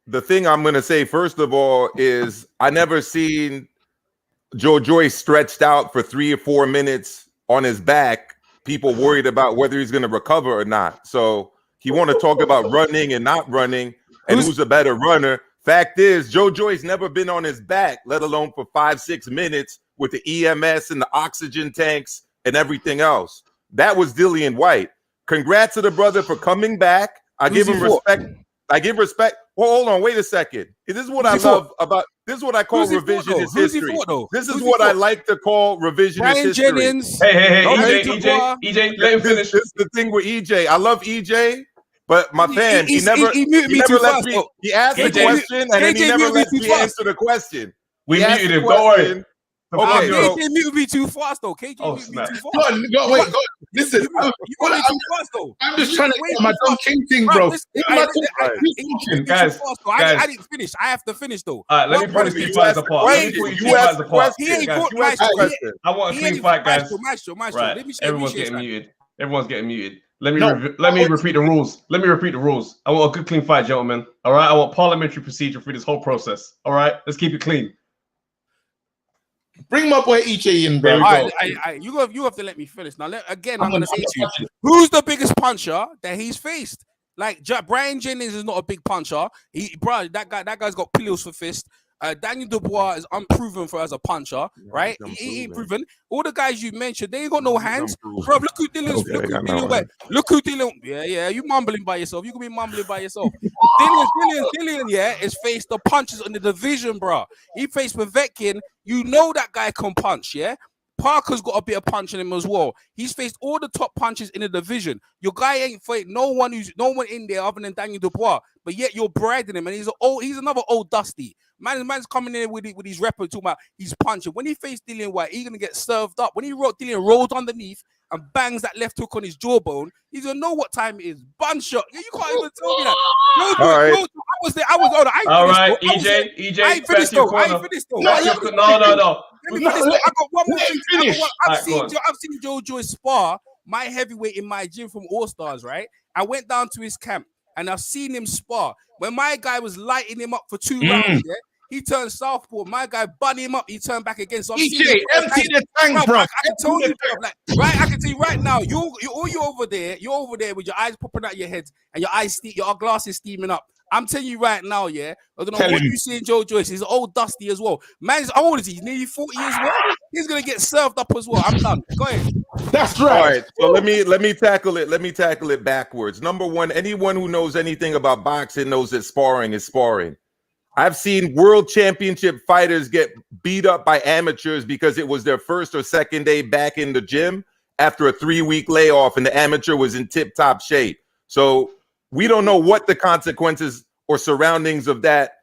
The thing I'm gonna say first of all is I never seen Joe Joyce stretched out for 3 or 4 minutes on his back. People worried about whether he's gonna recover or not. So he want to talk about running and not running and who's a better runner. Fact is, Joe Joyce never been on his back, let alone for 5-6 minutes with the EMS and the oxygen tanks and everything else. That was Dillian Whyte. Congrats to the brother for coming back. I give him respect. I give respect. Well, hold on, wait a second. This is what I love about. This is what I call revisionist history. This is what I like to call revisionist history. Jennings. Hey, EJ, let him finish. This is the thing with EJ. I love EJ. But my fan, he never let me. He asked the question and then he never let me answer the question. We muted him. Don't worry. Okay, KJ muted me too fast though. KJ muted me too fast. Go. Listen, I'm just trying to get my Don King thing, bro. Guys, I didn't finish. I have to finish though. All right, let me put these two fights apart. You asked the question. I want a clean fight, guys. Maestro. Right. Everyone's getting muted. Let me repeat the rules. I want a good, clean fight, gentlemen. All right. I want parliamentary procedure for this whole process. All right. Let's keep it clean. Bring my boy EJ in, bro. You have to let me finish. Now, I'm going to say to you, who's the biggest puncher that he's faced? Like, Brian Jennings is not a big puncher. That guy's got pillows for fist. Daniel Dubois is unproven as a puncher, right? He ain't proven. All the guys you mentioned, they ain't got no hands. Bro, look who Dillian. Look who Dillian. Yeah, you mumbling by yourself. You can be mumbling by yourself. Dillian, yeah, is faced the punches in the division, bro. He faced Povetkin. You know that guy can punch, yeah? Parker's got a bit of punch in him as well. He's faced all the top punches in the division. Your guy ain't fight no one in there other than Daniel Dubois, but yet you're briding him, and he's another old dusty. Man's coming in with his rep and talking about he's punching. When he faced Dillian White, he's gonna get served up. When Dillian rolled underneath and bangs that left hook on his jawbone, he's gonna know what time it is. Bun shot. You can't even tell me that. I was there. I was on. All right, EJ. I ain't finished though. No. I got one more thing. I've seen Joe Joyce spar my heavyweight in my gym from All Stars, right? I went down to his camp and I've seen him spar. When my guy was lighting him up for 2 rounds, yeah, he turned southpaw. My guy bunny him up. He turned back again. So EJ, empty the tank, bro. I can tell you, right? I can tell you right now. You're over there. You're over there with your eyes popping out your head and your glasses steaming up. I'm telling you right now, yeah. I don't know what you see in Joe Joyce. He's old dusty as well. Man's how old is he? He's nearly 40 as well. He's gonna get served up as well. I'm done. Go ahead. That's right. All right. So let me tackle it. Let me tackle it backwards. Number one, anyone who knows anything about boxing knows that sparring is sparring. I've seen world championship fighters get beat up by amateurs because it was their first or second day back in the gym after a 3-week layoff and the amateur was in tip-top shape. So we don't know what the consequences or surroundings of that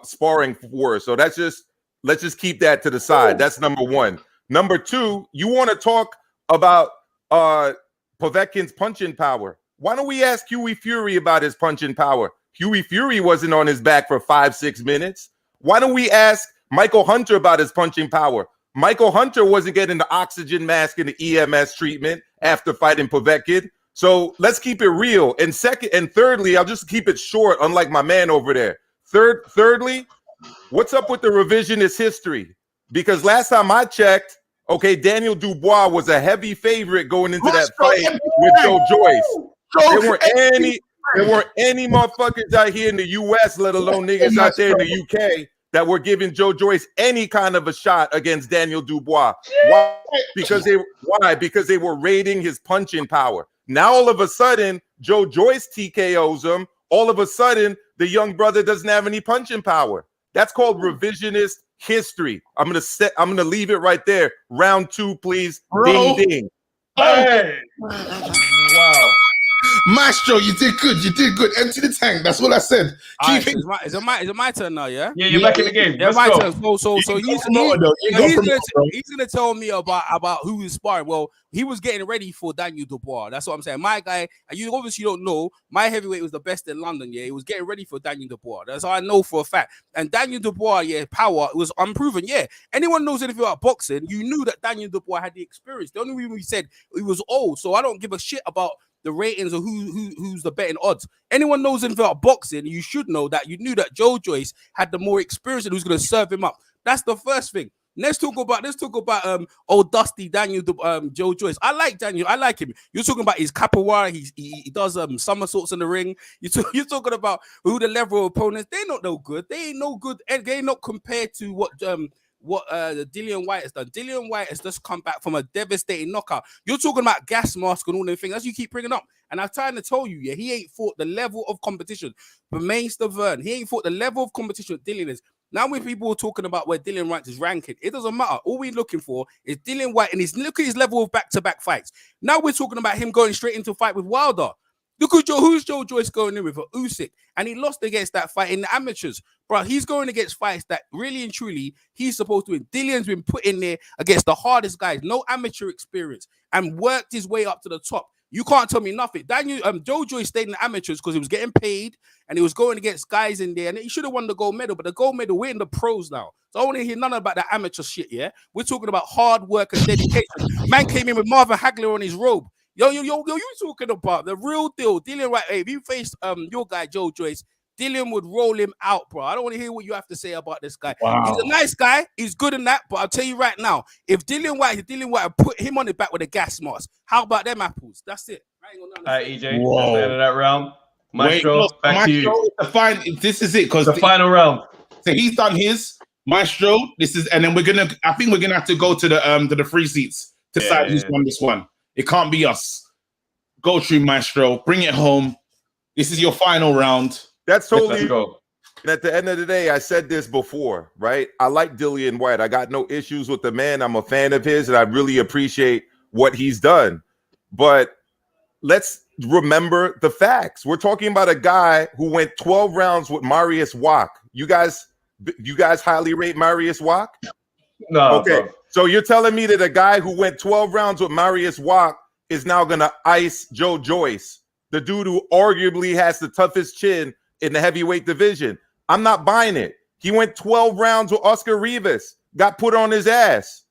sparring were. So let's just keep that to the side. That's number one. Number two, you want to talk about Povetkin's punching power. Why don't we ask Huey Fury about his punching power? Huey Fury wasn't on his back for 5-6 minutes. Why don't we ask Michael Hunter about his punching power? Michael Hunter wasn't getting the oxygen mask and the EMS treatment after fighting Povetkin. So let's keep it real. And thirdly, I'll just keep it short, unlike my man over there. Thirdly, what's up with the revisionist history? Because last time I checked, okay, Daniel Dubois was a heavy favorite going into that fight with Joe Joyce. There weren't any motherfuckers out here in the US, let alone niggas out there in the UK, that were giving Joe Joyce any kind of a shot against Daniel Dubois. Why? Because they were rating his punching power. Now all of a sudden, Joe Joyce TKOs him. All of a sudden, the young brother doesn't have any punching power. That's called revisionist history. I'm gonna leave it right there. Round 2, please. Bro. Ding ding. Hey. Wow. Maestro, you did good. You did good. Empty the tank. That's what I said. Right, is it my turn now? Yeah. Yeah, you're back in the game. Yeah, my turn. So he's gonna tell me about who he's sparring. Well, he was getting ready for Daniel Dubois. That's what I'm saying. My guy, and you obviously don't know, my heavyweight was the best in London. Yeah, he was getting ready for Daniel Dubois. That's how I know for a fact. And Daniel Dubois, yeah, power was unproven. Yeah, anyone knows anything about boxing, you knew that Daniel Dubois had the experience. The only reason we said he was old, so I don't give a shit about the ratings or who's the betting odds. Anyone knows anything about boxing, you should know that you knew that Joe Joyce had the more experience and who's going to serve him up. That's the first thing. Let's talk about old dusty Daniel Joe Joyce. I like Daniel. I like him. You're talking about his capoeira. He does somersaults in the ring. You're talking about who the level of opponents. They're not no good. They ain't no good. And they're not compared to what Dillian White has done. Dillian White has just come back from a devastating knockout. You're talking about gas mask and all them things as you keep bringing up. And I'm trying to tell you, yeah, he ain't fought the level of competition. Bermain Stavern, he ain't fought the level of competition that Dillian is. Now when people are talking about where Dillian ranks his ranking, it doesn't matter. All we're looking for is Dillian White and look at his level of back-to-back fights. Now we're talking about him going straight into a fight with Wilder. Look at who's Joe Joyce going in with? Usyk. And he lost against that fight in the amateurs. Bro, he's going against fights that really and truly he's supposed to win. Dillian's been put in there against the hardest guys, no amateur experience, and worked his way up to the top. You can't tell me nothing. Joe Joyce stayed in the amateurs because he was getting paid and he was going against guys in there, and he should have won the gold medal. But the gold medal, we're in the pros now. So I want to hear none about that amateur shit, yeah? We're talking about hard work and dedication. Man came in with Marvin Hagler on his robe. Yo, you talking about the real deal. Dillian White, hey, if you face your guy, Joe Joyce, Dillian would roll him out, bro. I don't want to hear what you have to say about this guy. Wow. He's a nice guy. He's good in that. But I'll tell you right now, if Dillian White put him on the back with a gas mask, how about them apples? That's it. All right, EJ, that's the end of that round. Maestro, back to you. This is it, because the final round. So he's done his. Maestro, this is, and then I think we're gonna have to go to the free seats to decide who's won this one. It can't be us. Go through, Maestro. Bring it home. This is your final round. That's totally. Let's go. And at the end of the day, I said this before, right? I like Dillian White. I got no issues with the man. I'm a fan of his, and I really appreciate what he's done. But let's remember the facts. We're talking about a guy who went 12 rounds with Marius Wach. You guys You guys highly rate Marius Wack? No. Okay. Bro. So you're telling me that a guy who went 12 rounds with Marius Wack is now going to ice Joe Joyce, the dude who arguably has the toughest chin in the heavyweight division? I'm not buying it. He went 12 rounds with Oscar Rivas, got put on his ass.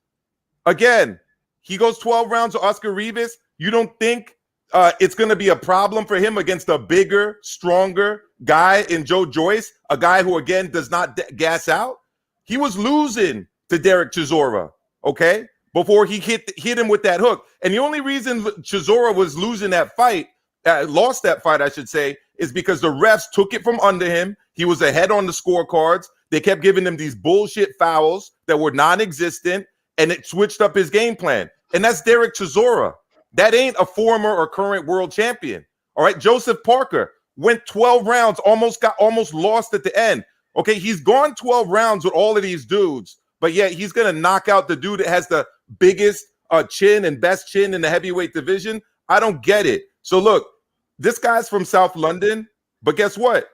Again, he goes 12 rounds with Oscar Rivas. You don't think it's going to be a problem for him against a bigger, stronger guy in Joe Joyce, a guy who, again, does not gas out? He was losing to Derek Chisora, okay, before he hit him with that hook. And the only reason Chisora was losing that fight, lost that fight, I should say, is because the refs took it from under him. He was ahead on the scorecards. They kept giving him these bullshit fouls that were non-existent, and it switched up his game plan. And that's Derek Chisora. That ain't a former or current world champion. All right, Joseph Parker went 12 rounds, almost lost at the end. Okay, he's gone 12 rounds with all of these dudes, but yet he's going to knock out the dude that has the biggest chin and best chin in the heavyweight division. I don't get it. So look, this guy's from South London, but guess what?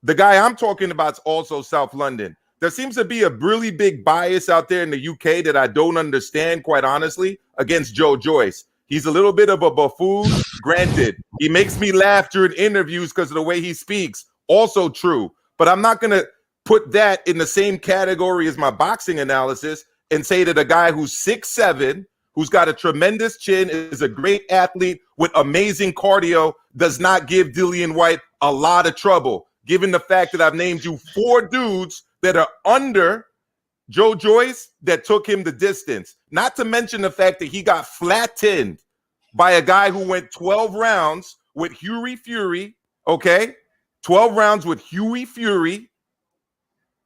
The guy I'm talking about is also South London. There seems to be a really big bias out there in the UK that I don't understand, quite honestly, against Joe Joyce. He's a little bit of a buffoon, granted. He makes me laugh during interviews because of the way he speaks. Also true. But I'm not going to put that in the same category as my boxing analysis and say that a guy who's 6'7", who's got a tremendous chin, is a great athlete with amazing cardio, does not give Dillian Whyte a lot of trouble, given the fact that I've named you 4 dudes that are under Joe Joyce that took him the distance. Not to mention the fact that he got flattened by a guy who went 12 rounds with Hughie Fury, okay? 12 rounds with Hughie Fury.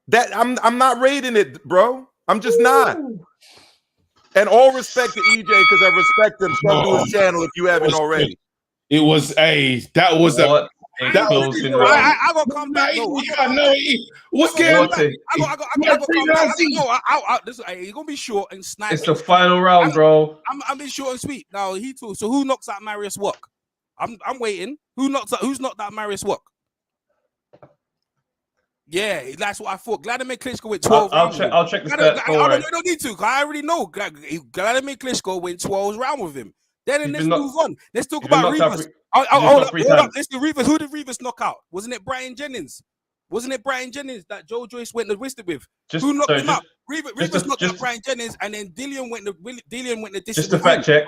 That I'm not rating it, bro. I'm just not. And all respect to EJ, because I respect him. Come to his channel if you haven't already. It was I got to come back. What's going on? He's gonna be short and sniping. It's the final round, bro. I'm being short and sweet. Now he too. So who knocks out Marius Wack? I'm waiting. Who's knocked out Marius Wack? Yeah, that's what I thought. Vladimir Klitschko went 12 rounds. I'll check the stats. I don't need to, because I already know. Vladimir Klitschko went 12 rounds with him. Then let's move on. Let's talk about Rivas. Hold up. Let's do Rivas. Who did Rivas knock out? Wasn't it Brian Jennings? Wasn't it Brian Jennings that Joe Joyce went to Wisted with? Who knocked him out? Rivas knocked out Brian Jennings, and then Dillian went to distance. Just to fact check.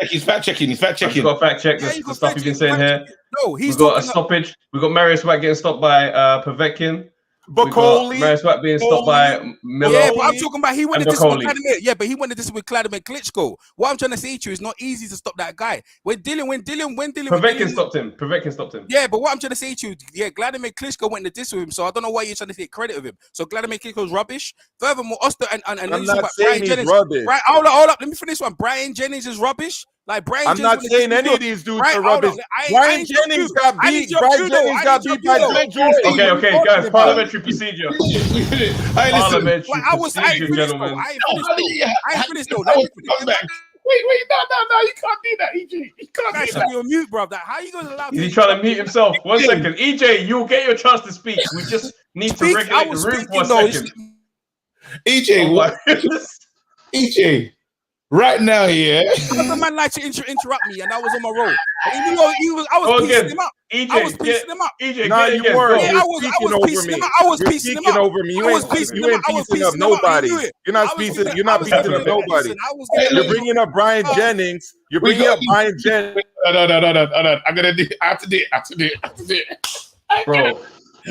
He's fact checking. He's fact checking. I've got to fact check the stuff you've been saying here. No, he's got a stoppage. We've got Marius Wack getting stopped by Povetkin. Marius Wack being stopped by Miller. Yeah, but I'm talking about he went to distance with Vladimir. Yeah, but he went to distance with Vladimir Klitschko. What I'm trying to say to you is not easy to stop that guy. When Povetkin stopped him. Povetkin stopped him. Yeah, but what I'm trying to say to you, Vladimir Klitschko went to distance with him, so I don't know why you're trying to take credit of him. So Vladimir Klitschko's rubbish. Furthermore, Oster and I'm not saying he's rubbish. Right, hold up. Let me finish one. Brian Jennings is rubbish. Like Brian I'm not saying any of these dudes are rubbish. Brian Jennings got beat. Brian Jennings got beat by Joe Joyce. Okay, guys. Parliamentary procedure. I ain't finished though. Wait, no, you can't do that, EJ. You can't do that. You're mute, bro. How are you going to allow? Is he trying to mute himself? 1 second, EJ. You'll get your chance to speak. We just need to regulate the room for a second. EJ, what? EJ. Right now, yeah. The man like to interrupt me, and I was on my roll. I was piecing him up. I was piecing him up. EJ, no, you weren't. I was piecing him up. I was piecing him up. Over me. You ain't piecing up nobody. You're not piecing up nobody. You're bringing up Brian Jennings. You're bringing up Brian Jennings. No. I have to do it. Bro,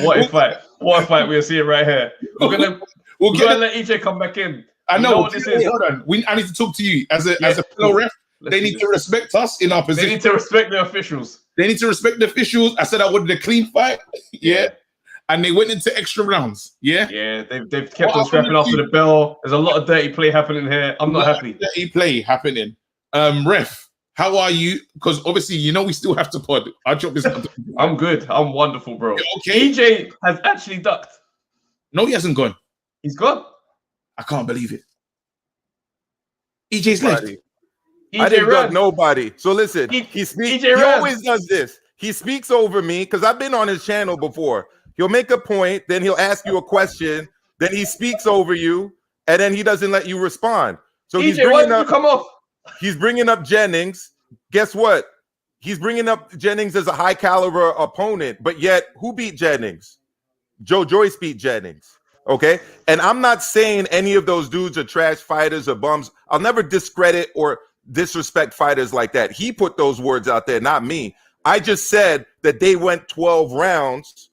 what a fight we are seeing right here. We're gonna let EJ come back in. I know what this is. Hold on. I need to talk to you as a fellow ref. They need to respect us in our position. They need to respect the officials. I said I wanted a clean fight. Yeah. And they went into extra rounds. Yeah. Yeah. They've kept on scrapping after the bell. There's a lot of dirty play happening here. I'm not happy. Dirty play happening. Ref, how are you? Because obviously, we still have to pod. Our job is. I'm good. I'm wonderful, bro. Okay. EJ has actually ducked. No, he hasn't gone. He's gone. I can't believe it. EJ's left. I didn't duck nobody. So listen, he always does this. He speaks over me because I've been on his channel before. He'll make a point, then he'll ask you a question, then he speaks over you, and then he doesn't let you respond. So he's bringing up, come off? He's bringing up Jennings. Guess what? He's bringing up Jennings as a high caliber opponent, but yet who beat Jennings? Joe Joyce beat Jennings. Okay, and I'm not saying any of those dudes are trash fighters or bums. I'll never discredit or disrespect fighters like that. He put those words out there, not me. I just said that they went 12 rounds.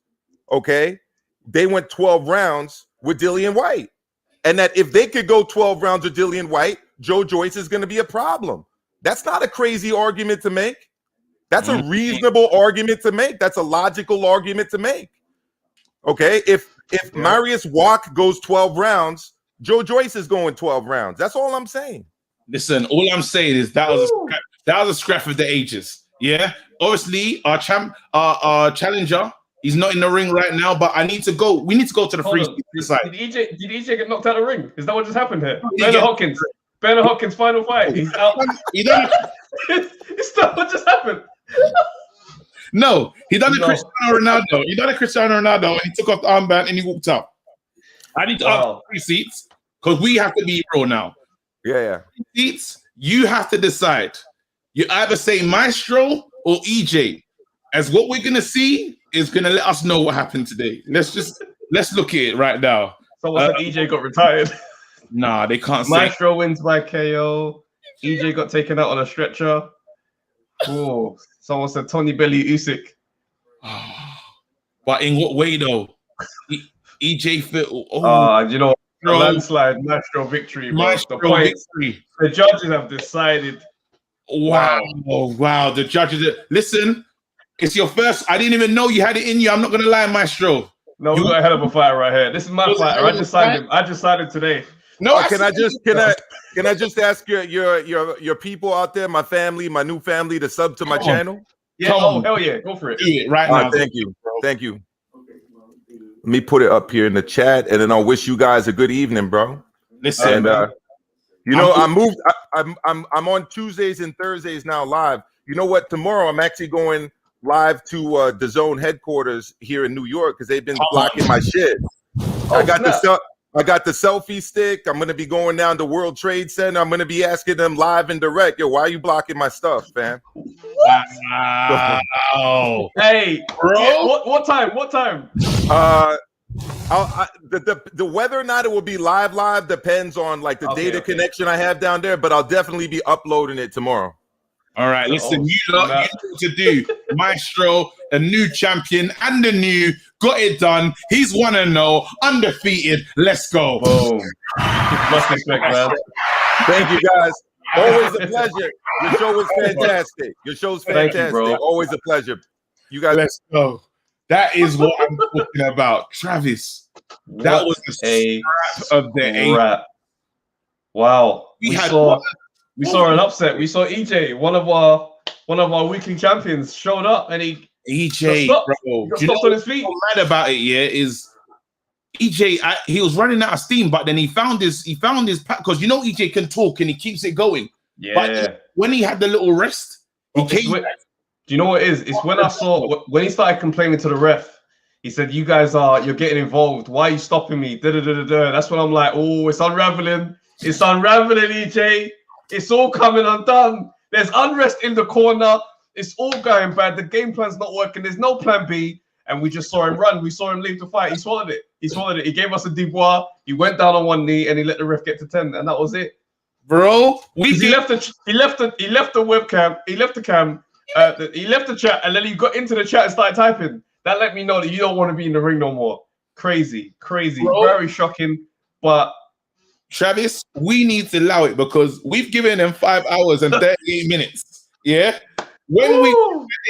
Okay, they went 12 rounds with Dillian White, and that if they could go 12 rounds with Dillian White, Joe Joyce is going to be a problem. That's not a crazy argument to make. That's a reasonable argument to make. That's a logical argument to make. Okay, if Marius Walk goes 12 rounds, Joe Joyce is going 12 rounds. That's all I'm saying. Listen, all I'm saying is that was a scrap of the ages. Yeah, obviously our challenger, he's not in the ring right now, but I need to go. We need to go to the free side. Did EJ get knocked out of the ring? Is that what just happened here? Bernard Hopkins, final fight. He's out. It's not what just happened. No, he done the Cristiano Ronaldo. He done the Cristiano Ronaldo, and he took off the armband and he walked out. I need to ask free seats because we have to be pro now. Yeah. Seats, you have to decide. You either say Maestro or EJ. As what we're gonna see is gonna let us know what happened today. Let's look at it right now. Someone said EJ got retired. Nah, they can't say. Maestro wins by KO. EJ got taken out on a stretcher. Oh, someone said Tony Belly Usyk. But in what way though? EJ fit. You know, landslide Maestro victory. Maestro the points, victory. The judges have decided. Wow. The judges. Listen, it's your first. I didn't even know you had it in you. I'm not gonna lie, Maestro. No, we got a hell of a fighter right here. This is my fighter. I just signed him. I just signed him today. No, can I just ask your people out there, my family, my new family, to sub to my channel? Yeah, hell yeah, go for it. Do it right now. Thank you, thank you. Let me put it up here in the chat, and then I'll wish you guys a good evening, bro. Listen, and you know, I moved. I'm on Tuesdays and Thursdays now live. You know what? Tomorrow I'm actually going live to the Zone headquarters here in New York because they've been blocking my shit. I got the selfie stick. I'm going to be going down to World Trade Center. I'm going to be asking them live and direct, yo, why are you blocking my stuff, fam? Wow. Hey, bro. What time? What time? The whether or not it will be live depends on like the data connection I have down there, but I'll definitely be uploading it tomorrow. All right, listen, you know what to do. Maestro, a new champion and the new got it done. He's 1-0, undefeated. Let's go. Boom. Much respect, man. Thank you, guys. Always a pleasure. Your show is fantastic. Your show's fantastic. Thank you, bro. Always a pleasure. You guys, let's go. That is what I'm talking about, Travis. That was a scrap of the eight. Wow. We saw an upset. We saw EJ, one of our weekly champions, showed up and EJ, bro. Do you know on his feet? What's mad about it? Yeah, is EJ. He was running out of steam, but then he found his because you know EJ can talk and he keeps it going. Yeah. But when he had the little rest, he came. Do you know what it is? It's when I saw when he started complaining to the ref. He said, "You guys you're getting involved. Why are you stopping me?" That's when I'm like, "Oh, it's unraveling. It's unraveling, EJ." It's all coming undone. There's unrest in the corner. It's all going bad. The game plan's not working. There's no plan B. And we just saw him run. We saw him leave the fight. He swallowed it. He gave us a devoir. He went down on one knee and he let the ref get to 10. And that was it. Bro, he left the webcam. He left the cam. He left the chat. And then he got into the chat and started typing. That let me know that you don't want to be in the ring no more. Crazy. Bro. Very shocking. But Travis, we need to allow it because we've given them 5 hours and 38 minutes. Yeah. When we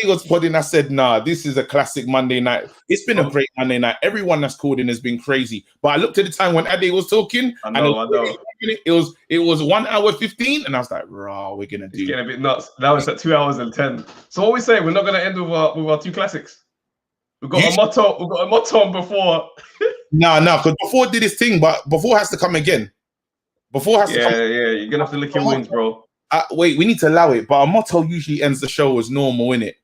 was putting, I said, nah, this is a classic Monday night. It's been a great Monday night. Everyone that's called in has been crazy. But I looked at the time when Ade was talking. I know. It was 1 hour 15, and I was like, raw, we're gonna do. It's getting a bit nuts. Now it's at 2 hours and 10. So what we say? We're not gonna end with our two classics. We've got a motto. We've got a motto on before. No, because before did his thing, but before has to come again. Before has to come. Yeah. You're gonna have to lick your wins, bro. Wait, we need to allow it, but our motto usually ends the show as normal, innit?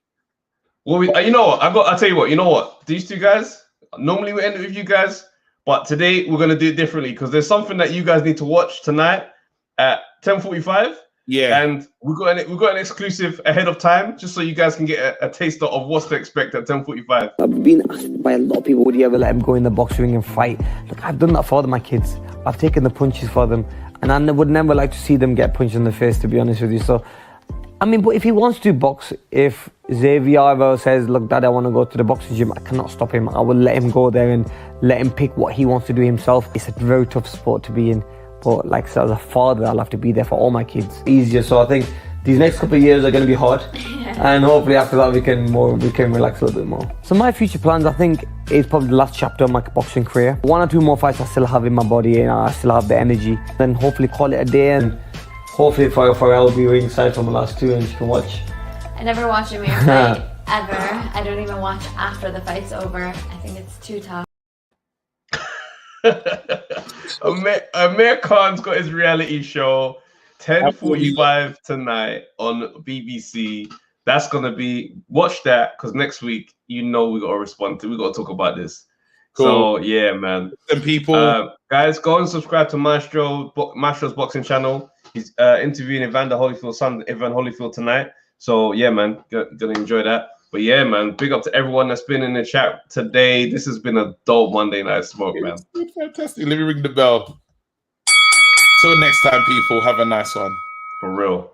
Well, you know what? I'll tell you what. You know what? These two guys, Normally we end it with you guys, but today we're gonna do it differently because there's something that you guys need to watch tonight at 10:45. Yeah, and we got an exclusive ahead of time, just so you guys can get a taster of what's to expect at 10:45. I've been asked by a lot of people, would you ever let him go in the boxing ring and fight? Look, I've done that for my kids. I've taken the punches for them, and I would never like to see them get punched in the face, to be honest with you. So, I mean, but if he wants to box, if Xavier ever says, look, Dad, I want to go to the boxing gym, I cannot stop him. I will let him go there and let him pick what he wants to do himself. It's a very tough sport to be in. But like so as a father, I'll have to be there for all my kids. Easier. So I think these next couple of years are going to be hard, and hopefully after that we can relax a little bit more. So my future plans, I think, is probably the last chapter of my boxing career. 1 or 2 more fights I still have in my body, and I still have the energy. Then hopefully call it a day, and hopefully for I'll be ringside for my last 2, and she can watch. I never watch a mere fight ever. I don't even watch after the fight's over. I think it's too tough. Amir Khan's got his reality show 10:45 tonight on BBC. That's gonna be, watch that, because next week we gotta respond to. We gotta talk about this. Cool. So yeah, man. And people, guys, go and subscribe to Maestro's boxing channel. He's interviewing Evander Holyfield's son, Evan Holyfield, tonight. So yeah, man, gonna enjoy that. But yeah, man, big up to everyone that's been in the chat today. This has been a dope Monday Night Smoke, man. It's fantastic. Let me ring the bell. Till next time, people. Have a nice one. For real.